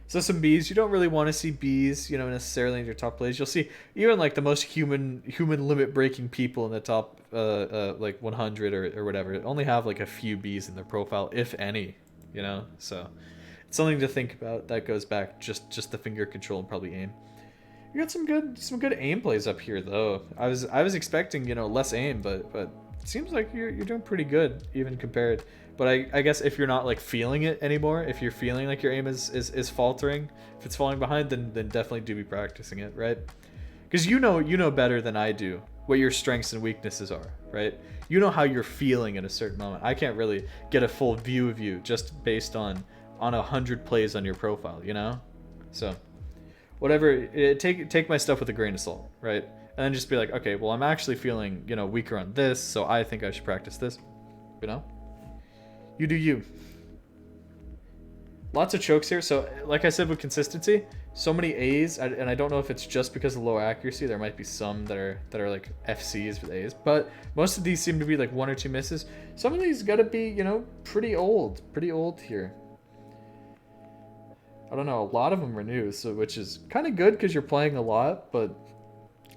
So some Bs, you don't really want to see Bs, necessarily in your top plays. You'll see even like the most human limit breaking people in the top like 100 or whatever only have like a few Bs in their profile, if any, So it's something to think about. That goes back just the finger control and probably aim. You got some good aim plays up here though. I was expecting less aim, but it seems like you're doing pretty good even compared. But I guess if you're not like feeling it anymore, if you're feeling like your aim is faltering, if it's falling behind, then definitely do be practicing it, right? Because you know better than I do what your strengths and weaknesses are, right? You know how you're feeling at a certain moment. I can't really get a full view of you just based on 100 plays on your profile, So whatever, take my stuff with a grain of salt, right? and then just be like, okay, well, I'm actually feeling, you know, weaker on this, so I think I should practice this. You know, you do you. Lots of chokes here. So like I said, with consistency, so many A's, and I don't know if it's just because of low accuracy. There might be some that are like FCs with A's, but most of these seem to be like 1 or 2 misses. Some of these gotta be, you know, pretty old here. I don't know, a lot of them are new, so which is kind of good because you're playing a lot, but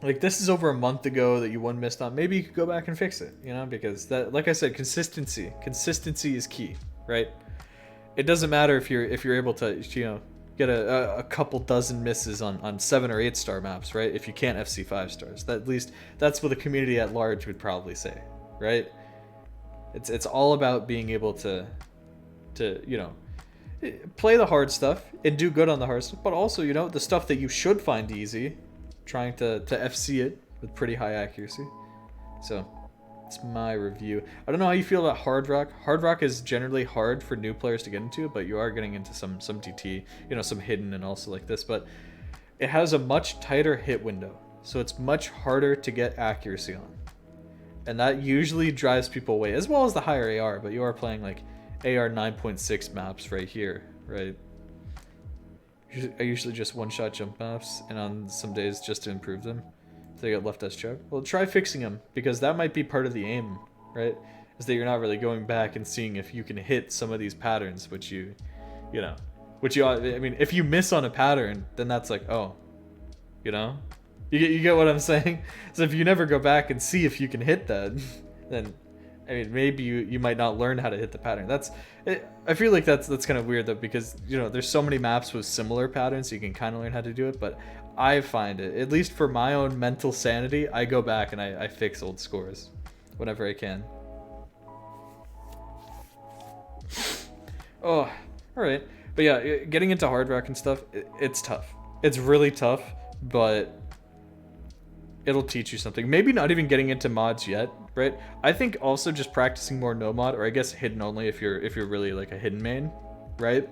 like this is over a month ago that you one missed on. Maybe you could go back and fix it, you know, because that, like I said, consistency is key, right? It doesn't matter if you're able to, you know, get a couple dozen misses on 7 or 8 star maps, right? If you can't FC 5 stars, that, at least that's what the community at large would probably say, right? It's all about being able to you know, play the hard stuff and do good on the hard stuff, but also, you know, the stuff that you should find easy, trying to FC it with pretty high accuracy. So it's my review. I don't know how you feel about Hard Rock. Hard Rock is generally hard for new players to get into, but you are getting into some DT, you know, some hidden and also like this, but it has a much tighter hit window, so it's much harder to get accuracy on, and that usually drives people away, as well as the higher AR. But you are playing like AR 9.6 maps right here, right? I usually just one-shot jump maps, and on some days just to improve them, they get left as choke. Well, try fixing them, because that might be part of the aim, right? Is that you're not really going back and seeing if you can hit some of these patterns, which you know, I mean, if you miss on a pattern, then that's like, oh, you know, you get what I'm saying? So if you never go back and see if you can hit that, then, I mean, maybe you might not learn how to hit the pattern. I feel like that's kind of weird though, because, you know, there's so many maps with similar patterns, so you can kind of learn how to do it, but I find it, at least for my own mental sanity, I go back and I fix old scores whenever I can. Oh, alright. But yeah, getting into Hard Rock and stuff, it's tough. It's really tough, but it'll teach you something. Maybe not even getting into mods yet, right? I think also just practicing more no mod, or I guess hidden only if you're really like a hidden main, right?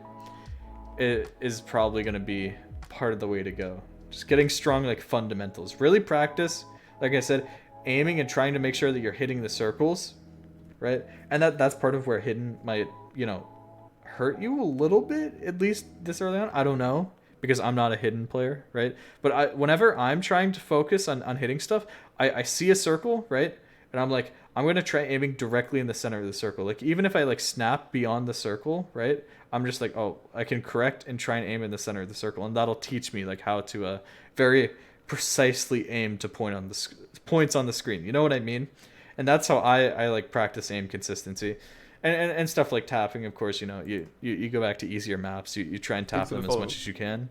It is probably going to be part of the way to go. Just getting strong like fundamentals. Really practice, like I said, aiming and trying to make sure that you're hitting the circles, right? And that's part of where hidden might, you know, hurt you a little bit, at least this early on. I don't know, because I'm not a hidden player, right? But whenever I'm trying to focus on hitting stuff, I see a circle, right? And I'm like, I'm going to try aiming directly in the center of the circle. Like, even if I like snap beyond the circle, right? I'm just like, oh, I can correct and try and aim in the center of the circle. And that'll teach me like how to very precisely aim to points on the screen. You know what I mean? And that's how I like practice aim consistency. And stuff like tapping, of course, you know, you go back to easier maps. You try and tap them as much as you can,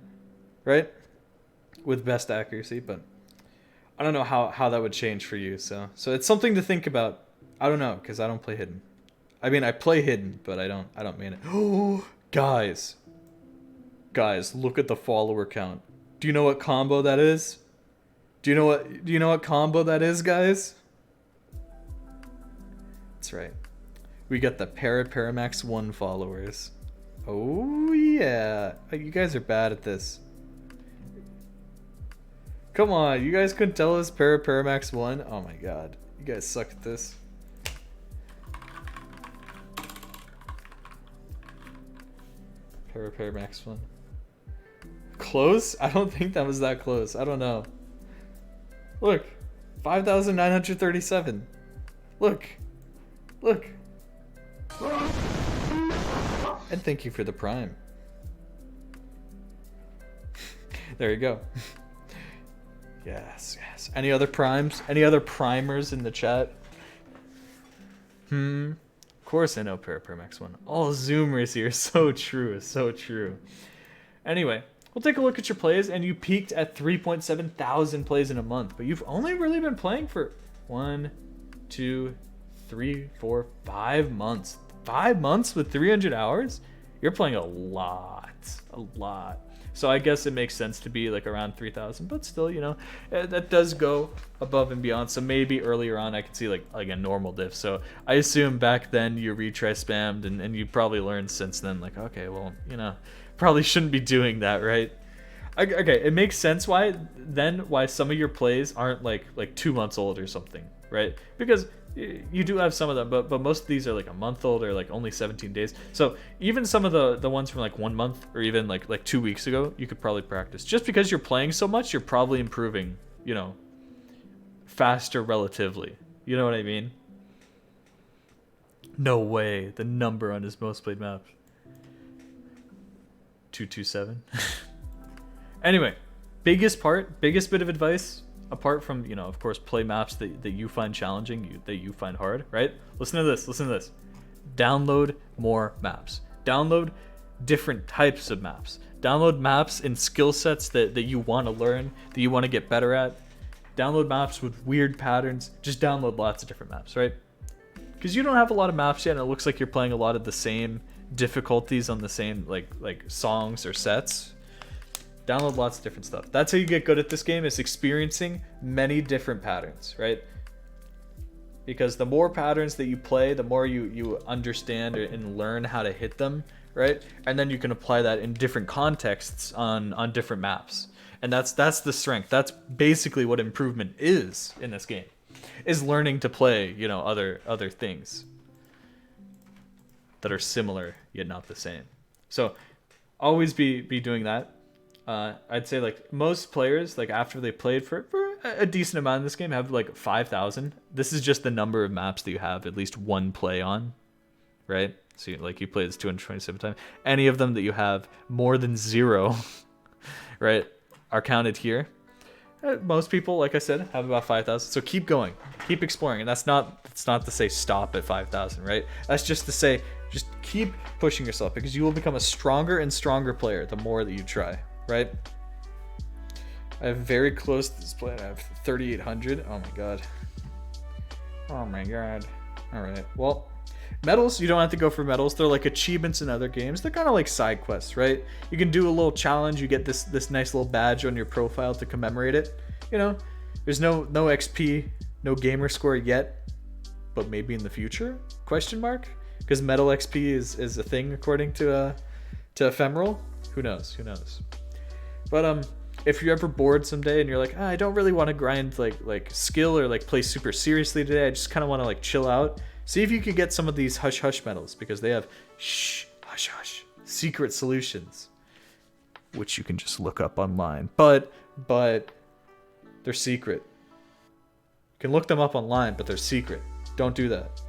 right? With best accuracy, but I don't know how that would change for you. So it's something to think about. I don't know, because I don't play hidden. I mean, I play hidden, but I don't mean it. Oh, guys, look at the follower count. Do you know what combo that is? Do you know what combo that is, guys? That's right. We got the Paramax 1 followers. Oh yeah, you guys are bad at this. Come on, you guys couldn't tell us Paramax 1? Oh my god, you guys suck at this. Paramax 1. Close? I don't think that was that close. I don't know. Look, 5,937. Look. And thank you for the prime. There you go. Yes. Any other primes? Any other primers in the chat? Of course I know Paramax 1. All Zoomers here. So true. Anyway, we'll take a look at your plays, and you peaked at 3.7 thousand plays in a month, but you've only really been playing for 1, 2, 3, 4, 5 months. 5 months with 300 hours? You're playing a lot. So I guess it makes sense to be like around 3,000, but still, you know, that does go above and beyond. So maybe earlier on I could see like a normal diff. So I assume back then you retry spammed, and you probably learned since then like, okay, well, you know, probably shouldn't be doing that, right? Okay, it makes sense why some of your plays aren't like 2 months old or something, right? Because you do have some of them, but most of these are like a month old or like only 17 days. So even some of the ones from like 1 month or even like 2 weeks ago, you could probably practice. Just because you're playing so much, you're probably improving, you know, faster relatively. You know what I mean? No way. The number on his most played map. 227. Anyway, biggest bit of advice, apart from, you know, of course, play maps that you find challenging, that you find hard, right? Listen to this. Download more maps. Download different types of maps. Download maps and skill sets that you want to learn, that you want to get better at. Download maps with weird patterns. Just download lots of different maps, right? Because you don't have a lot of maps yet, and it looks like you're playing a lot of the same difficulties on the same like songs or sets. Download lots of different stuff. That's how you get good at this game, is experiencing many different patterns, right? Because the more patterns that you play, the more you understand and learn how to hit them, right? And then you can apply that in different contexts on different maps. And that's the strength. That's basically what improvement is in this game, is learning to play, you know, other things that are similar yet not the same. So always be doing that. I'd say like most players, like after they played for a decent amount in this game, have like 5,000. This is just the number of maps that you have at least one play on, right? So you play this 227 times. Any of them that you have more than 0, right, are counted here. Most people, like I said, have about 5,000. So keep going, keep exploring, and that's not to say stop at 5,000, right? That's just to say just keep pushing yourself, because you will become a stronger and stronger player the more that you try, right? I have very close to this play. I have 3,800. Oh my god. Oh my god. All right. Well, medals, you don't have to go for medals. They're like achievements in other games. They're kind of like side quests, right? You can do a little challenge. You get this nice little badge on your profile to commemorate it. You know, there's no XP, no gamer score yet, but maybe in the future? Question mark? Because medal XP is a thing according to Ephemeral. Who knows? Who knows? But if you're ever bored someday and you're like, I don't really want to grind like skill or like play super seriously today, I just kind of want to like chill out. See if you could get some of these hush hush medals, because they have hush hush secret solutions, which you can just look up online. But they're secret. You can look them up online, but they're secret. Don't do that.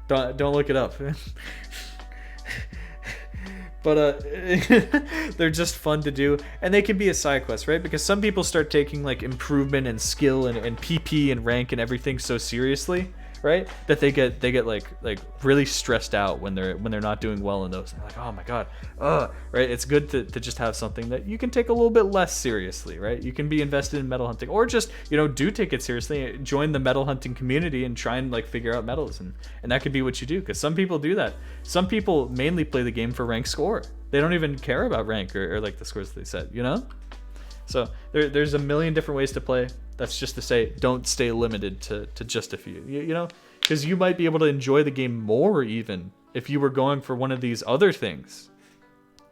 Don't look it up. But they're just fun to do, and they can be a side quest, right? Because some people start taking like improvement and skill and PP and rank and everything so seriously, right? That they get like really stressed out when they're not doing well in those. They're like, oh my god, right? It's good to just have something that you can take a little bit less seriously, right? You can be invested in medal hunting, or just, you know, do take it seriously, join the medal hunting community and try and like figure out medals, and that could be what you do. Because some people do that. Some people mainly play the game for rank score. They don't even care about rank or like the scores that they set, you know? So there's a million different ways to play. That's just to say, don't stay limited to just a few, you know? Because you might be able to enjoy the game more even if you were going for one of these other things.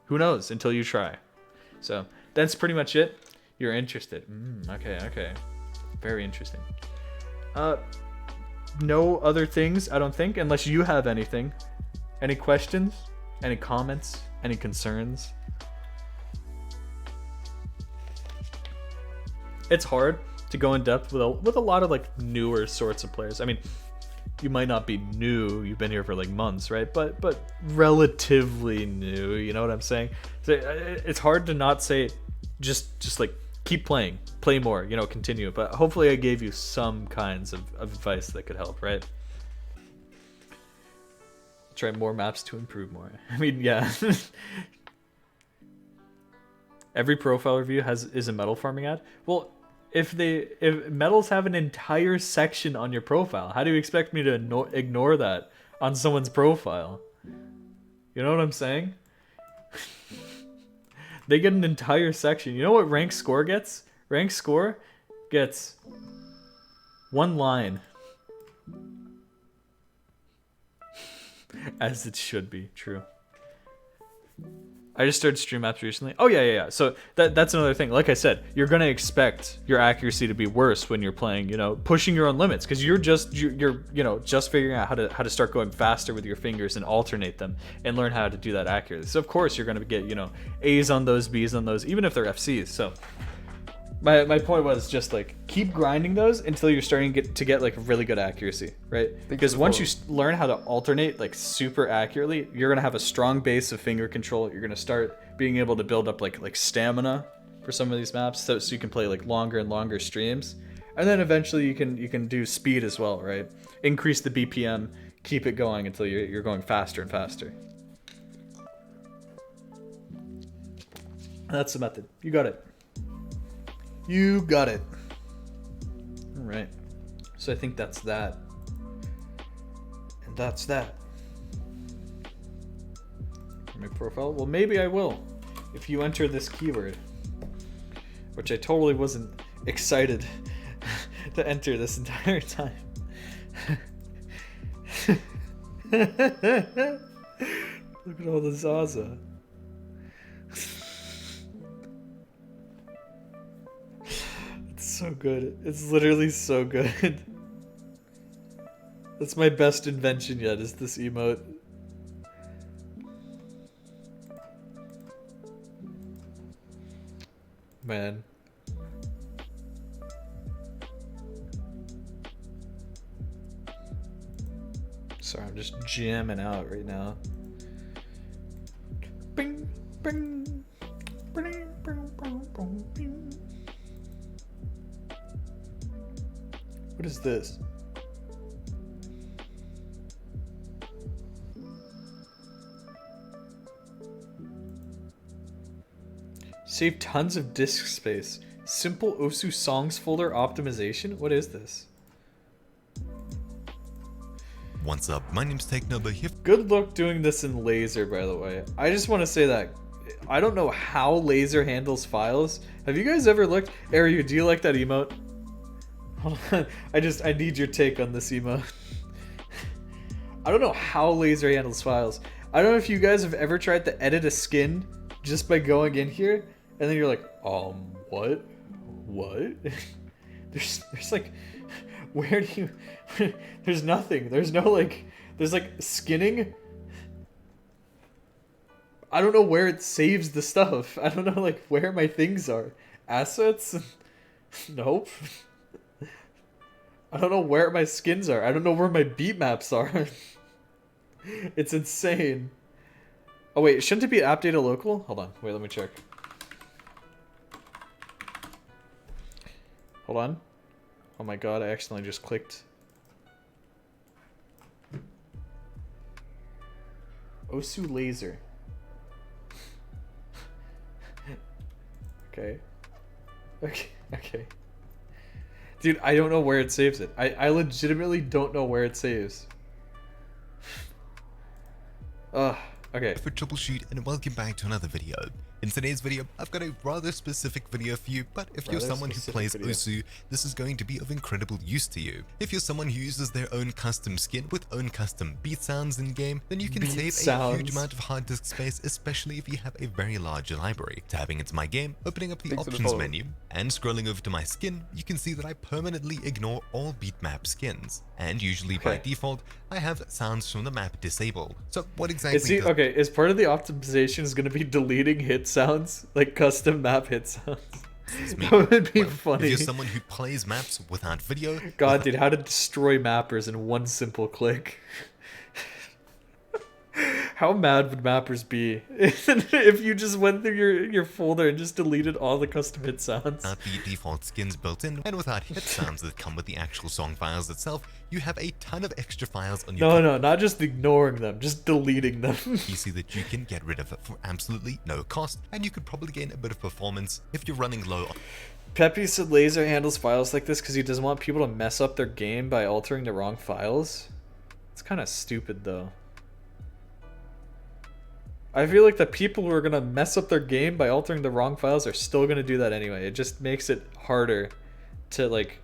Who knows until you try. So that's pretty much it. You're interested. Okay. Very interesting. No other things, I don't think, unless you have anything. Any questions? Any comments? Any concerns? It's hard to go in depth with a lot of like newer sorts of players. I mean, you might not be new, you've been here for like months, right? But relatively new, you know what I'm saying? So it's hard to not say just like keep playing, play more, you know, continue. But hopefully I gave you some kinds of advice that could help, right? Try more maps to improve more. I mean, yeah. Every profile review is a medal farming ad. Well, if medals have an entire section on your profile, how do you expect me to ignore that on someone's profile? You know what I'm saying? They get an entire section. You know what rank score gets? Rank score gets 1 line. As it should be, true. I just started stream apps recently. Oh yeah. So that's another thing. Like I said, you're gonna expect your accuracy to be worse when you're playing, you know, pushing your own limits, because you're you know, just figuring out how to start going faster with your fingers and alternate them and learn how to do that accurately. So of course you're gonna get, you know, A's on those, B's on those, even if they're FC's. So my point was just like keep grinding those until you're starting to get like really good accuracy, right? Because once you learn how to alternate like super accurately, you're gonna have a strong base of finger control. You're gonna start being able to build up like stamina for some of these maps, so you can play like longer and longer streams, and then eventually you can do speed as well, right? Increase the BPM, keep it going until you're going faster and faster. That's the method. You got it. You got it. All right. So I think that's that. And that's that. For my profile? Well, maybe I will. If you enter this keyword. Which I totally wasn't excited to enter this entire time. Look at all the Zaza. So good. It's literally so good. That's my best invention yet, is this emote. Man. Sorry, I'm just jamming out right now. Bing, bing, bing, bing, bing, bing, bing. What is this? Save tons of disk space. Simple Osu songs folder optimization? What is this? What's up? My name's Technobo here. Good luck doing this in Laser, by the way. I just want to say that I don't know how Laser handles files. Have you guys ever looked? Ariu, do you like that emote? Hold on. I need your take on this emote. I don't know how Laser handles files. I don't know if you guys have ever tried to edit a skin just by going in here, and then you're like, what? There's like, where do you, there's nothing. There's no like, there's like skinning. I don't know where it saves the stuff. I don't know like where my things are. Assets? Nope. I don't know where my skins are. I don't know where my beat maps are. It's insane. Oh wait, shouldn't it be app data local? Hold on, wait, let me check. Hold on. Oh my god, I accidentally just clicked. Osu Laser. Okay. Okay. Dude, I don't know where it saves it. I legitimately don't know where it saves. Okay. For Troubleshoot, and welcome back to another video. In today's video, I've got a rather specific video for you, but if you're someone who plays Osu, this is going to be of incredible use to you. If you're someone who uses their own custom skin with own custom beat sounds in game, then you can save a huge amount of hard disk space, especially if you have a very large library. Tapping into my game, opening up the options menu, and scrolling over to my skin, you can see that I permanently ignore all beatmap skins. And usually by default, I have sounds from the map disabled. So what exactly is part of the optimization is going to be deleting hit sounds, like custom map hit sounds? That would be funny. If you're someone who plays maps without video... God, dude, how to destroy mappers in one simple click. How mad would mappers be if you just went through your folder and just deleted all the custom hit sounds? Without the default skins built in, and without hit sounds that come with the actual song files itself, you have a ton of extra files on your... No, not just ignoring them, just deleting them. You see that you can get rid of it for absolutely no cost, and you could probably gain a bit of performance if you're running low on... Peppy said Laser handles files like this because he doesn't want people to mess up their game by altering the wrong files. It's kind of stupid though. I feel like the people who are going to mess up their game by altering the wrong files are still going to do that anyway. It just makes it harder to, like,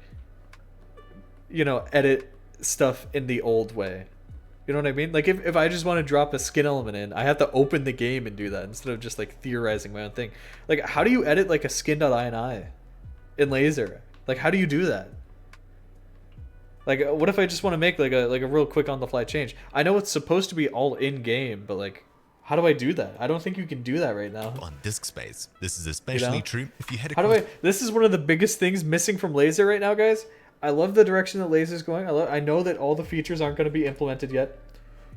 you know, edit stuff in the old way. You know what I mean? Like if I just want to drop a skin element in, I have to open the game and do that instead of just like theorizing my own thing. Like how do you edit like a skin.ini in Laser? Like how do you do that? Like what if I just want to make like a real quick on the fly change? I know it's supposed to be all in game, but like how do I do that? I don't think you can do that right now. On disk space. This is especially true if you head How do I? This is one of the biggest things missing from Laser right now, guys. I love the direction that Laser's going. I know that all the features aren't going to be implemented yet.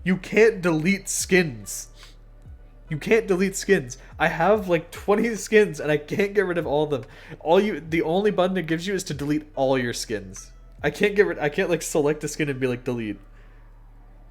You can't delete skins. You can't delete skins. I have like 20 skins and I can't get rid of all of them. The only button it gives you is to delete all your skins. I can't like select a skin and be like delete.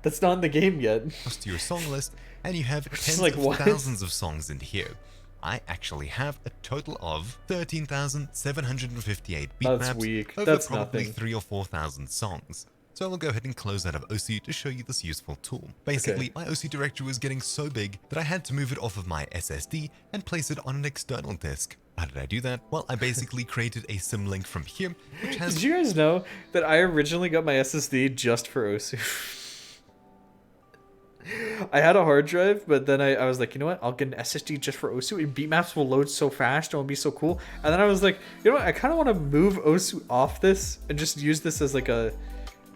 That's not in the game yet. to your song list, and you have tens like, of what? thousands of songs in here. I actually have a total of 13,758 beat That's maps weak. over That's probably nothing. 3,000 or 4,000 songs. So I'll go ahead and close out of OSU to show you this useful tool. Basically, my OSU directory was getting so big that I had to move it off of my SSD and place it on an external disk. How did I do that? Well, I basically created a symlink from here, which has... Did you guys know that I originally got my SSD just for OSU? I had a hard drive, but then I was like, you know what? I'll get an SSD just for OSU, and beatmaps will load so fast, and it'll be so cool. And then I was like, you know what? I kind of want to move OSU off this and just use this as like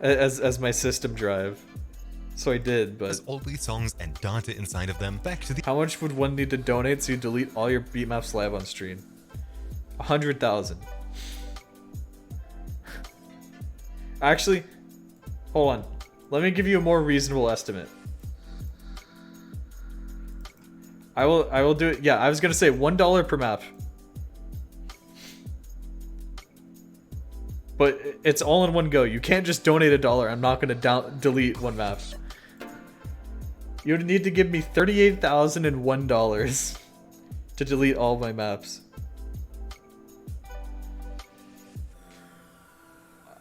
as my system drive. So I did, but There's all these songs and data inside of them. Back to the... how much would one need to donate so you delete all your beatmaps live on stream? 100,000. Actually, hold on. Let me give you a more reasonable estimate. I will do it. Yeah, I was gonna say $1 per map. But it's all in one go. You can't just donate $1. I'm not gonna delete one map. You would need to give me $38,001 to delete all my maps.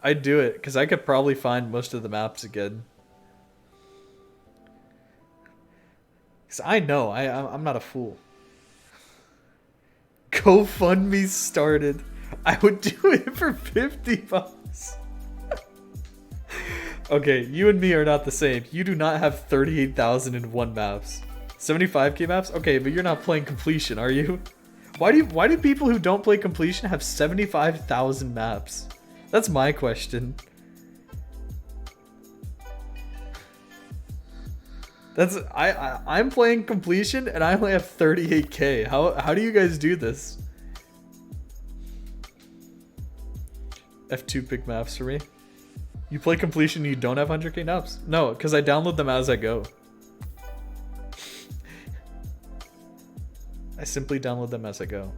I'd do it because I could probably find most of the maps again. Because I know I'm not a fool. GoFundMe started. I would do it for $50. Okay, you and me are not the same. You do not have 38,001 maps. 75k maps? Okay, but you're not playing completion, are you? Why do people who don't play completion have 75,000 maps? That's my question. I'm playing completion and I only have 38k. How do you guys do this? F2 pick maps for me. You play completion and you don't have 100k maps? No, because I download them as I go. I simply download them as I go.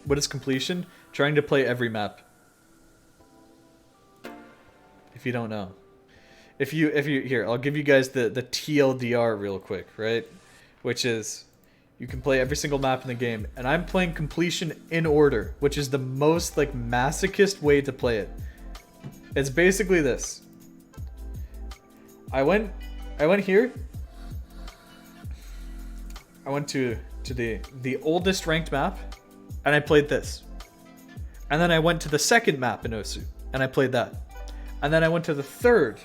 What is completion? Trying to play every map. If you don't know. If you here, I'll give you guys the TLDR real quick, right? Which is you can play every single map in the game, and I'm playing completion in order, which is the most like masochist way to play it. It's basically this. I went here. I went to the oldest ranked map, and I played this. And then I went to the second map in Osu, and I played that. And then I went to the third,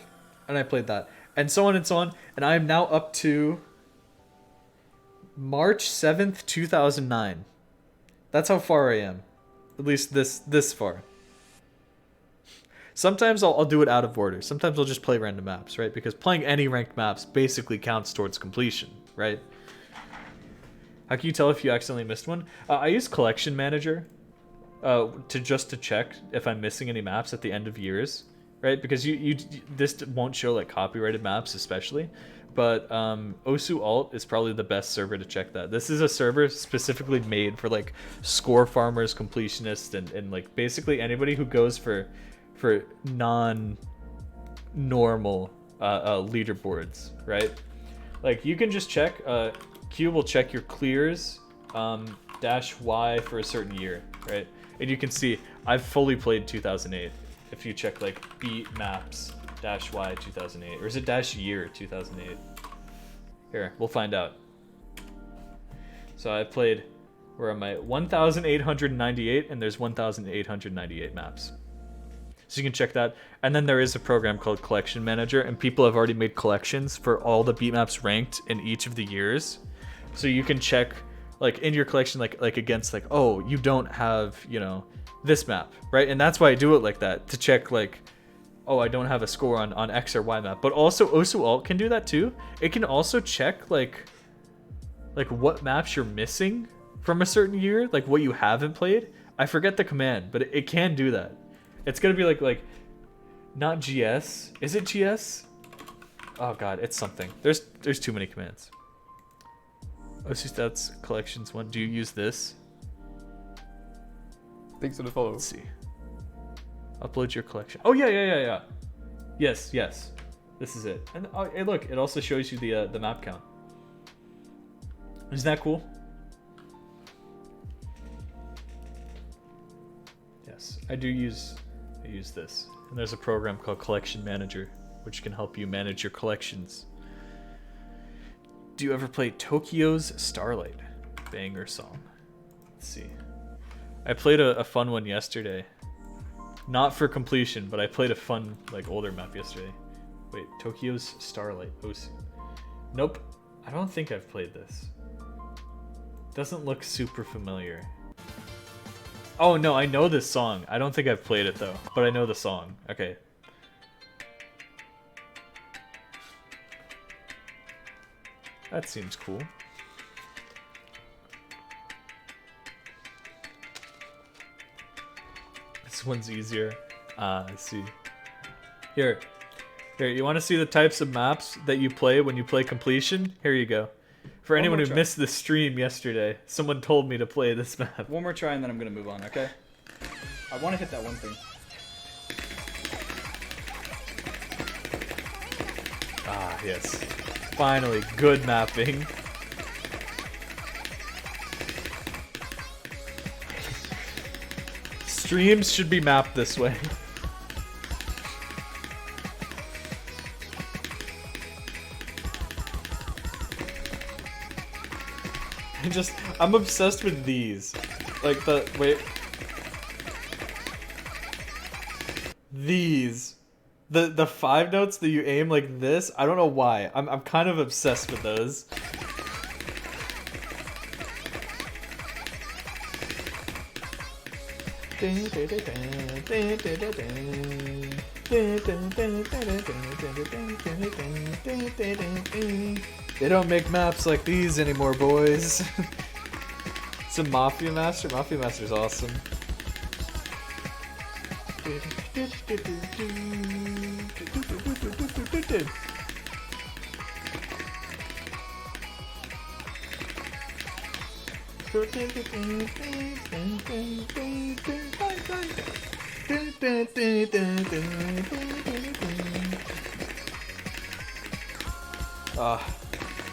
and I played that. And so on and so on. And I am now up to March 7th, 2009. That's how far I am. At least this far. Sometimes I'll do it out of order. Sometimes I'll just play random maps, right? Because playing any ranked maps basically counts towards completion, right? How can you tell if you accidentally missed one? I use Collection Manager to check if I'm missing any maps at the end of years, right? Because this won't show like copyrighted maps especially, but Osu Alt is probably the best server to check that. This is a server specifically made for like score farmers, completionists, and like basically anybody who goes for non-normal leaderboards, right? Like you can just check. Q will check your clears -Y for a certain year, right? And you can see I've fully played 2008. If you check like beat maps -Y 2008, or is it -year 2008? Here, we'll find out. So I played, where am I? 1,898, and there's 1,898 maps. So you can check that. And then there is a program called Collection Manager, and people have already made collections for all the beat maps ranked in each of the years. So you can check like in your collection, like against like, oh, you don't have, you know, this map, right? And that's why I do it like that, to check like, oh, I don't have a score on X or Y map. But also Osu Alt can do that too. It can also check like what maps you're missing from a certain year, like what you haven't played. I forget the command, but it can do that. It's gonna be like not GS. Is it GS? Oh god, it's something. There's too many commands. Osu Stats Collections 1. Do you use this? Thanks for the follow. Let's see. Upload your collection. Oh yeah. Yes. This is it. And hey, look, it also shows you the map count. Isn't that cool? Yes, I use this. And there's a program called Collection Manager, which can help you manage your collections. Do you ever play Tokyo's Starlight? Banger song. Let's see. I played a fun one yesterday. Not for completion, but I played a fun, like, older map yesterday. Wait, Tokyo's Starlight. Nope. I don't think I've played this. Doesn't look super familiar. Oh, no, I know this song. I don't think I've played it, though. But I know the song. Okay. That seems cool. This one's easier. I see. Here, you want to see the types of maps that you play when you play completion? Here you go. For anyone who missed the stream yesterday, someone told me to play this map. One more try and then I'm gonna move on, okay? I want to hit that one thing. Ah, yes. Finally, good mapping. Streams should be mapped this way. I'm obsessed with these. Like these. The 5 notes that you aim like this, I don't know why. I'm kind of obsessed with those. They don't make maps like these anymore, boys. It's a Mafia Master. Mafia Master's awesome.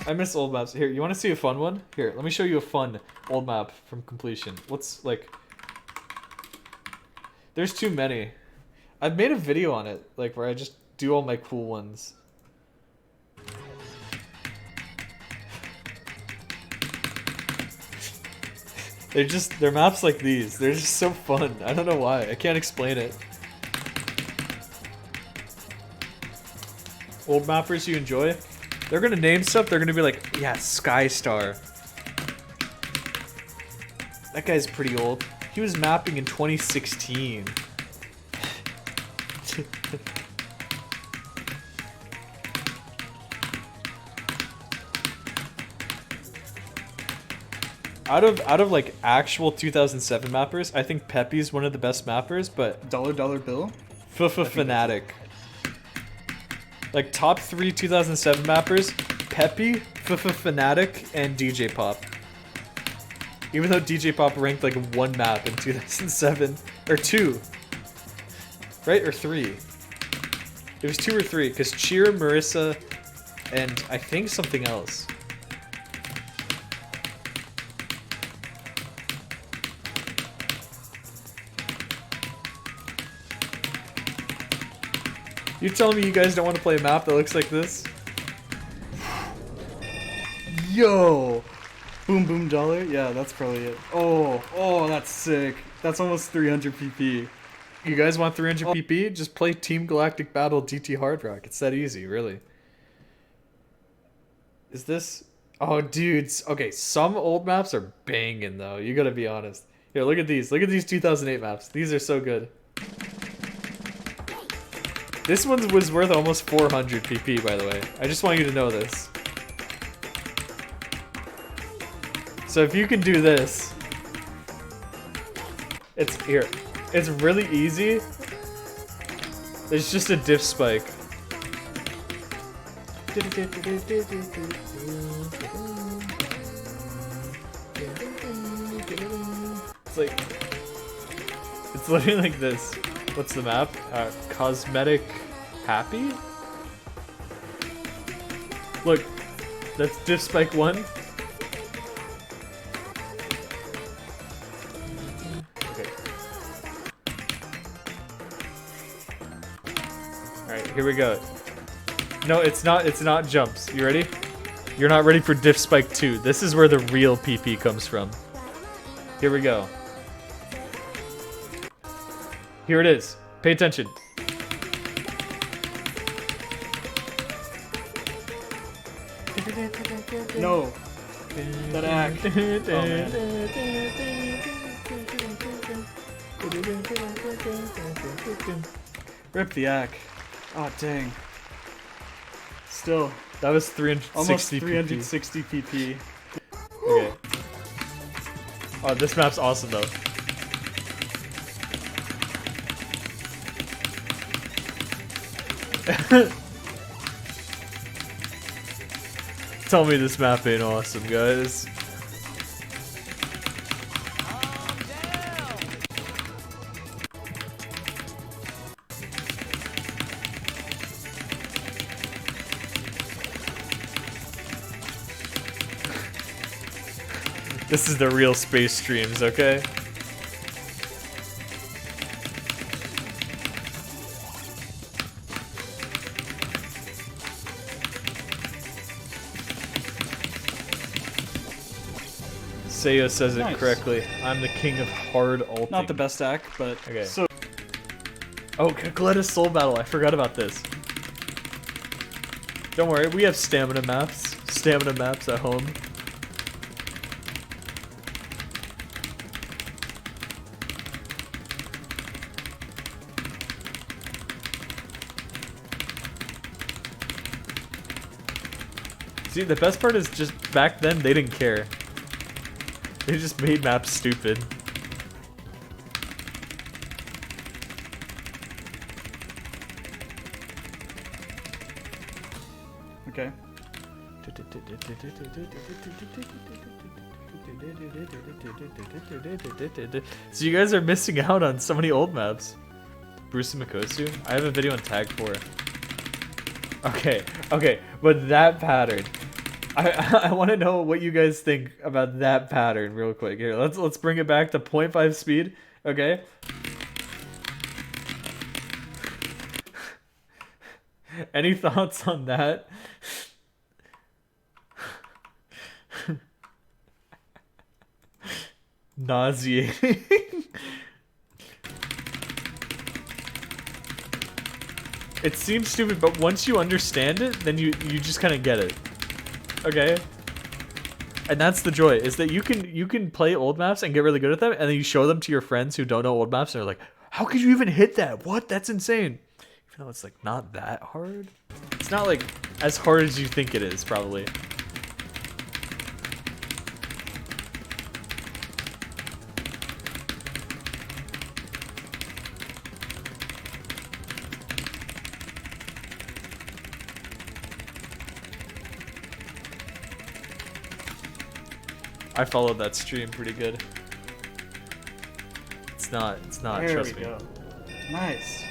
I miss old maps. Here, you want to see a fun one? Here, let me show you a fun old map from completion. What's like... There's too many. I've made a video on it, like where I just do all my cool ones. They're maps like these. They're just so fun. I don't know why. I can't explain it. Old mappers you enjoy? They're gonna name stuff, they're gonna be like, yeah, Skystar. That guy's pretty old. He was mapping in 2016. Out of like actual 2007 mappers, I think Peppy's one of the best mappers, but Dollar Bill? Fanatic. Like top 3 2007 mappers, Peppy, Fanatic, and DJ Pop. Even though DJ Pop ranked like 1 map in 2007, or 2, right, or 3. It was 2 or 3, because Cheer, Marissa, and I think something else. You telling me you guys don't want to play a map that looks like this? Yo! Boom Boom Dollar? Yeah, that's probably it. Oh, that's sick. That's almost 300 PP. You guys want 300 PP? Just play Team Galactic Battle DT Hard Rock. It's that easy, really. Is this... Oh, dudes. Okay, some old maps are banging, though. You gotta be honest. Here, look at these. Look at these 2008 maps. These are so good. This one was worth almost 400 PP, by the way. I just want you to know this. So if you can do this... It's here. It's really easy. There's just a diff spike. It's like... It's literally like this. What's the map? Cosmetic Happy? Look. That's diff spike 1. Alright, here we go. No, it's not jumps. You ready? You're not ready for Diff Spike 2. This is where the real PP comes from. Here we go. Here it is. Pay attention. No. That act. Oh, man. Rip the ack. Oh, dang. Still. That was 360 Almost PP. 360 PP. Okay. Oh, this map's awesome, though. Tell me this map ain't awesome, guys. This is the real space streams, okay? Seiya says it Nice. correctly. I'm the king of hard ulting. Not the best act, but Okay. so Oh, Galetta's Soul Battle. I forgot about this. Don't worry, we have stamina maps. Stamina maps at home. See, the best part is just back then they didn't care. They just made maps stupid. okay. So you guys are missing out on so many old maps. Bruce and Mikosu? I have a video on Tag 4. Okay, but that pattern. I want to know what you guys think about that pattern real quick. Here, let's bring it back to 0.5 speed, okay? Any thoughts on that? Nauseating. It seems stupid, but once you understand it, then you just kind of get it. Okay? And that's the joy, is that you can play old maps and get really good at them, and then you show them to your friends who don't know old maps, and they're like, how could you even hit that? What? That's insane. Even though it's like not that hard. It's not like as hard as you think it is, probably. I followed that stream pretty good. It's not, There trust we me. go. Nice.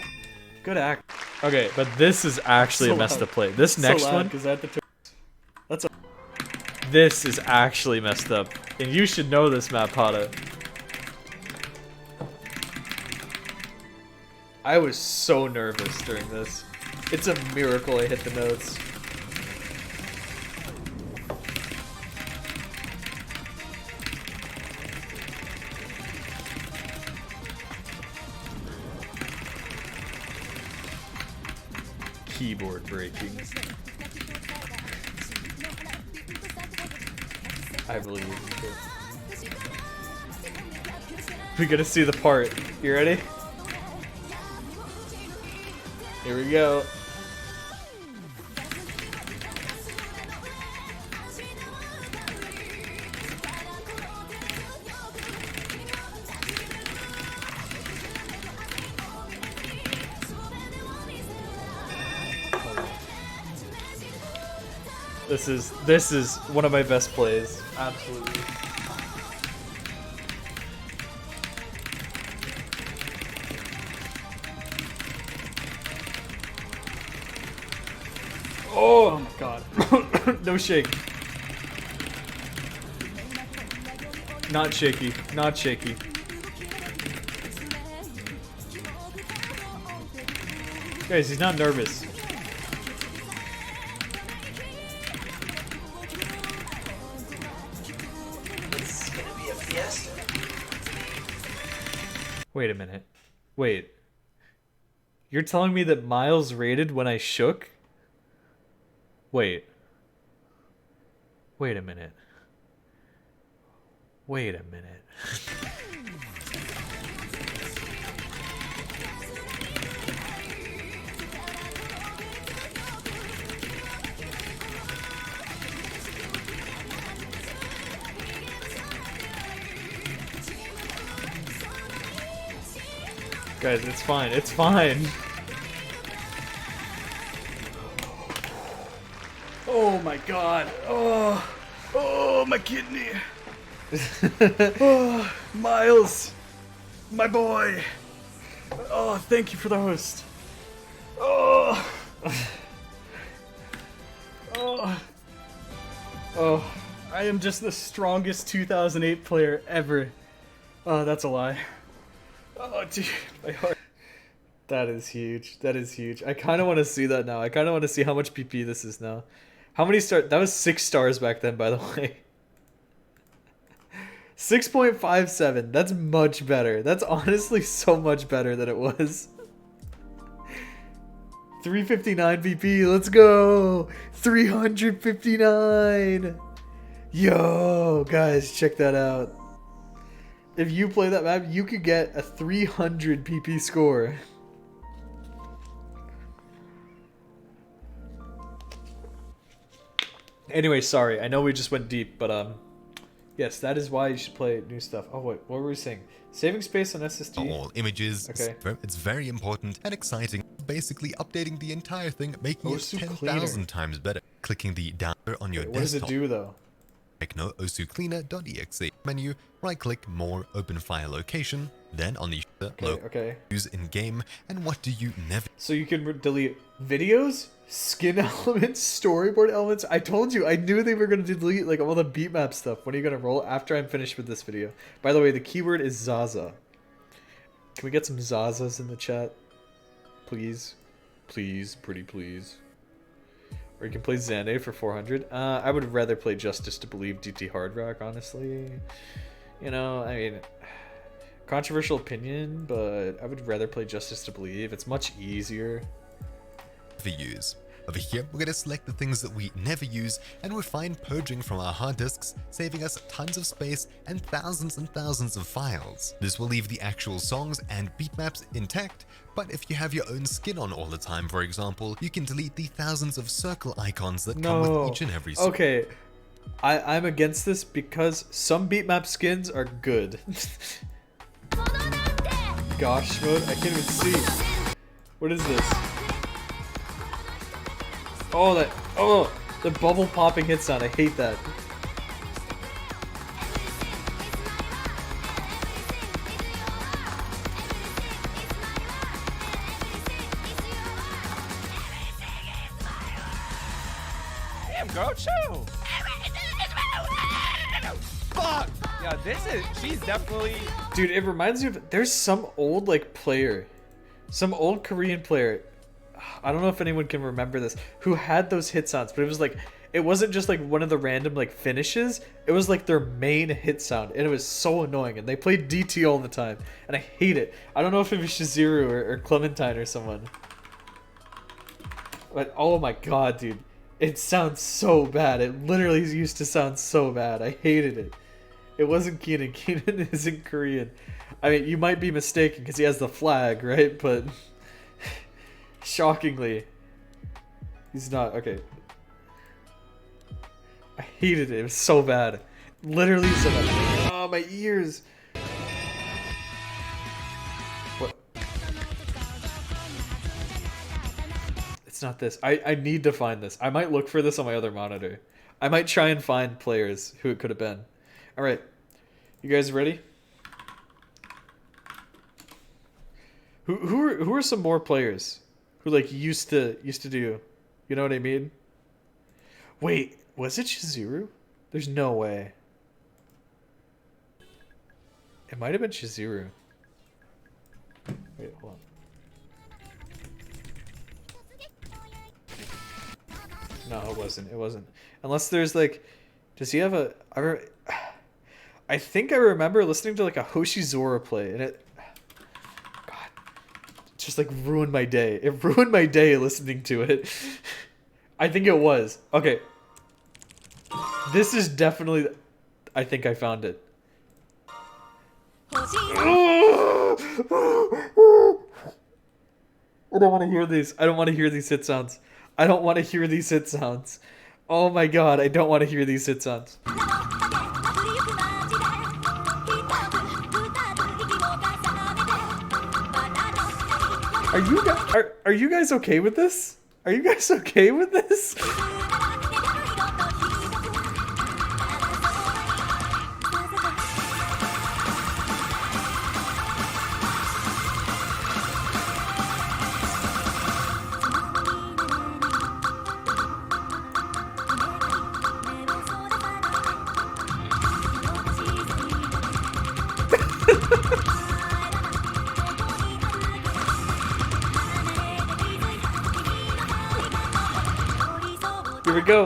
Good act. Okay, but this is actually So a messed loud. up play. This next one, Is that the That's a this is actually messed up. And you should know this map, Hada. I was so nervous during this. It's a miracle I hit the notes. keyboard breaking. I believe it. We gotta see the part. You ready? Here we go. This is one of my best plays. Absolutely. Oh my god. No shake. Not shaky. Not shaky. Guys, he's not nervous. It's gonna be a fiesta. Wait a minute. Wait. You're telling me that Miles rated when I shook? Wait. Wait a minute. Wait a minute. Guys, it's fine. It's fine. Oh my god. Oh, my kidney. Oh, Miles. My boy. Oh, thank you for the host. Oh. Oh, I am just the strongest 2008 player ever. Oh, that's a lie. Oh, dude, my heart. That is huge. That is huge. I kind of want to see that now. I kind of want to see how much PP this is now. How many stars? That was 6 stars back then, by the way. 6.57. That's much better. That's honestly so much better than it was. 359 PP. Let's go. 359. Yo, guys, check that out. If you play that map, you could get a 300 PP score. Anyway, sorry. I know we just went deep, but yes, that is why you should play new stuff. Oh wait, what were we saying? Saving space on SSD. All images. Okay. It's very important and exciting. Basically updating the entire thing, making it Osu 10,000 times better. Clicking the down on your What does it desktop. do though? No OsuCleaner.exe menu, right click more open file location, then on the Okay. use in game, and what do you never So you can delete videos, skin elements, storyboard elements. I told you, I knew they were going to delete like all the beat map stuff. When are you going to roll? After I'm finished with this video. By the way, the keyword is Zaza. Can we get some Zazas in the chat? Please. Please, pretty please. Or you can play Xande for 400. I would rather play Justice to Believe DT Hard Rock, honestly. You know, I mean, controversial opinion, but I would rather play Justice to Believe. It's much easier. use. Over here, we're going to select the things that we never use, and we're fine purging from our hard disks, saving us tons of space and thousands of files. This will leave the actual songs and beat maps intact, but if you have your own skin on all the time, for example, you can delete the thousands of circle icons that come with each and every song. Okay, I'm against this because some beat map skins are good. Gosh mode, I can't even see. What is this? Oh, the bubble popping hit sound. I hate that. Damn, girl, chill. Fuck. Yeah, she's definitely. Dude, it reminds me of, there's some old like player, some old Korean player, I don't know if anyone can remember this, who had those hit sounds, but it was like, it wasn't just like one of the random like finishes, it was like their main hit sound, and it was so annoying, and they played DT all the time, and I hate it. I don't know if it was Shizuru or Clementine or someone. But oh my god, dude. It sounds so bad. It literally used to sound so bad. I hated it. It wasn't Keenan. Keenan isn't Korean. I mean, you might be mistaken because he has the flag, right? But shockingly, he's not. Okay. I hated it. It was so bad. Literally so bad. Oh, my ears. What? It's not this. I need to find this. I might look for this on my other monitor. I might try and find players who it could have been. All right. You guys ready? Who are some more players who like used to do, you know what I mean? Wait, was it Shizuru? There's no way. It might have been Shizuru. Wait, hold on. No, it wasn't. It wasn't. Unless there's like, does he have a? I think I remember listening to like a Hoshizora play, and it just like ruined my day. It ruined my day listening to it. I think it was. Okay. This is definitely... I think I found it. I don't want to hear these. I don't want to hear these hit sounds. I don't want to hear these hit sounds. Oh my god, I don't want to hear these hit sounds. Are you guys okay with this? Are you guys okay with this? Here we go.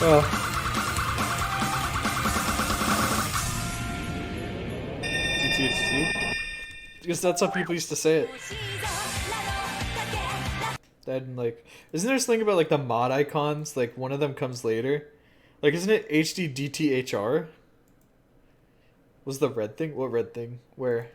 Oh. GTHT? Because that's how people used to say it. Then like, isn't there this thing about like the mod icons? Like one of them comes later. Like, isn't it HDDTHR? Was the red thing? What red thing? Where?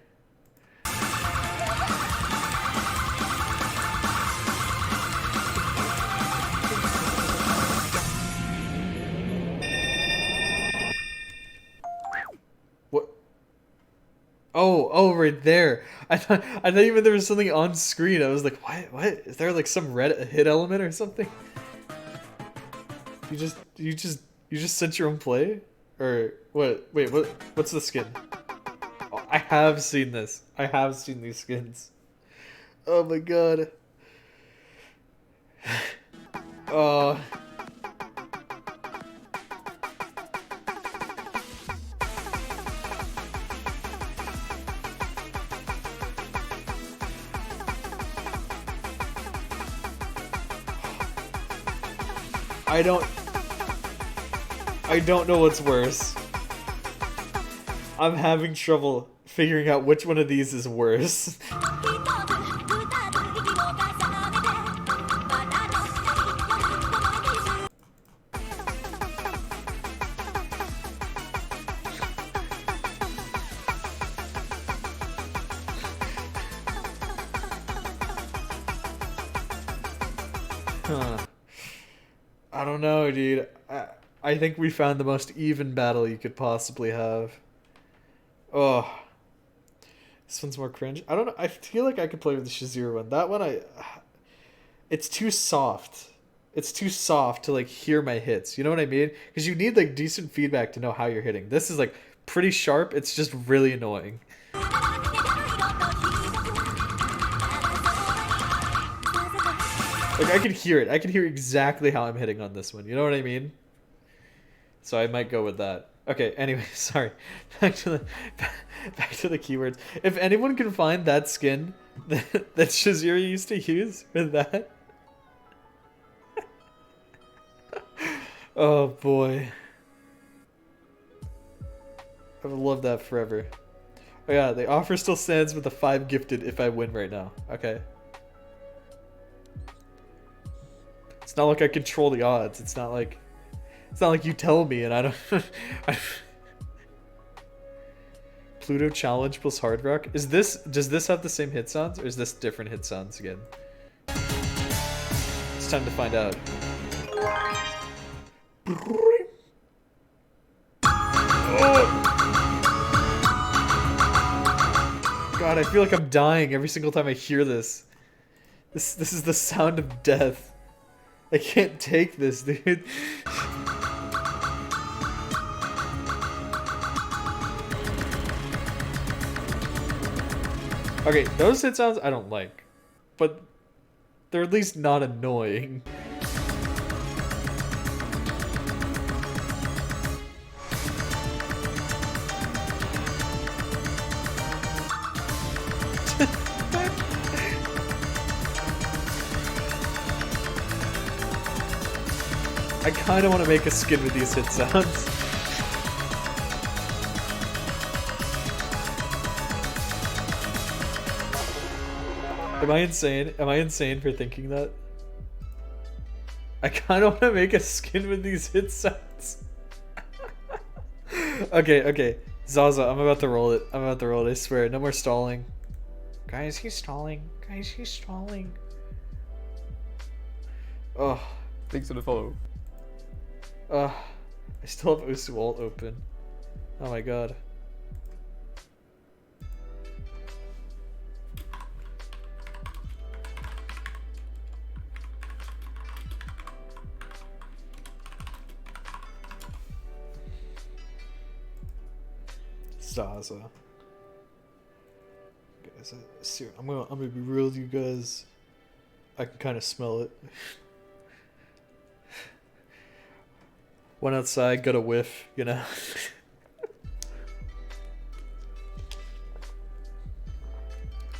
What? Oh, right there. I thought even there was something on screen. I was like, what? Is there like some red hit element or something? You just sent your own play? Or what? Wait, what's the skin? Oh, I have seen this. I have seen these skins. Oh my god. Oh. I don't know what's worse. I'm having trouble figuring out which one of these is worse. Huh. I don't know, dude. I think we found the most even battle you could possibly have. Oh. This one's more cringe. I don't know. I feel like I could play with the Shizuru one. That one, it's too soft. It's too soft to, like, hear my hits. You know what I mean? Because you need, like, decent feedback to know how you're hitting. This is, like, pretty sharp. It's just really annoying. Like, I can hear it. I can hear exactly how I'm hitting on this one. You know what I mean? So I might go with that. Okay, anyway, sorry. Back to the keywords. If anyone can find that skin that Shazira used to use for that. Oh boy. I would love that forever. Oh yeah, the offer still stands with the 5 gifted if I win right now. Okay. It's not like I control the odds. It's not like you tell me and I don't. Pluto Challenge plus Hard Rock. Does this have the same hit sounds or is this different hit sounds again? It's time to find out. God, I feel like I'm dying every single time I hear this. This is the sound of death. I can't take this, dude. Okay, those hit sounds I don't like, but they're at least not annoying. I kind of want to make a skin with these hit sounds. Am I insane? Am I insane for thinking that? I kind of want to make a skin with these hit sounds. Okay. Zaza, I'm about to roll it. I swear. No more stalling. Guys, he's stalling. Oh. Thanks for the follow. I still have Usu Alt open. Oh my god. Zaza. Guys, I'm gonna be real with you guys. I can kind of smell it. Went outside, got a whiff, you know.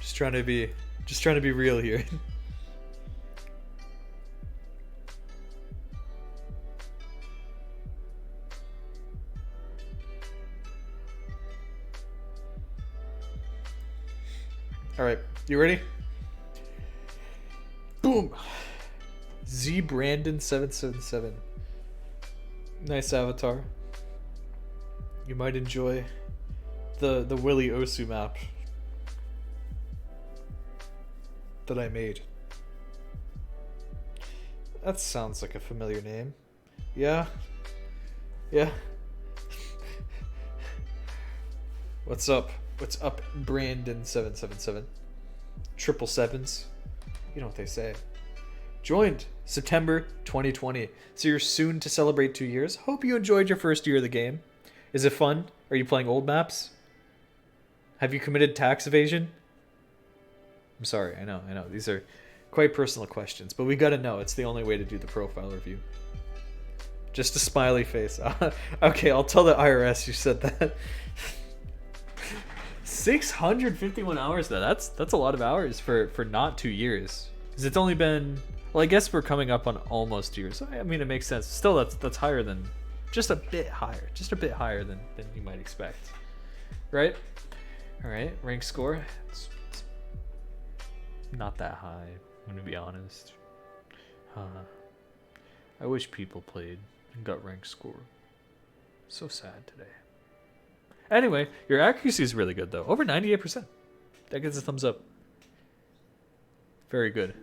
just trying to be real here. All right, you ready? Boom. Z Brandon 777. Nice avatar. You might enjoy the Willy Osu map that I made. That sounds like a familiar name. Yeah. What's up, Brandon 777? Triple sevens. You know what they say. Joined September 2020. So you're soon to celebrate 2 years. Hope you enjoyed your first year of the game. Is it fun? Are you playing old maps? Have you committed tax evasion? I'm sorry, I know. These are quite personal questions, but we gotta know. It's the only way to do the profile review. Just a smiley face. Okay, I'll tell the IRS you said that. 651 hours though. That's a lot of hours for not 2 years. Because it's only been, well, I guess we're coming up on almost 2 years. So, I mean, it makes sense. Still, that's higher than, just a bit higher than you might expect, right? All right, rank score. It's not that high. I'm gonna be honest. I wish people played and got rank score. So sad today. Anyway, your accuracy is really good though. Over 98%. That gets a thumbs up. Very good.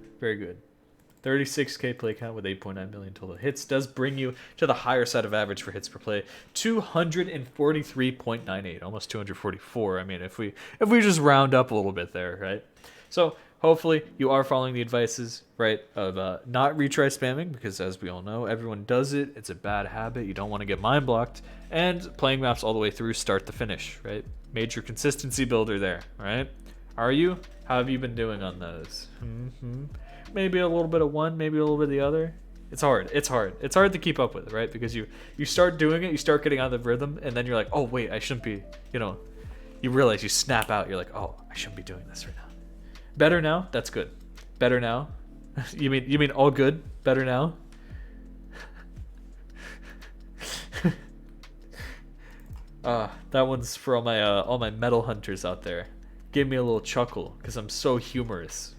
36k play count with 8.9 million total hits does bring you to the higher side of average for hits per play. 243.98, almost 244. I mean, if we just round up a little bit there, right? So hopefully you are following the advices, right, of not retry spamming, because as we all know, everyone does it. It's a bad habit. You don't want to get mind blocked. And playing maps all the way through, start to finish, right? Major consistency builder there, right? Are you? How have you been doing on those? Maybe a little bit of one, maybe a little bit of the other. It's hard. It's hard. It's hard to keep up with, right? Because you start doing it, you start getting out of the rhythm, and then you're like, oh wait, I shouldn't be. You know, you realize you snap out. You're like, oh, I shouldn't be doing this right now. Better now. That's good. Better now. you mean all good? Better now. That one's for all my metal hunters out there. Gave me a little chuckle because I'm so humorous.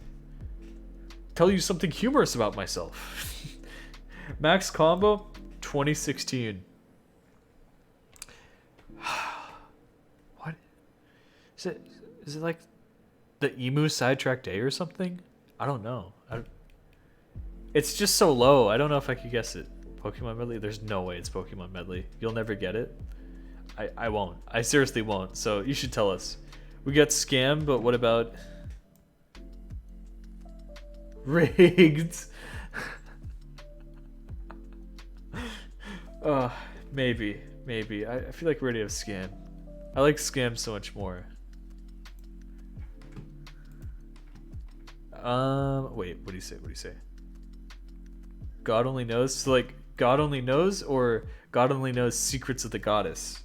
Tell you something humorous about myself. Max combo 2016. What is it? Is it like the emu sidetrack day or something? I don't know. It's just so low. I don't know if I could guess it. Pokemon Medley? There's no way it's Pokemon Medley. You'll never get it. I won't. I seriously won't. So you should tell us. We got scammed, but what about rigged? Maybe. I feel like we already have scam. I like scam so much more. Wait, what do you say? God only knows? So like, God only knows, or God only knows secrets of the goddess?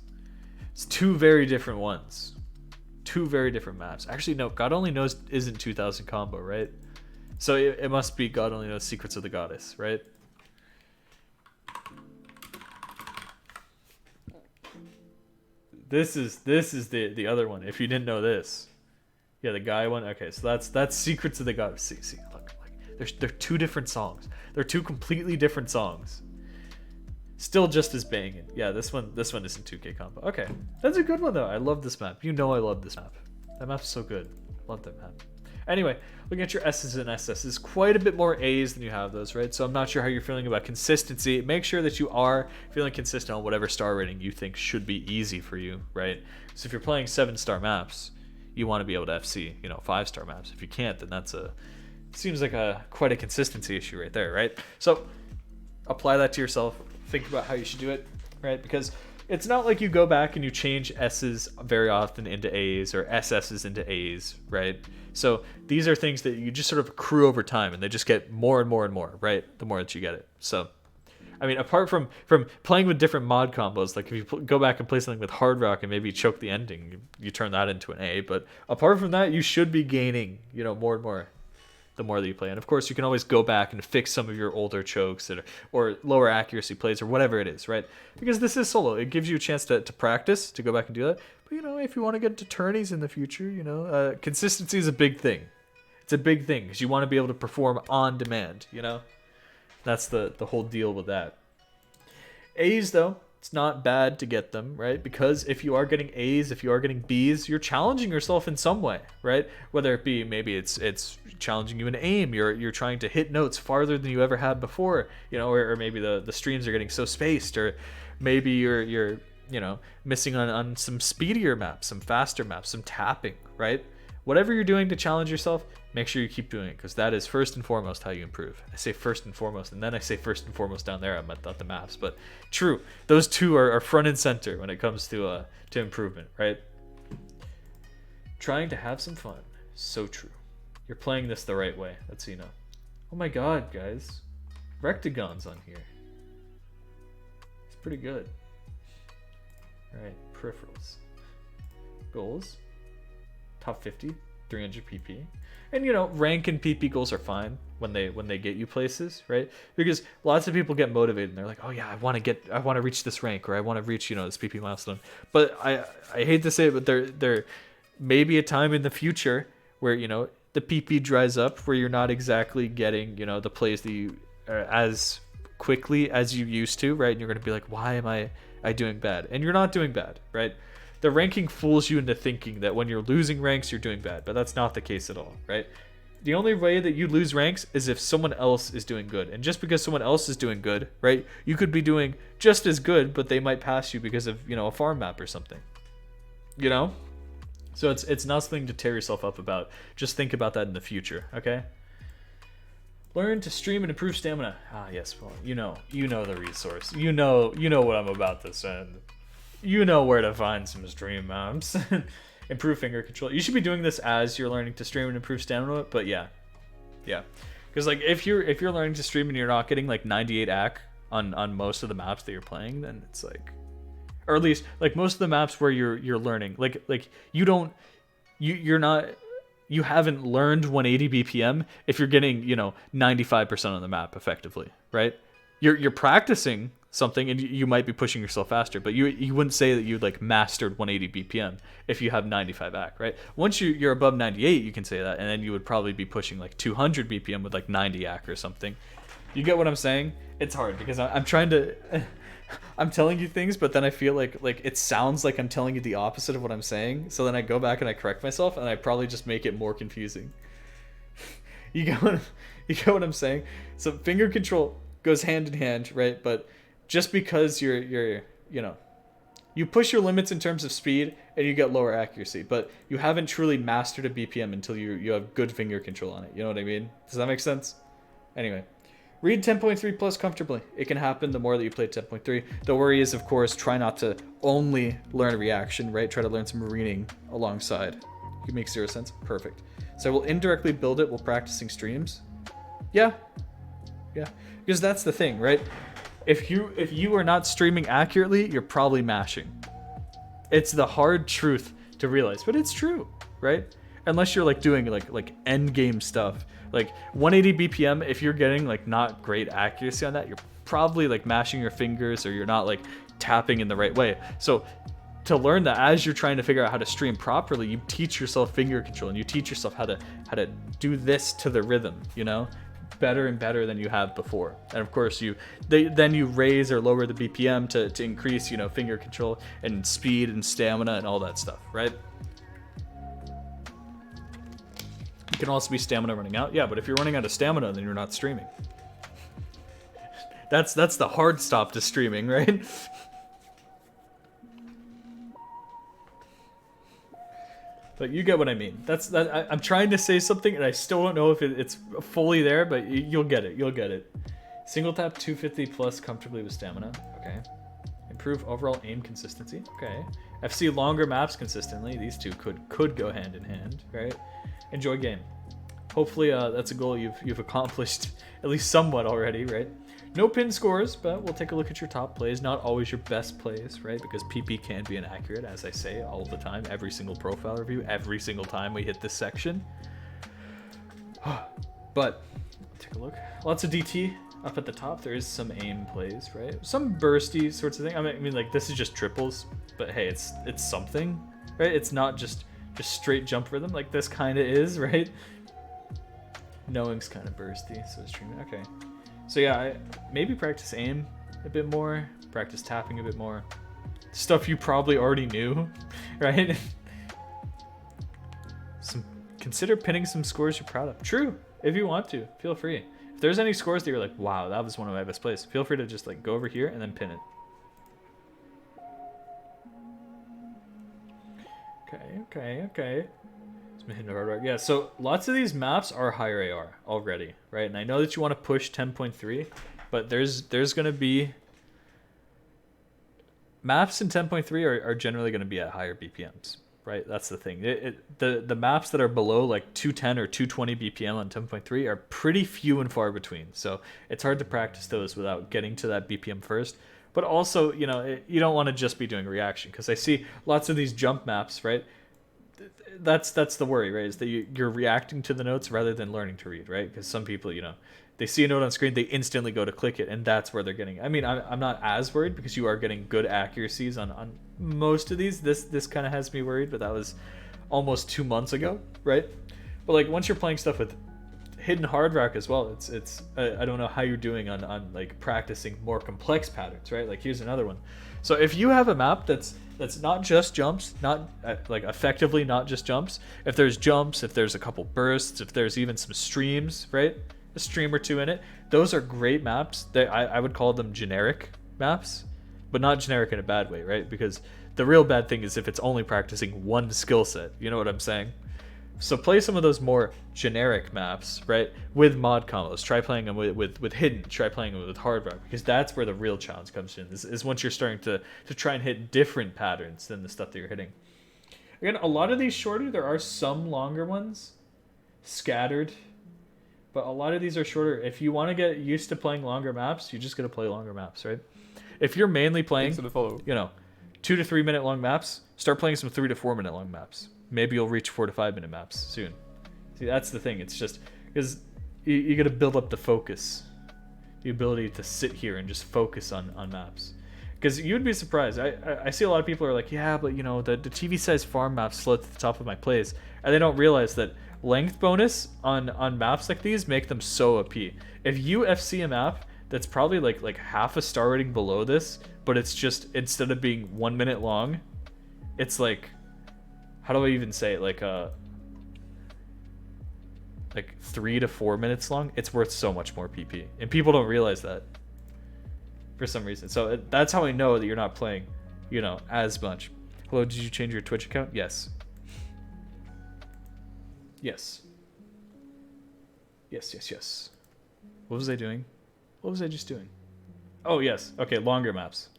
It's two very different ones. Two very different maps. Actually, no, God only knows isn't 2000 combo, right? So it must be God only knows secrets of the goddess, right? This is the other one. If you didn't know this, yeah, the guy one. Okay, so that's secrets of the goddess. See, look, they're two different songs. They're two completely different songs. Still just as banging. Yeah, this one isn't 2K combo. Okay, that's a good one though. I love this map. You know I love this map. That map's so good. Love that map. Anyway, looking at your S's and SS's, quite a bit more A's than you have those, right? So I'm not sure how you're feeling about consistency. Make sure that you are feeling consistent on whatever star rating you think should be easy for you, right? So if you're playing 7-star maps, you want to be able to FC, 5-star maps. If you can't, then seems like quite a consistency issue right there, right? So apply that to yourself. Think about how you should do it, right? Because it's not like you go back and you change S's very often into A's or SS's into A's, right? So these are things that you just sort of accrue over time, and they just get more and more and more, right? The more that you get it. So, I mean, apart from playing with different mod combos, like if you go back and play something with Hard Rock and maybe choke the ending, you turn that into an A. But apart from that, you should be gaining, more and more the more that you play. And of course, you can always go back and fix some of your older chokes or lower accuracy plays or whatever it is, right? Because this is solo. It gives you a chance to practice, to go back and do that. But, if you want to get to tourneys in the future, consistency is a big thing. It's a big thing because you want to be able to perform on demand, That's the whole deal with that. A's, though, it's not bad to get them, right? Because if you are getting A's, if you are getting B's, you're challenging yourself in some way, right? Whether it be maybe it's challenging you in aim, you're trying to hit notes farther than you ever had before, or maybe the streams are getting so spaced, or maybe you're missing on some speedier maps, some faster maps, some tapping, right? Whatever you're doing to challenge yourself, make sure you keep doing it, because that is first and foremost how you improve. I say first and foremost, and then I say first and foremost down there at the maps. But true, those two are front and center when it comes to improvement, right? Trying to have some fun. So true. You're playing this the right way. That's Oh my god, guys. Rectagon's on here. It's pretty good. Alright, peripherals. Goals. Top 50, 300 PP. And rank and PP goals are fine when they get you places, right? Because lots of people get motivated and they're like, oh yeah, I want to reach this rank, or I want to reach, this PP milestone. But I hate to say it, but there may be a time in the future where, the PP dries up, where you're not exactly getting, the plays that you as quickly as you used to, right? And you're going to be like, why am I doing bad? And you're not doing bad, right? The ranking fools you into thinking that when you're losing ranks, you're doing bad, but that's not the case at all, right? The only way that you lose ranks is if someone else is doing good. And just because someone else is doing good, right, you could be doing just as good, but they might pass you because of, a farm map or something, So it's not something to tear yourself up about. Just think about that in the future, okay? Learn to stream and improve stamina. Ah, yes, well, you know the resource. You know what I'm about to send. You know where to find some stream maps. Improve finger control. You should be doing this as you're learning to stream and improve stamina, but yeah. Because like if you're learning to stream and you're not getting like 98 AC on most of the maps that you're playing, then it's like, or at least like most of the maps where you're learning, like you haven't learned 180 BPM if you're getting 95% on the map effectively, right? You're practicing something and you might be pushing yourself faster, but you wouldn't say that you like mastered 180 BPM if you have 95 AC, right? Once you're above 98, you can say that, and then you would probably be pushing like 200 BPM with like 90 AC or something. You get what I'm saying? It's hard because I'm trying to I'm telling you things, but then I feel like it sounds like I'm telling you the opposite of what I'm saying. So then I go back and I correct myself, and I probably just make it more confusing. You get what I'm saying? So finger control goes hand in hand, right? But just because you push your limits in terms of speed and you get lower accuracy, but you haven't truly mastered a BPM until you have good finger control on it. You know what I mean? Does that make sense? Anyway. Read 10.3 plus comfortably. It can happen the more that you play 10.3. The worry is, of course, try not to only learn reaction, right? Try to learn some marine alongside. It makes 0 sense. Perfect. So we'll indirectly build it while practicing streams. Yeah. Because that's the thing, right? If you are not streaming accurately, you're probably mashing. It's the hard truth to realize, but it's true, right? Unless you're like doing like end game stuff. Like 180 BPM, if you're getting like not great accuracy on that, you're probably like mashing your fingers or you're not like tapping in the right way. So to learn that, as you're trying to figure out how to stream properly, you teach yourself finger control and you teach yourself how to do this to the rhythm, better and better than you have before. And of course then you raise or lower the BPM to increase, finger control and speed and stamina and all that stuff, right? It can also be stamina running out. Yeah, but if you're running out of stamina, then you're not streaming. That's the hard stop to streaming, right? But you get what I mean. I'm trying to say something, and I still don't know if it's fully there, but you'll get it. You'll get it. Single tap 250 plus comfortably with stamina. Okay. Improve overall aim consistency. Okay. FC longer maps consistently. These two could go hand in hand, right? Enjoy game. Hopefully that's a goal you've accomplished at least somewhat already, right? No pin scores, but we'll take a look at your top plays. Not always your best plays, right? Because PP can be inaccurate, as I say all the time. Every single profile review, every single time we hit this section. But take a look. Lots of DT up at the top. There is some aim plays, right? Some bursty sorts of thing. I mean, like this is just triples, but hey, it's something, right? It's not just straight jump rhythm like this kind of is, right? Knowing's kind of bursty, so it's streaming. Okay. So yeah, I maybe practice aim a bit more, practice tapping a bit more. Stuff you probably already knew, right? Consider pinning some scores you're proud of. True, if you want to, feel free. If there's any scores that you're like, wow, that was one of my best plays, feel free to just like go over here and then pin it. Okay. It's been hitting hard work. Yeah, so lots of these maps are higher AR already, right? And I know that you want to push 10.3, but there's going to be maps in 10.3 are generally going to be at higher BPMs, right? That's the thing. The maps that are below like 210 or 220 BPM on 10.3 are pretty few and far between. So it's hard to practice those without getting to that BPM first. But also, you don't want to just be doing reaction, because I see lots of these jump maps, right? That's the worry, right? Is that you're reacting to the notes rather than learning to read, right? Because some people, they see a note on screen, they instantly go to click it, and that's where they're getting. I mean, I'm not as worried because you are getting good accuracies on most of these. This kind of has me worried, but that was almost 2 months ago, right? But like once you're playing stuff with hidden hard rack as well, it's I don't know how you're doing on like practicing more complex patterns, right? Like here's another one. So if you have a map that's not just jumps, not like effectively not just jumps, if there's jumps, if there's a couple bursts, if there's even some streams, right? A stream or two in it, those are great maps. I would call them generic maps, but not generic in a bad way, right? Because the real bad thing is if it's only practicing one skill set, you know what I'm saying? So play some of those more generic maps, right? With mod combos. Try playing them with hidden. Try playing them with hard rock, because that's where the real challenge comes in. Is once you're starting to try and hit different patterns than the stuff that you're hitting. Again, a lot of these shorter. There are some longer ones scattered, but a lot of these are shorter. If you want to get used to playing longer maps, you just got to play longer maps, right? If you're mainly playing, Thanks for the follow. 2 to 3 minute long maps, start playing some 3 to 4 minute long maps. Maybe you'll reach 4 to 5 minute maps soon. See, that's the thing. It's just because you got to build up the focus, the ability to sit here and just focus on maps. Because you'd be surprised. I see a lot of people are like, yeah, but the TV size farm maps slow to the top of my plays, and they don't realize that length bonus on maps like these make them so OP. If you FC a map that's probably like half a star rating below this, but it's just, instead of being 1 minute long, it's like, how do I even say it, like 3 to 4 minutes long, it's worth so much more PP, and people don't realize that for some reason. So that's how I know that you're not playing as much. Hello, did you change your Twitch account? Yes. Yes. What was I doing? What was I just doing? Oh yes, okay, longer maps,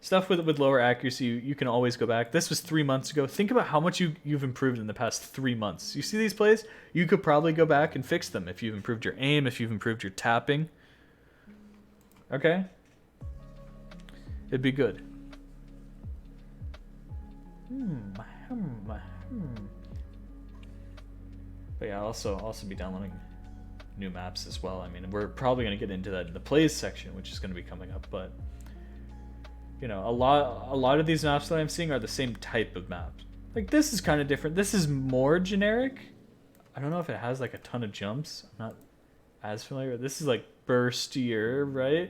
stuff with lower accuracy. You can always go back. This was 3 months ago. Think about how much you've improved in the past 3 months. You see these plays, you could probably go back and fix them if you've improved your aim, if you've improved your tapping. Okay, it'd be good. But yeah, I'll also be downloading new maps as well. I mean, we're probably going to get into that in the plays section, which is going to be coming up, but a lot of these maps that I'm seeing are the same type of map. Like, this is kind of different. This is more generic. I don't know if it has like a ton of jumps. I'm not as familiar. This is like burstier, right?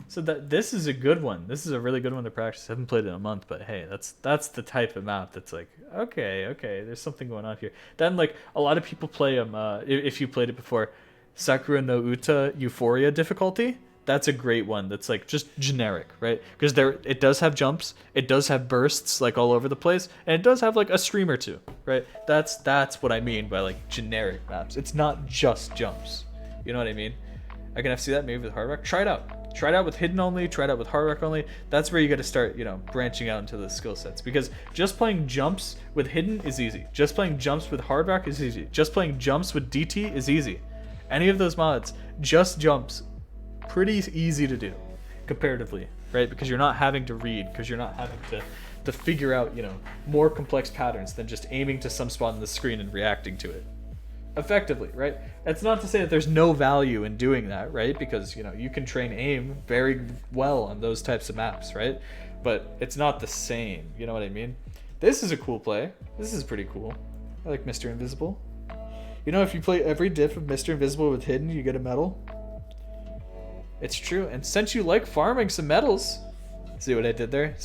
So this is a good one. This is a really good one to practice. I haven't played it in a month, but hey, that's the type of map that's like, okay, there's something going on here. Then like a lot of people play if you played it before, Sakura no Uta Euphoria difficulty. That's a great one. That's like just generic, right? Because it does have jumps, it does have bursts like all over the place, and it does have like a stream or two, right? That's what I mean by like generic maps. It's not just jumps. You know what I mean? I can FC that maybe with Hard Rock. Try it out. Try it out with Hidden only, try it out with Hard Rock only. That's where you got to start, branching out into the skill sets. Because just playing jumps with Hidden is easy. Just playing jumps with Hard Rock is easy. Just playing jumps with DT is easy. Any of those mods, just jumps, pretty easy to do, comparatively, right? Because you're not having to read, because you're not having to figure out, more complex patterns than just aiming to some spot on the screen and reacting to it effectively, right? That's not to say that there's no value in doing that, right? Because you can train aim very well on those types of maps, right? But it's not the same, you know what I mean? This is a cool play. This is pretty cool. I like Mr. Invisible. If you play every diff of Mr. Invisible with Hidden, you get a medal. It's true. And since you like farming some medals, see what I did there?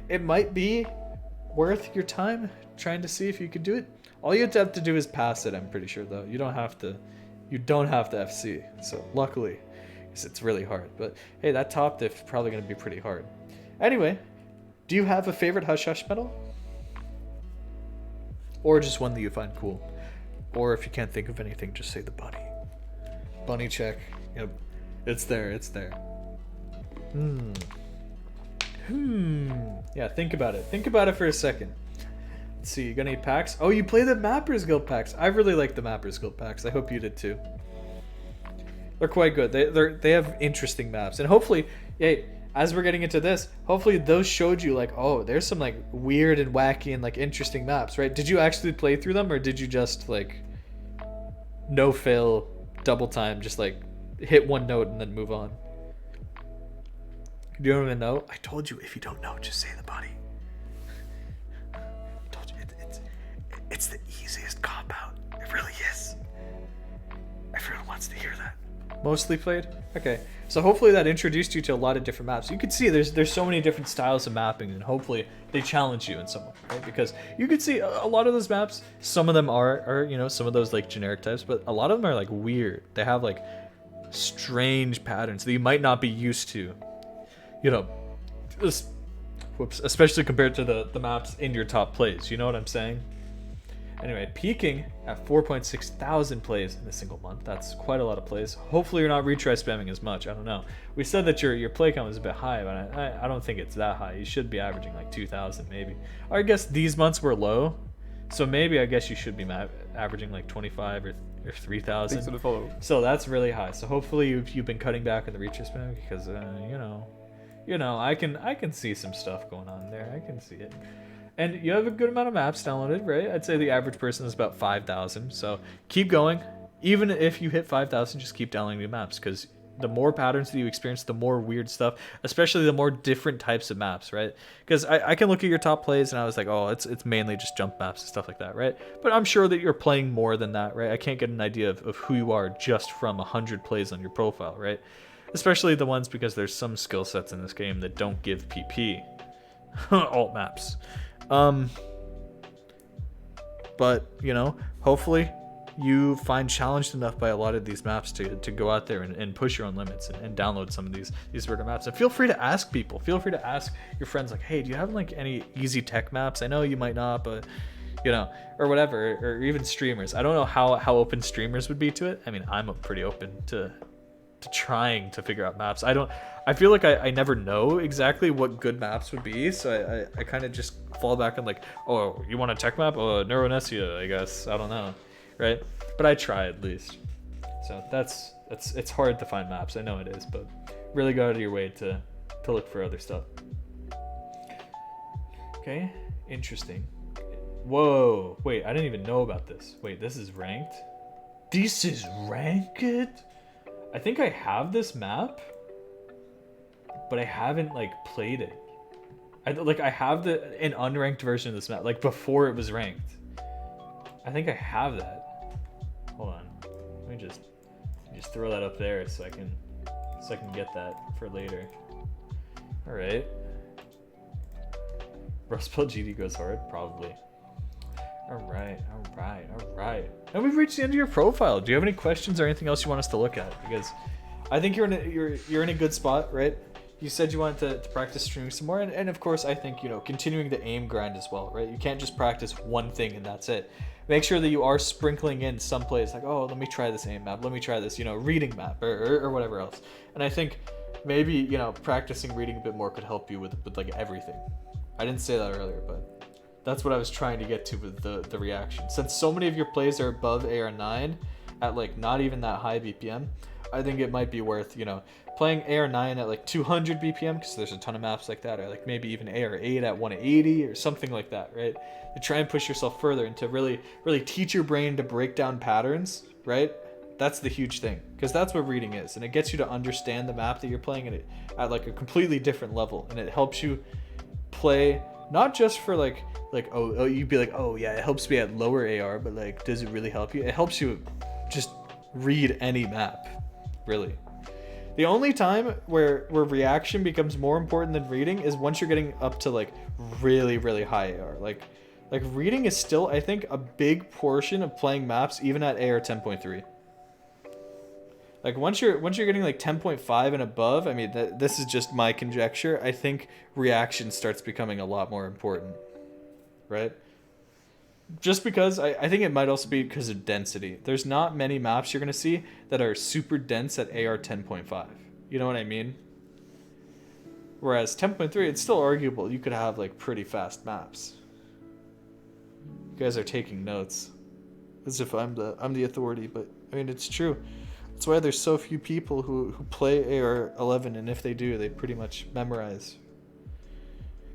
It might be worth your time trying to see if you could do it. All you have to do is pass it, I'm pretty sure, though. You don't have to FC. So luckily, because it's really hard. But hey, that top diff is probably going to be pretty hard. Anyway, do you have a favorite Hush Hush medal? Or just one that you find cool? Or if you can't think of anything, just say the bunny. Bunny check. Yep. It's there. Yeah, think about it. Think about it for a second. Let's see, you got any packs? Oh, you play the Mappers Guild packs. I really like the Mappers Guild packs. I hope you did too. They're quite good. They have interesting maps. And hopefully, hey, as we're getting into this, hopefully those showed you like, oh, there's some like weird and wacky and like interesting maps, right? Did you actually play through them, or did you just like no fail, double time, just like hit one note and then move on? Do you don't even know? I told you, if you don't know, just say the bunny. It's the easiest cop out. It really is. Everyone wants to hear that. Mostly played? Okay. So hopefully that introduced you to a lot of different maps. You can see there's so many different styles of mapping, and hopefully they challenge you in some way, right? Because you can see a lot of those maps, some of them are some of those like generic types, but a lot of them are like weird. They have like strange patterns that you might not be used to. Especially compared to the maps in your top plays. You know what I'm saying? Anyway, peaking at 4.6 thousand plays in a single month. That's quite a lot of plays. Hopefully you're not retry spamming as much. I don't know. We said that your play count was a bit high, but I don't think it's that high. You should be averaging like 2,000 maybe. Or I guess these months were low, so maybe I guess you should be averaging like 25 or or 3,000. Thanks for the follow. So that's really high. So hopefully you've been cutting back on the reach spam because you know, I can see some stuff going on there. I can see it. And you have a good amount of maps downloaded, right? I'd say the average person is about 5,000. So keep going. Even if you hit 5,000, just keep downloading new maps, because the more patterns that you experience, the more weird stuff, especially the more different types of maps, right? Because I can look at your top plays and I was like, oh, it's mainly just jump maps and stuff like that, right? But I'm sure that you're playing more than that, right? I can't get an idea of who you are just from 100 plays on your profile, right? Especially the ones, because there's some skill sets in this game that don't give PP. Alt maps. But, you know, hopefully you find challenged enough by a lot of these maps to go out there and push your own limits and download some of these weirder maps. And feel free to ask people. Feel free to ask your friends, like, hey, do you have like any easy tech maps? I know you might not, but you know, or whatever, or even streamers. I don't know how open streamers would be to it. I mean, I'm pretty open to trying to figure out maps. I feel like I never know exactly what good maps would be, so I kind of just fall back on like, oh, you want a tech map? Oh, Neuronesia, I guess. I don't know, right? But I try at least. So it's hard to find maps. I know it is, but really go out of your way to look for other stuff. Okay, interesting. Whoa, wait, I didn't even know about this. Wait, this is ranked? This is ranked? I think I have this map, but I haven't like played it. I have an unranked version of this map, like before it was ranked. I think I have that. Hold on, let me just throw that up there so I can get that for later. All right. Rustbelt GD goes hard, probably. All right. And we've reached the end of your profile. Do you have any questions or anything else you want us to look at? Because I think you're in a good spot, right? You said you wanted to practice streaming some more, and of course I think, you know, continuing the aim grind as well, right? You can't just practice one thing and that's it. Make sure that you are sprinkling in some plays, like, oh, let me try this aim map, let me try this, you know, reading map or whatever else. And I think maybe, you know, practicing reading a bit more could help you with like everything. I didn't say that earlier, but that's what I was trying to get to with the reaction. Since so many of your plays are above AR9 at like not even that high BPM, I think it might be worth, you know, playing AR9 at like 200 BPM, because there's a ton of maps like that, or like maybe even AR8 at 180 or something like that, right? To try and push yourself further and to really teach your brain to break down patterns, right? That's the huge thing, because that's what reading is, and it gets you to understand the map that you're playing at like a completely different level, and it helps you play not just for like oh you'd be like, oh yeah, it helps me at lower AR, but like, does it really help you? It helps you just read any map, really. The only time where reaction becomes more important than reading is once you're getting up to like really high AR. Like reading is still, I think, a big portion of playing maps even at AR 10.3. Like once you're getting like 10.5 and above, I mean, this is just my conjecture, I think reaction starts becoming a lot more important, right? Just because I think it might also be because of density. There's not many maps you're going to see that are super dense at AR 10.5. You know what I mean? Whereas 10.3, it's still arguable. You could have like pretty fast maps. You guys are taking notes as if I'm the authority, but I mean, it's true. That's why there's so few people who play AR 11, and if they do, they pretty much memorize.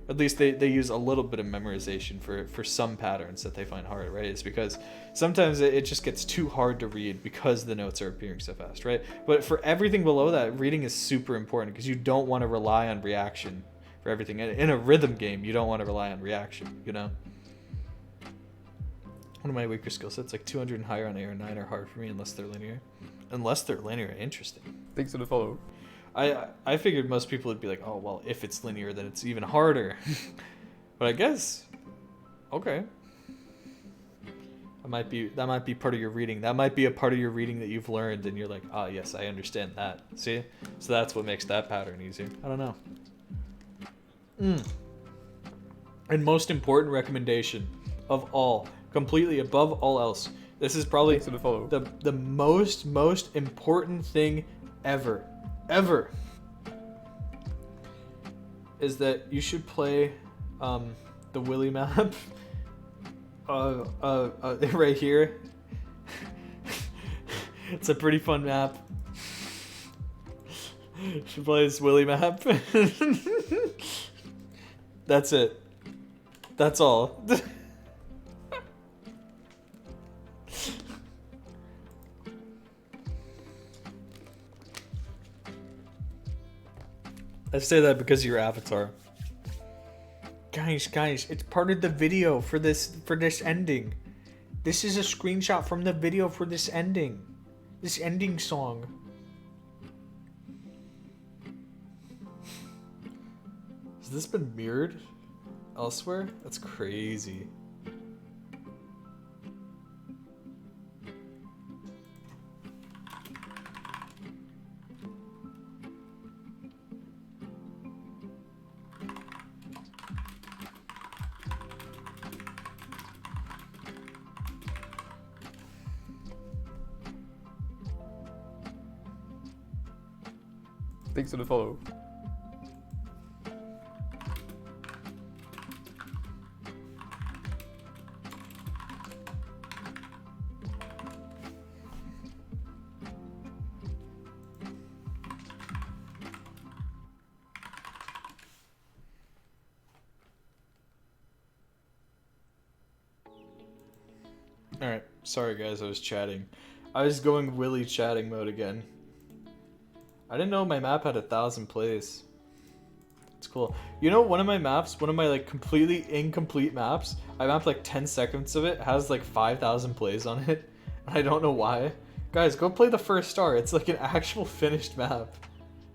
At least they use a little bit of memorization for some patterns that they find hard, right? It's because sometimes it just gets too hard to read because the notes are appearing so fast, right? But for everything below that, reading is super important because you don't want to rely on reaction for everything. In a rhythm game, you don't want to rely on reaction, you know? One of my weaker skill sets, like 200 and higher on AR9 are hard for me unless they're linear. Unless they're linear, interesting. Thanks for the follow. I figured most people would be like, oh, well, if it's linear, then it's even harder. But I guess, okay. That might be part of your reading. That might be a part of your reading that you've learned, and you're like, ah, yes, I understand that. See? So that's what makes that pattern easier. I don't know. And most important recommendation of all, completely above all else, this is probably the most important thing ever, is that you should play the Willy map right here. It's a pretty fun map. Should play this Willy map. That's it. That's all. I say that because of your avatar. Guys, it's part of the video for this ending. This is a screenshot from the video for this ending. This ending song. Has this been mirrored elsewhere? That's crazy. Thanks for the follow. Alright, sorry guys, I was chatting. I was going Willy chatting mode again. I didn't know my map had 1,000 plays. It's cool. You know, one of my maps, one of my like completely incomplete maps, I mapped like 10 seconds of it, has like 5,000 plays on it. And I don't know why. Guys, go play the first star. It's like an actual finished map.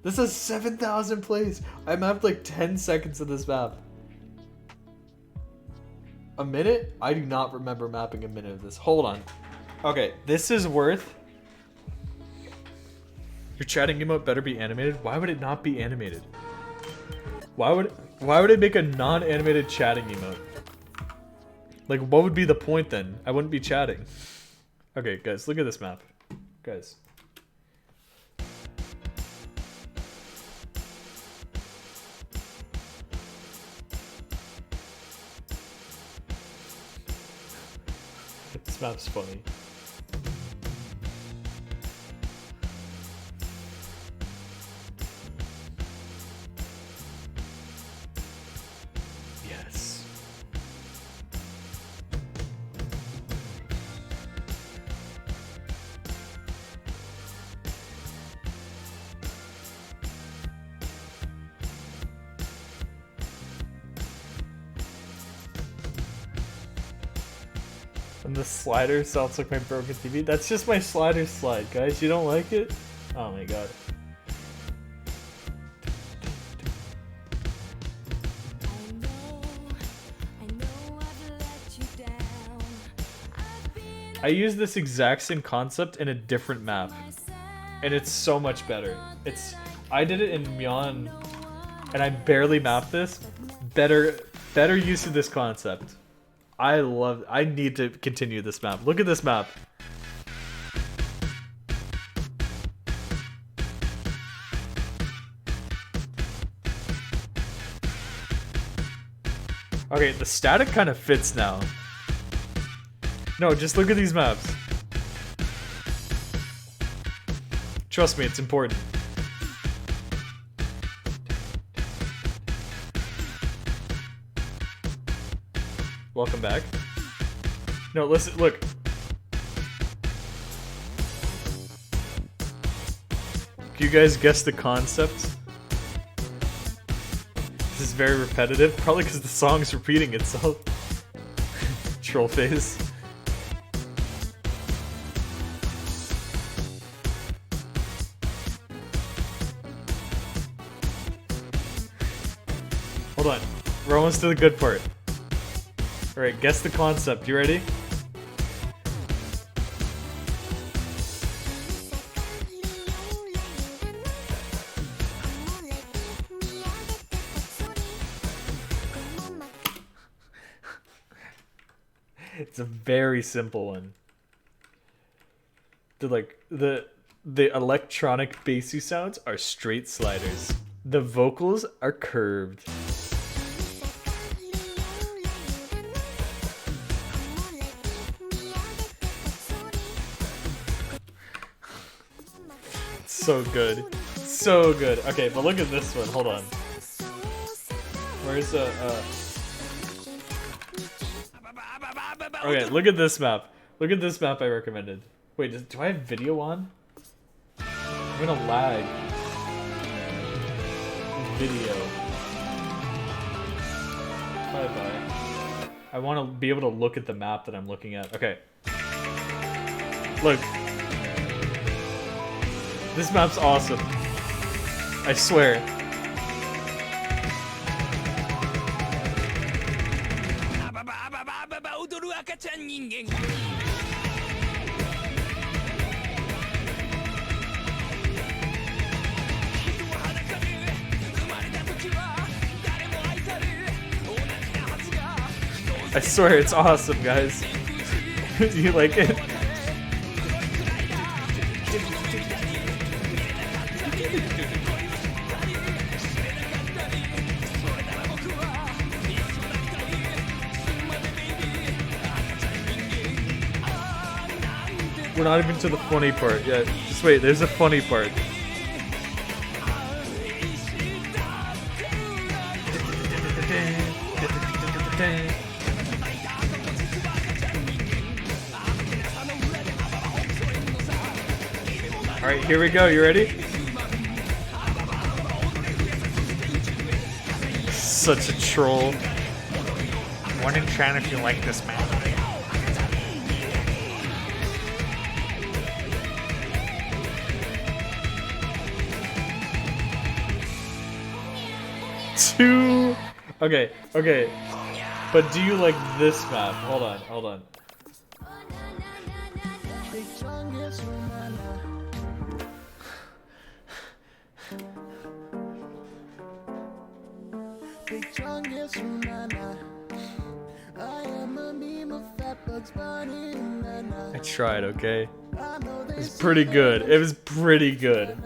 This has 7,000 plays. I mapped like 10 seconds of this map. A minute? I do not remember mapping a minute of this. Hold on. Okay, this is worth... Your chatting emote better be animated? Why would it not be animated? Why would it make a non-animated chatting emote? Like, what would be the point then? I wouldn't be chatting. Okay, guys, look at this map. Guys. This map's funny. Yes. And the slider sounds like my broken TV. That's just my slider slide, guys. You don't like it? Oh my god. I use this exact same concept in a different map, and it's so much better. I did it in Myeon, and I barely mapped this. Better use of this concept. I need to continue this map. Look at this map. Okay, the static kind of fits now. No, just look at these maps. Trust me, it's important. Welcome back. No, listen, look. Can you guys guess the concept? This is very repetitive, probably because the song's repeating itself. Troll face. Hold on, we're almost to the good part. Alright, guess the concept. You ready? It's a very simple one. The electronic bassy sounds are straight sliders. The vocals are curved. So good. So good. Okay, but look at this one. Hold on. Where's Okay, look at this map. Look at this map I recommended. Wait, do I have video on? I'm gonna lag. Video. Bye-bye. I want to be able to look at the map that I'm looking at. Okay. Look. This map's awesome. I swear. I swear it's awesome, guys. Do you like it? We're not even to the funny part yet. Just wait, there's a funny part. Alright, here we go. You ready? Such a troll. One in chat if you like this map. Two. Okay, okay. But do you like this map? Hold on, hold on. I tried, okay? It was pretty good. It was pretty good.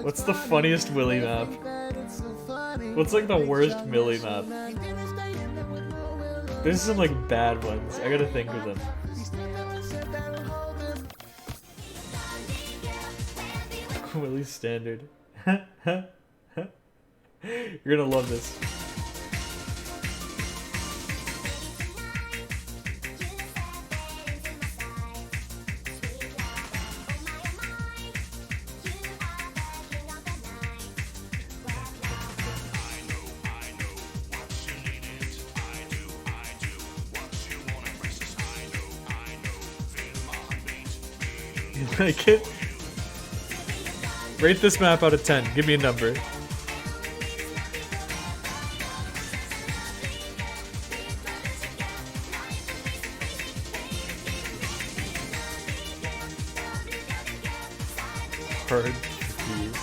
What's the funniest Willy map? What's like the worst Millie map? There's some like bad ones. I gotta think of them. Willy's standard. You're gonna love this. You like it? Rate this map out of 10. Give me a number. Hard to confuse.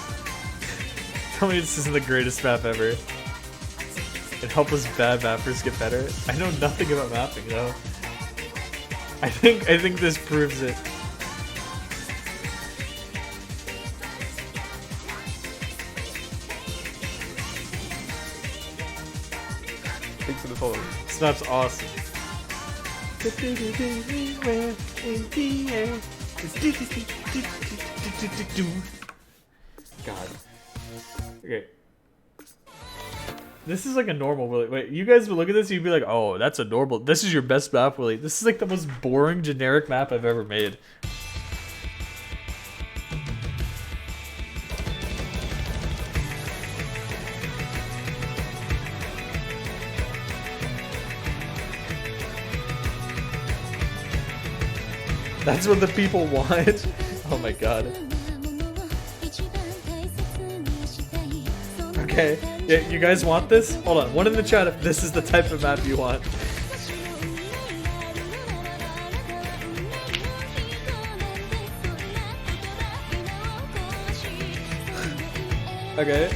Tell me this isn't the greatest map ever. And help us bad mappers get better. I know nothing about mapping though. I think this proves it. Thanks for the follow. This map's awesome. God. Okay. This is like a normal Willy. Wait, you guys would look at this, you'd be like, oh, that's a normal. This is your best map, Willy. This is like the most boring generic map I've ever made. That's what the people want. Oh my god. Okay, yeah, you guys want this? Hold on, one in the chat if this is the type of map you want. Okay.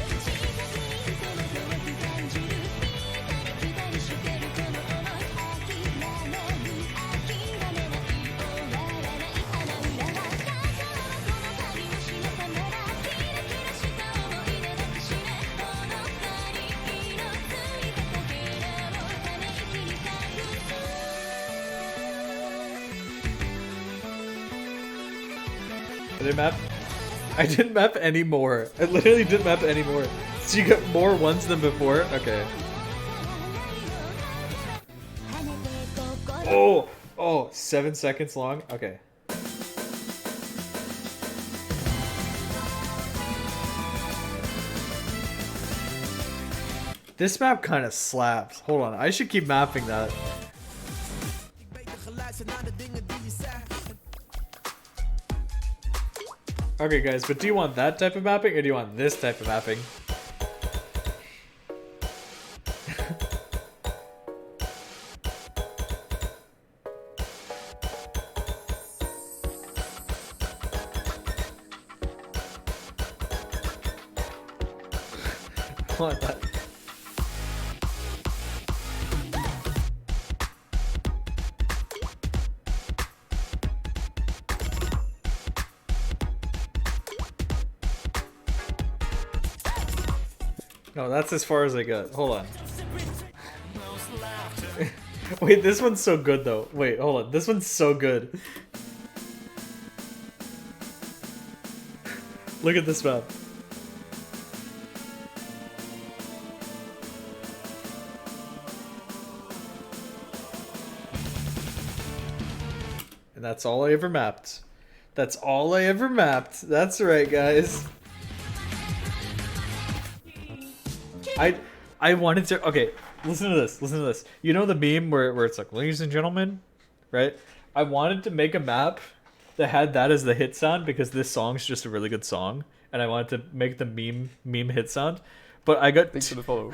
Did I map? I didn't map any more. I literally didn't map any more. So you got more ones than before? Okay. Oh, 7 seconds long? Okay. This map kind of slaps. Hold on, I should keep mapping that. Okay guys, but do you want that type of mapping or do you want this type of mapping? I want that. No, that's as far as I got. Hold on. Wait, this one's so good though. Wait, hold on. This one's so good. Look at this map. And that's all I ever mapped. That's all I ever mapped. That's right, guys. I wanted to. Okay, listen to this. Listen to this. You know the meme where it's like, ladies and gentlemen, right? I wanted to make a map that had that as the hit sound because this song's just a really good song, and I wanted to make the meme hit sound, but I got Thanks for the follow.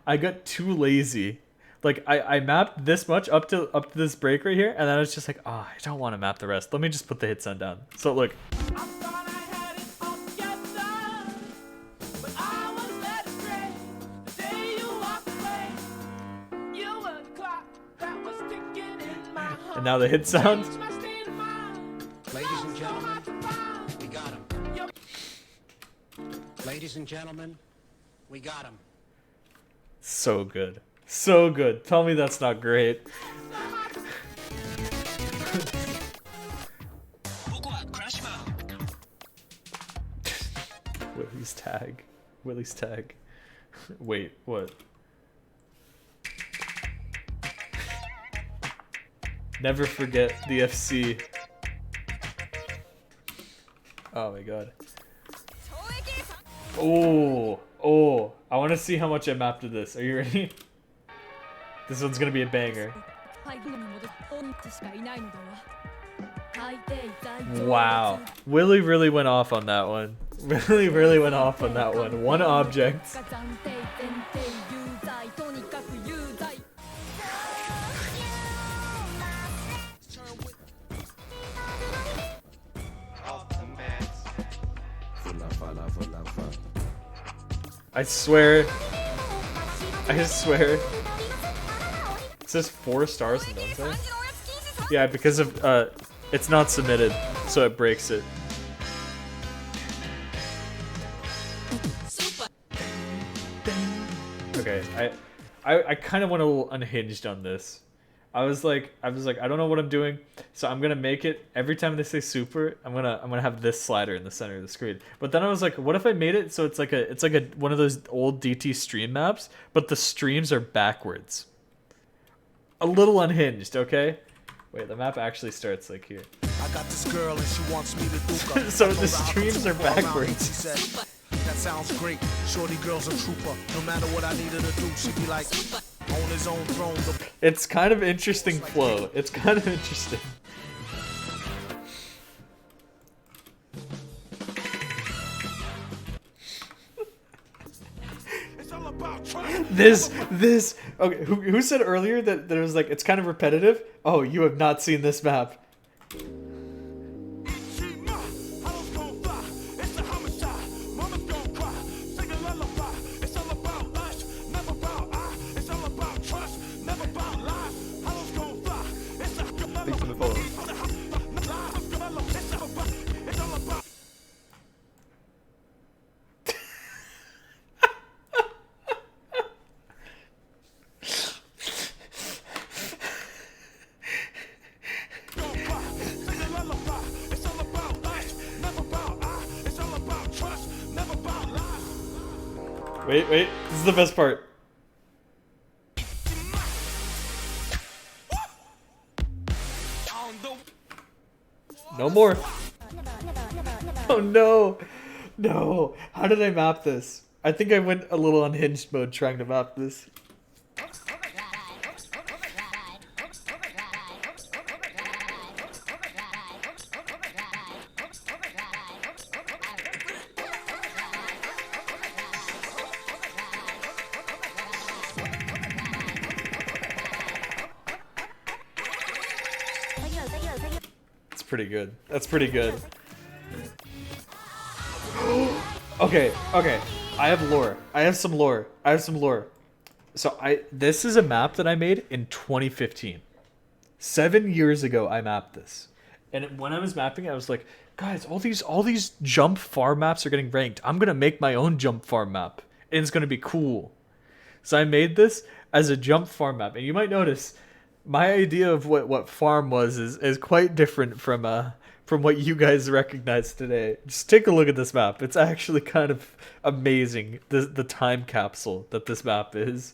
I got too lazy. Like I mapped this much up to this break right here, and then I was just like, oh, I don't want to map the rest. Let me just put the hit sound down. So look. And now the hit sound. Ladies and gentlemen, we got him. Ladies and gentlemen, we got him. So good. So good. Tell me that's not great. Willie's tag. Willie's tag. Wait, what? Never forget the FC. Oh my god. Oh, I want to see how much I mapped to this. Are you ready? This one's gonna be a banger. Wow. Willie really went off on that one. Willie really went off on that one. One object. I swear. I swear. It says 4 stars in Dante. Yeah, because of it's not submitted, so it breaks it. Okay, I kind of went a little unhinged on this. I was like, I don't know what I'm doing, so I'm gonna make it every time they say super. I'm gonna have this slider in the center of the screen. But then I was like, what if I made it so it's like a one of those old DT stream maps, but the streams are backwards. A little unhinged, okay? Wait, the map actually starts like here. I got this girl and she wants me to do So the streams are backwards. That sounds great. Shorty girl's a trooper. No matter what I need her to do, she be like on his own throne. It's kind of interesting flow. It's kind of interesting. This okay, who said earlier that there was like it's kind of repetitive? Oh, you have not seen this map. Thanks for the follow. Wait, wait. This is the best part. No more. Oh no. No. How did I map this? I think I went a little unhinged mode trying to map this. It's pretty good. That's pretty good. Okay, okay. I have lore. I have some lore. I have some lore. So this is a map that I made in 2015. 7 years ago I mapped this. And when I was mapping it, I was like, guys, all these jump farm maps are getting ranked. I'm gonna make my own jump farm map. And it's gonna be cool. So I made this as a jump farm map. And you might notice my idea of what farm was is quite different from what you guys recognize today. Just take a look at this map. It's actually kind of amazing, the time capsule that this map is.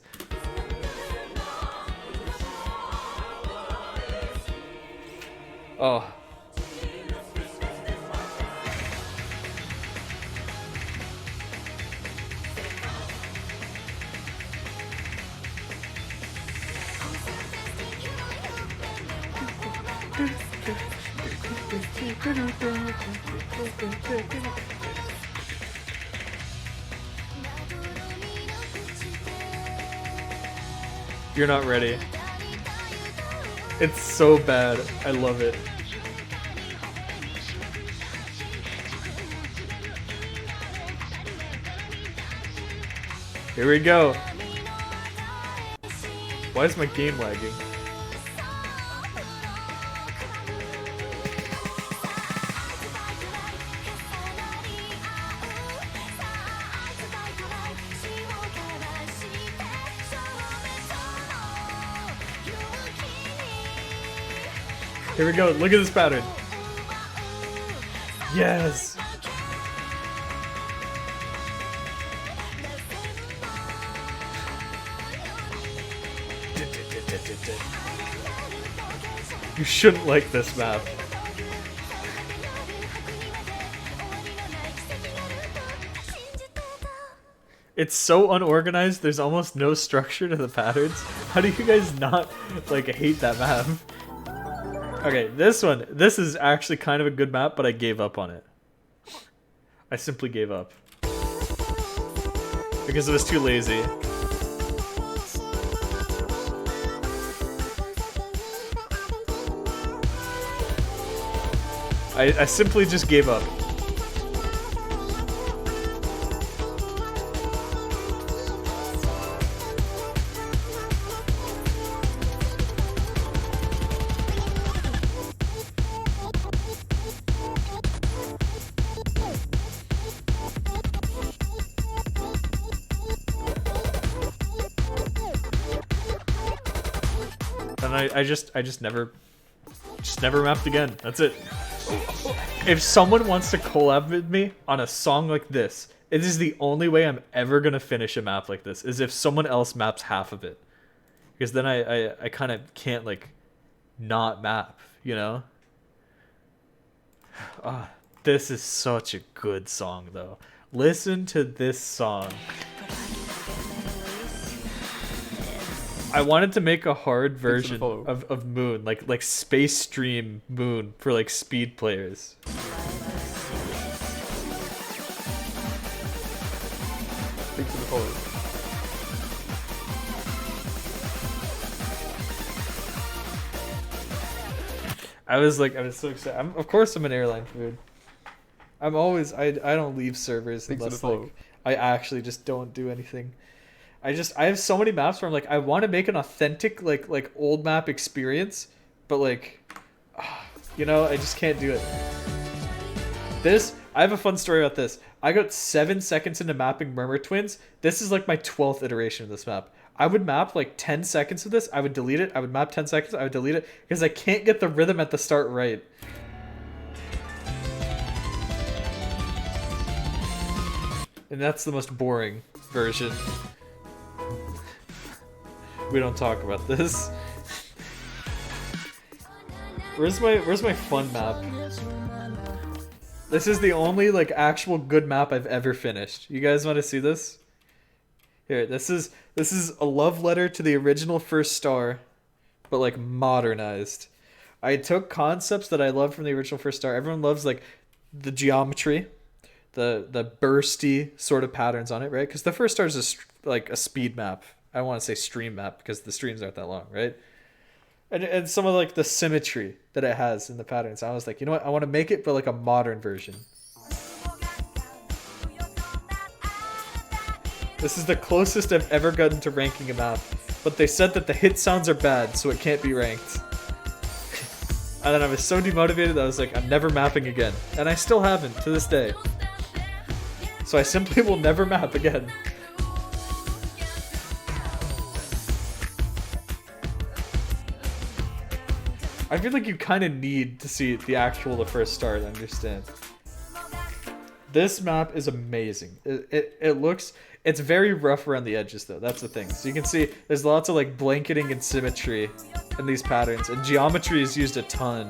Oh. You're not ready. It's so bad. I love it. Here we go. Why is my game lagging? Here we go. Look at this pattern. Yes. You shouldn't like this map. It's so unorganized, there's almost no structure to the patterns. How do you guys not, like, hate that map? Okay, this is actually kind of a good map, but I gave up on it. I simply gave up. Because it was too lazy. I simply just gave up. And I just never mapped again. That's it. If someone wants to collab with me on a song like this, it is the only way I'm ever gonna finish a map like this, is if someone else maps half of it. Because then I kind of can't, like, not map, you know? This is such a good song, though. Listen to this song. I wanted to make a hard version of Moon, like Space Stream Moon for, like, speed players. Thanks for the follow. I was so excited. Of course I'm an airline food. I don't leave servers unless, like, I actually just don't do anything. I have so many maps where I'm like, I want to make an authentic, like old map experience, but, like, you know, I just can't do it. I have a fun story about this. I got 7 seconds into mapping Murmur Twins. This is like my 12th iteration of this map. I would map like 10 seconds of this. I would delete it. I would map 10 seconds. I would delete it because I can't get the rhythm at the start right. And that's the most boring version. We don't talk about this. Where's my fun map? This is the only like actual good map I've ever finished. You guys want to see this? Here, this is a love letter to the original First Star, but like modernized. I took concepts that I love from the original First Star. Everyone loves like the geometry, the bursty sort of patterns on it, right? Because the First Star is like a speed map. I don't want to say stream map because the streams aren't that long, right? And some of like the symmetry that it has in the patterns. I was like, you know what? I want to make it but like a modern version. This is the closest I've ever gotten to ranking a map, but they said that the hit sounds are bad, so it can't be ranked. And then I was so demotivated that I was like, I'm never mapping again. And I still haven't to this day. So I simply will never map again. I feel like you kind of need to see the actual The First Star to understand. This map is amazing. It looks... It's very rough around the edges, though. That's the thing. So you can see there's lots of like blanketing and symmetry in these patterns. And geometry is used a ton.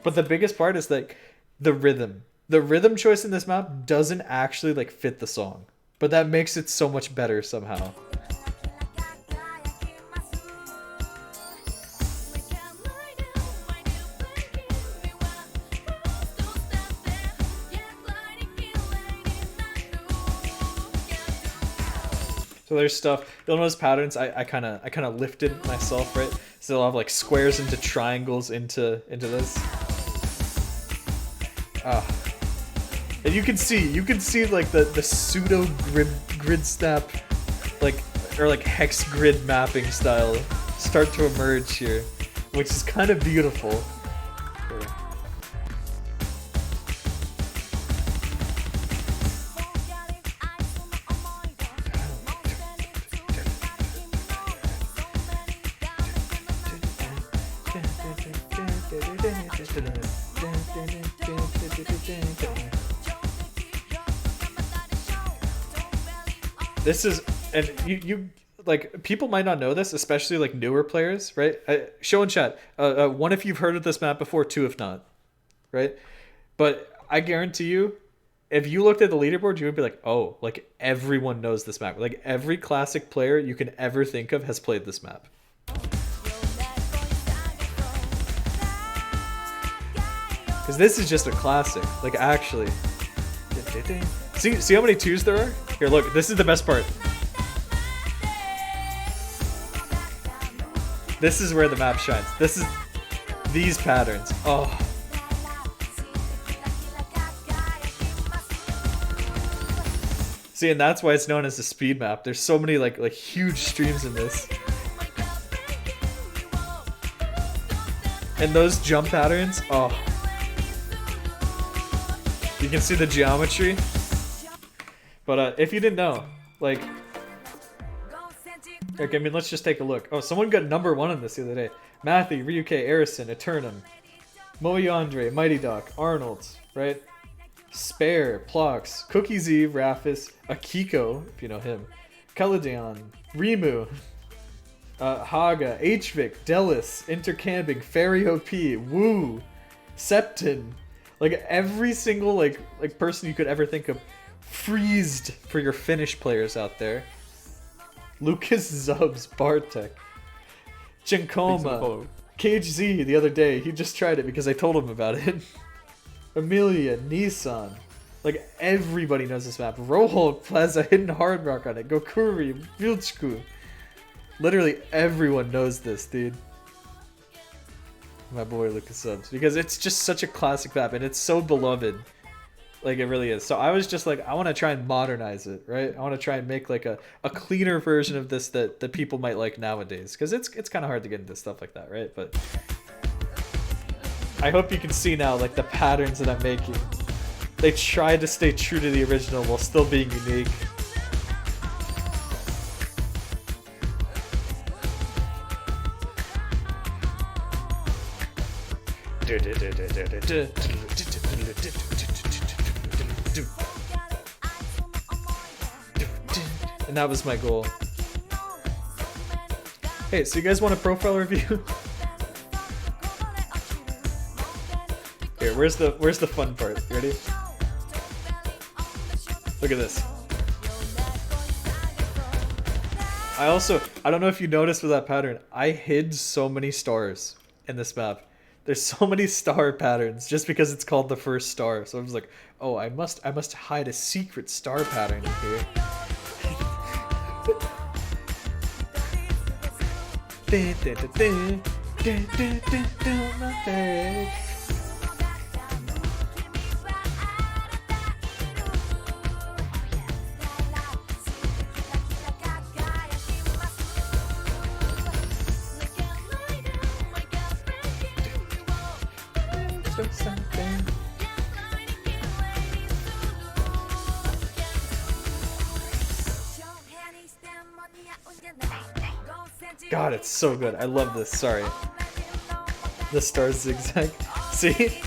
But the biggest part is like the rhythm. The rhythm choice in this map doesn't actually like fit the song. But that makes it so much better somehow. So there's stuff. You'll notice patterns. I kind of lifted myself, right? So they'll have like squares into triangles into this. And you can see like the pseudo grid snap, like or like hex grid mapping style start to emerge here, which is kind of beautiful. This is, and you like, people might not know this, especially like newer players, right? Show in chat, one if you've heard of this map before, two if not, right? But I guarantee you, if you looked at the leaderboard, you would be like, oh, like everyone knows this map. Like every classic player you can ever think of has played this map. Because this is just a classic, like actually. See how many twos there are? Here, look, this is the best part. This is where the map shines. This is these patterns. Oh. See, and that's why it's known as the speed map. There's so many like huge streams in this. And those jump patterns, oh. You can see the geometry. But if you didn't know, like, okay, I mean, let's just take a look. Oh, someone got #1 on this the other day. Matthew, Ryuke, Arison, Eternum, Moyandre, Mighty Doc, Arnold, right? Spare, Plox, Cookies Eve, Rafis, Akiko, if you know him, Kaladion, Rimu, Haga, Hvik, Delis, Intercamping, Fairy OP, Woo, Septon, like every single like person you could ever think of. Freezed for your Finnish players out there. Lucas Zubs, Bartek, Chinkoma, Cage Z the other day. He just tried it because I told him about it. Amelia, Nissan. Like everybody knows this map. Rohol, Plaza, Hidden Hard Rock on it. Gokuri, Vilchku. Literally everyone knows this, dude. My boy Lucas Zubs. Because it's just such a classic map and it's so beloved. Like it really is. So I was just like, I want to try and modernize it, right? I want to try and make like a cleaner version of this that people might like nowadays. Because it's kind of hard to get into stuff like that, right? But I hope you can see now like the patterns that I'm making. They tried to stay true to the original while still being unique. And that was my goal. Hey, so you guys want a profile review? Here, where's the fun part? You ready? Look at this. I don't know if you noticed with that pattern, I hid so many stars in this map. There's so many star patterns just because it's called the first star. So I was like, oh, I must hide a secret star pattern in here. God, it's so good. I love this. Sorry. The stars zigzag. See?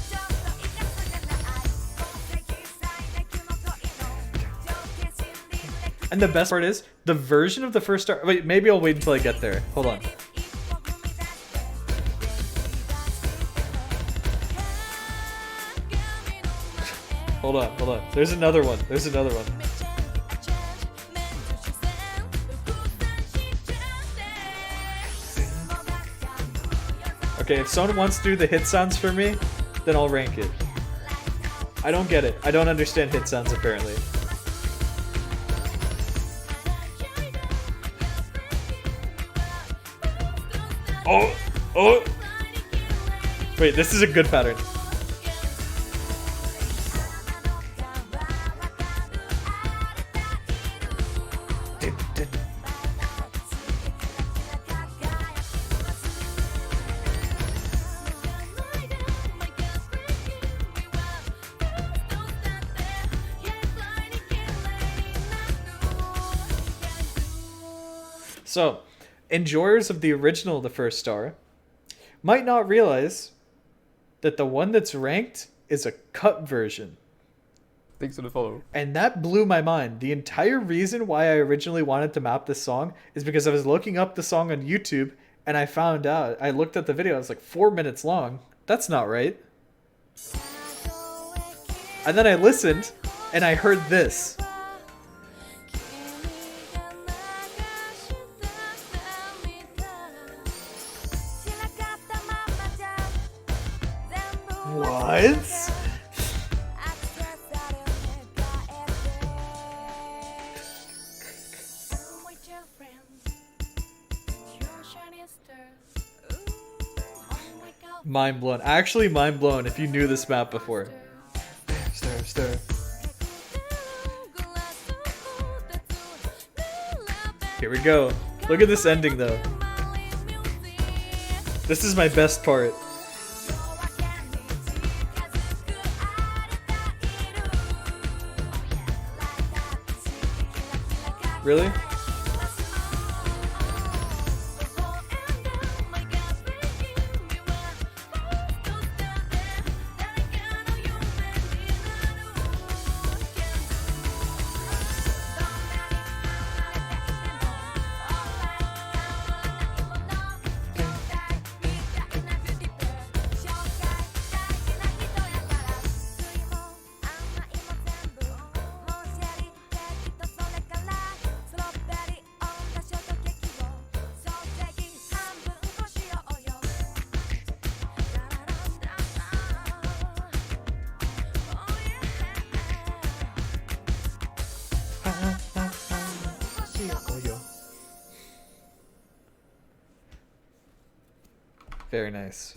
And the best part is, the version of the first star... Wait, maybe I'll wait until I get there. Hold on. Hold on. There's another one. Okay, if someone wants to do the hit sounds for me, then I'll rank it. I don't get it. I don't understand hit sounds, apparently. Oh! Wait, this is a good pattern. So, enjoyers of the original The First Star might not realize that the one that's ranked is a cut version. Thanks for the follow. And that blew my mind. The entire reason why I originally wanted to map this song is because I was looking up the song on YouTube and I found out, I looked at the video, it was like 4 minutes long. That's not right. And then I listened and I heard this. What? Mind blown. Actually mind blown if you knew this map before. Stir. Here we go. Look at this ending though. This is my best part. Really? Very nice.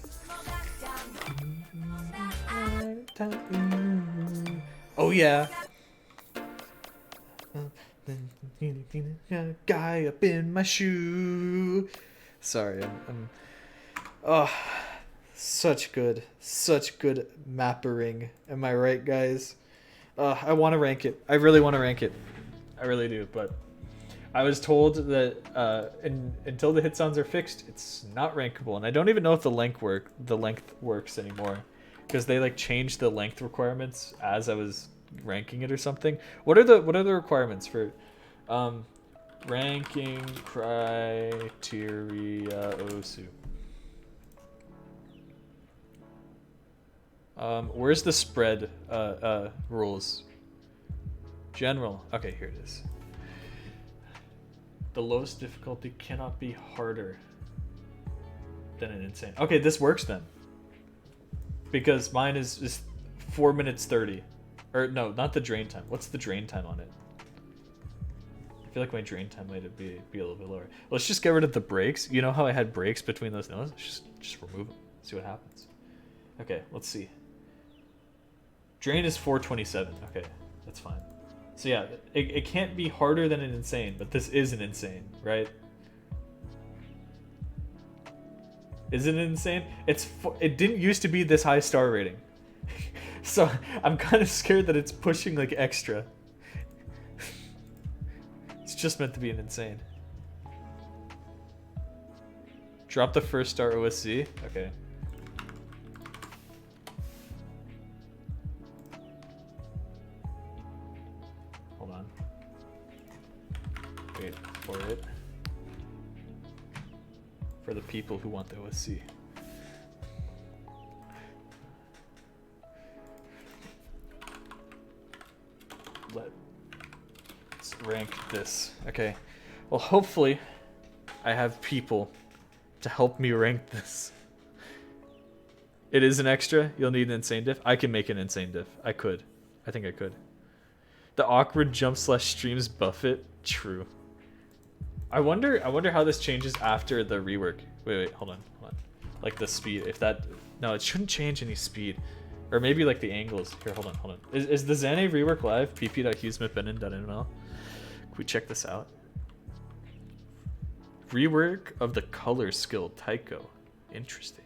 Oh yeah. Guy up in my shoe. Sorry, I'm oh, such good mappering. Am I right, guys? I want to rank it. I really want to rank it. I really do, but I was told that until the hit sounds are fixed, it's not rankable, and I don't even know if the length works anymore, because they like changed the length requirements as I was ranking it or something. What are the requirements for? Ranking criteria Osu. Where's the spread rules? General. Okay, here it is. The lowest difficulty cannot be harder than an insane. Okay, this works then. Because mine is 4 minutes 30. Or no, not the drain time. What's the drain time on it? I feel like my drain time might be a little bit lower. Let's just get rid of the breaks. You know how I had breaks between those nodes? Just remove them. See what happens. Okay, let's see. Drain is 427. Okay, that's fine. So yeah, it can't be harder than an insane, but this is an insane, right? Is it an insane? It didn't used to be this high star rating. So I'm kind of scared that it's pushing like extra. It's just meant to be an insane. Drop the first star OSC. Okay. Hold on. Wait for it. For the people who want the OSC. Let's rank this. Okay. Well, hopefully I have people to help me rank this. It is an extra. You'll need an insane diff. I can make an insane diff. I could. I think I could. The awkward jump / streams buff it. True. I wonder how this changes after the rework. Wait, hold on. Like the speed. If that... No, it shouldn't change any speed. Or maybe like the angles. Here, hold on. Is the Xane rework live? pp.hughesmithbenin.nl. Can we check this out? Rework of the color skill Tycho. Interesting.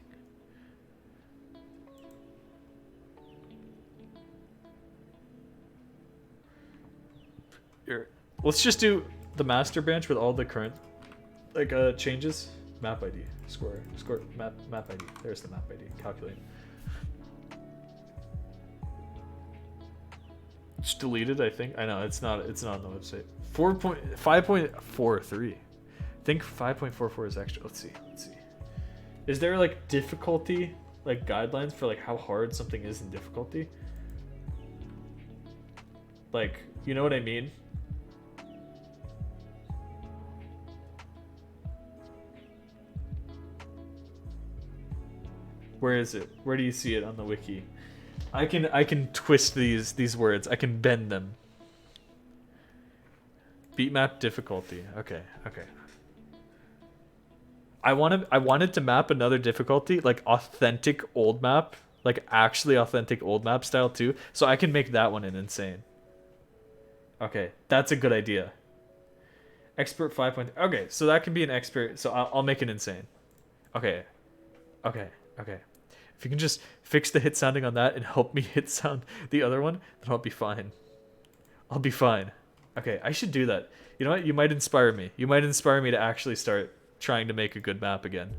Here, let's just do the master branch with all the current changes. Map ID. Score map ID. There's the map ID. Calculate. It's deleted, I think. I know it's not on the website. 5.43. I think 5.44 is extra. Let's see. Is there like difficulty guidelines for how hard something is in difficulty? You know what I mean? Where is it? Where do you see it on the wiki? I can twist these words. I can bend them. Beatmap difficulty. Okay. I wanted to map another difficulty, authentic old map, actually authentic old map style too, so I can make that one an insane. Okay, that's a good idea. Expert 5. Okay, so that can be an expert. So I'll make an insane. Okay. If you can just fix the hit sounding on that and help me hit sound the other one, then I'll be fine. Okay, I should do that. You know what? You might inspire me. You might inspire me to actually start trying to make a good map again.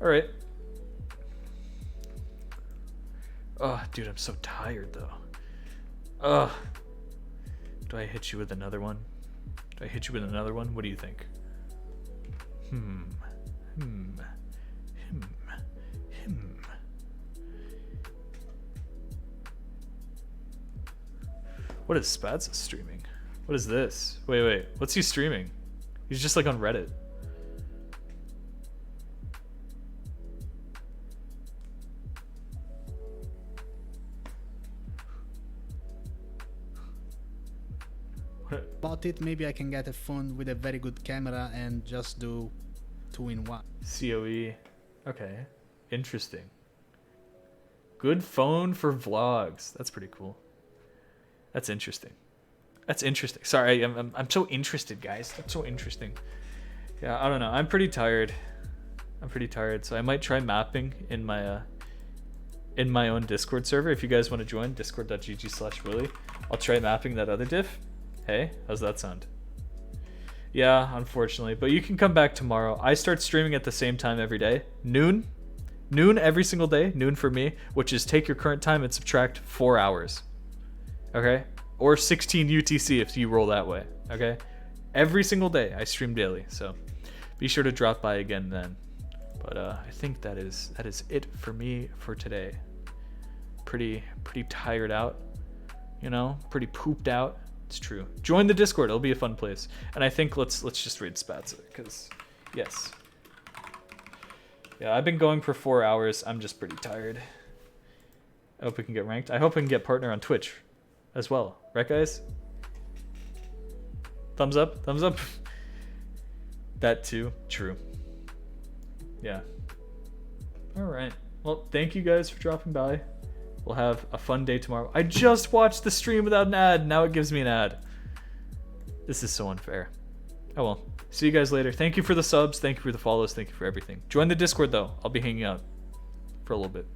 Alright. Oh, dude, I'm so tired, though. Ugh. Do I hit you with another one? What do you think? What is Spats streaming? What is this? Wait. What's he streaming? He's just on Reddit. About it, maybe I can get a phone with a very good camera and just do 2-in-1. COE. Okay. Interesting. Good phone for vlogs. That's pretty cool. That's interesting. Sorry, I'm so interested, guys. That's so interesting. Yeah, I don't know. I'm pretty tired. So I might try mapping in my own Discord server. If you guys want to join, discord.gg/Willy. I'll try mapping that other diff. Hey, how's that sound? Yeah, unfortunately. But you can come back tomorrow. I start streaming at the same time every day. Noon every single day. Noon for me, which is take your current time and subtract 4 hours. Okay? Or 16 UTC if you roll that way. Okay? Every single day I stream daily, so be sure to drop by again then. But I think that is it for me for today. Pretty tired out, you know, pretty pooped out. It's true. Join the Discord, it'll be a fun place. And I think let's just raid Spatza, because yes. Yeah, I've been going for 4 hours. I'm just pretty tired. I hope we can get ranked. I hope we can get partner on Twitch as well. Right, guys? Thumbs up? Thumbs up? That too. True. Yeah. Alright. Well, thank you guys for dropping by. We'll have a fun day tomorrow. I just watched the stream without an ad. Now it gives me an ad. This is so unfair. Oh well. See you guys later. Thank you for the subs. Thank you for the follows. Thank you for everything. Join the Discord though. I'll be hanging out for a little bit.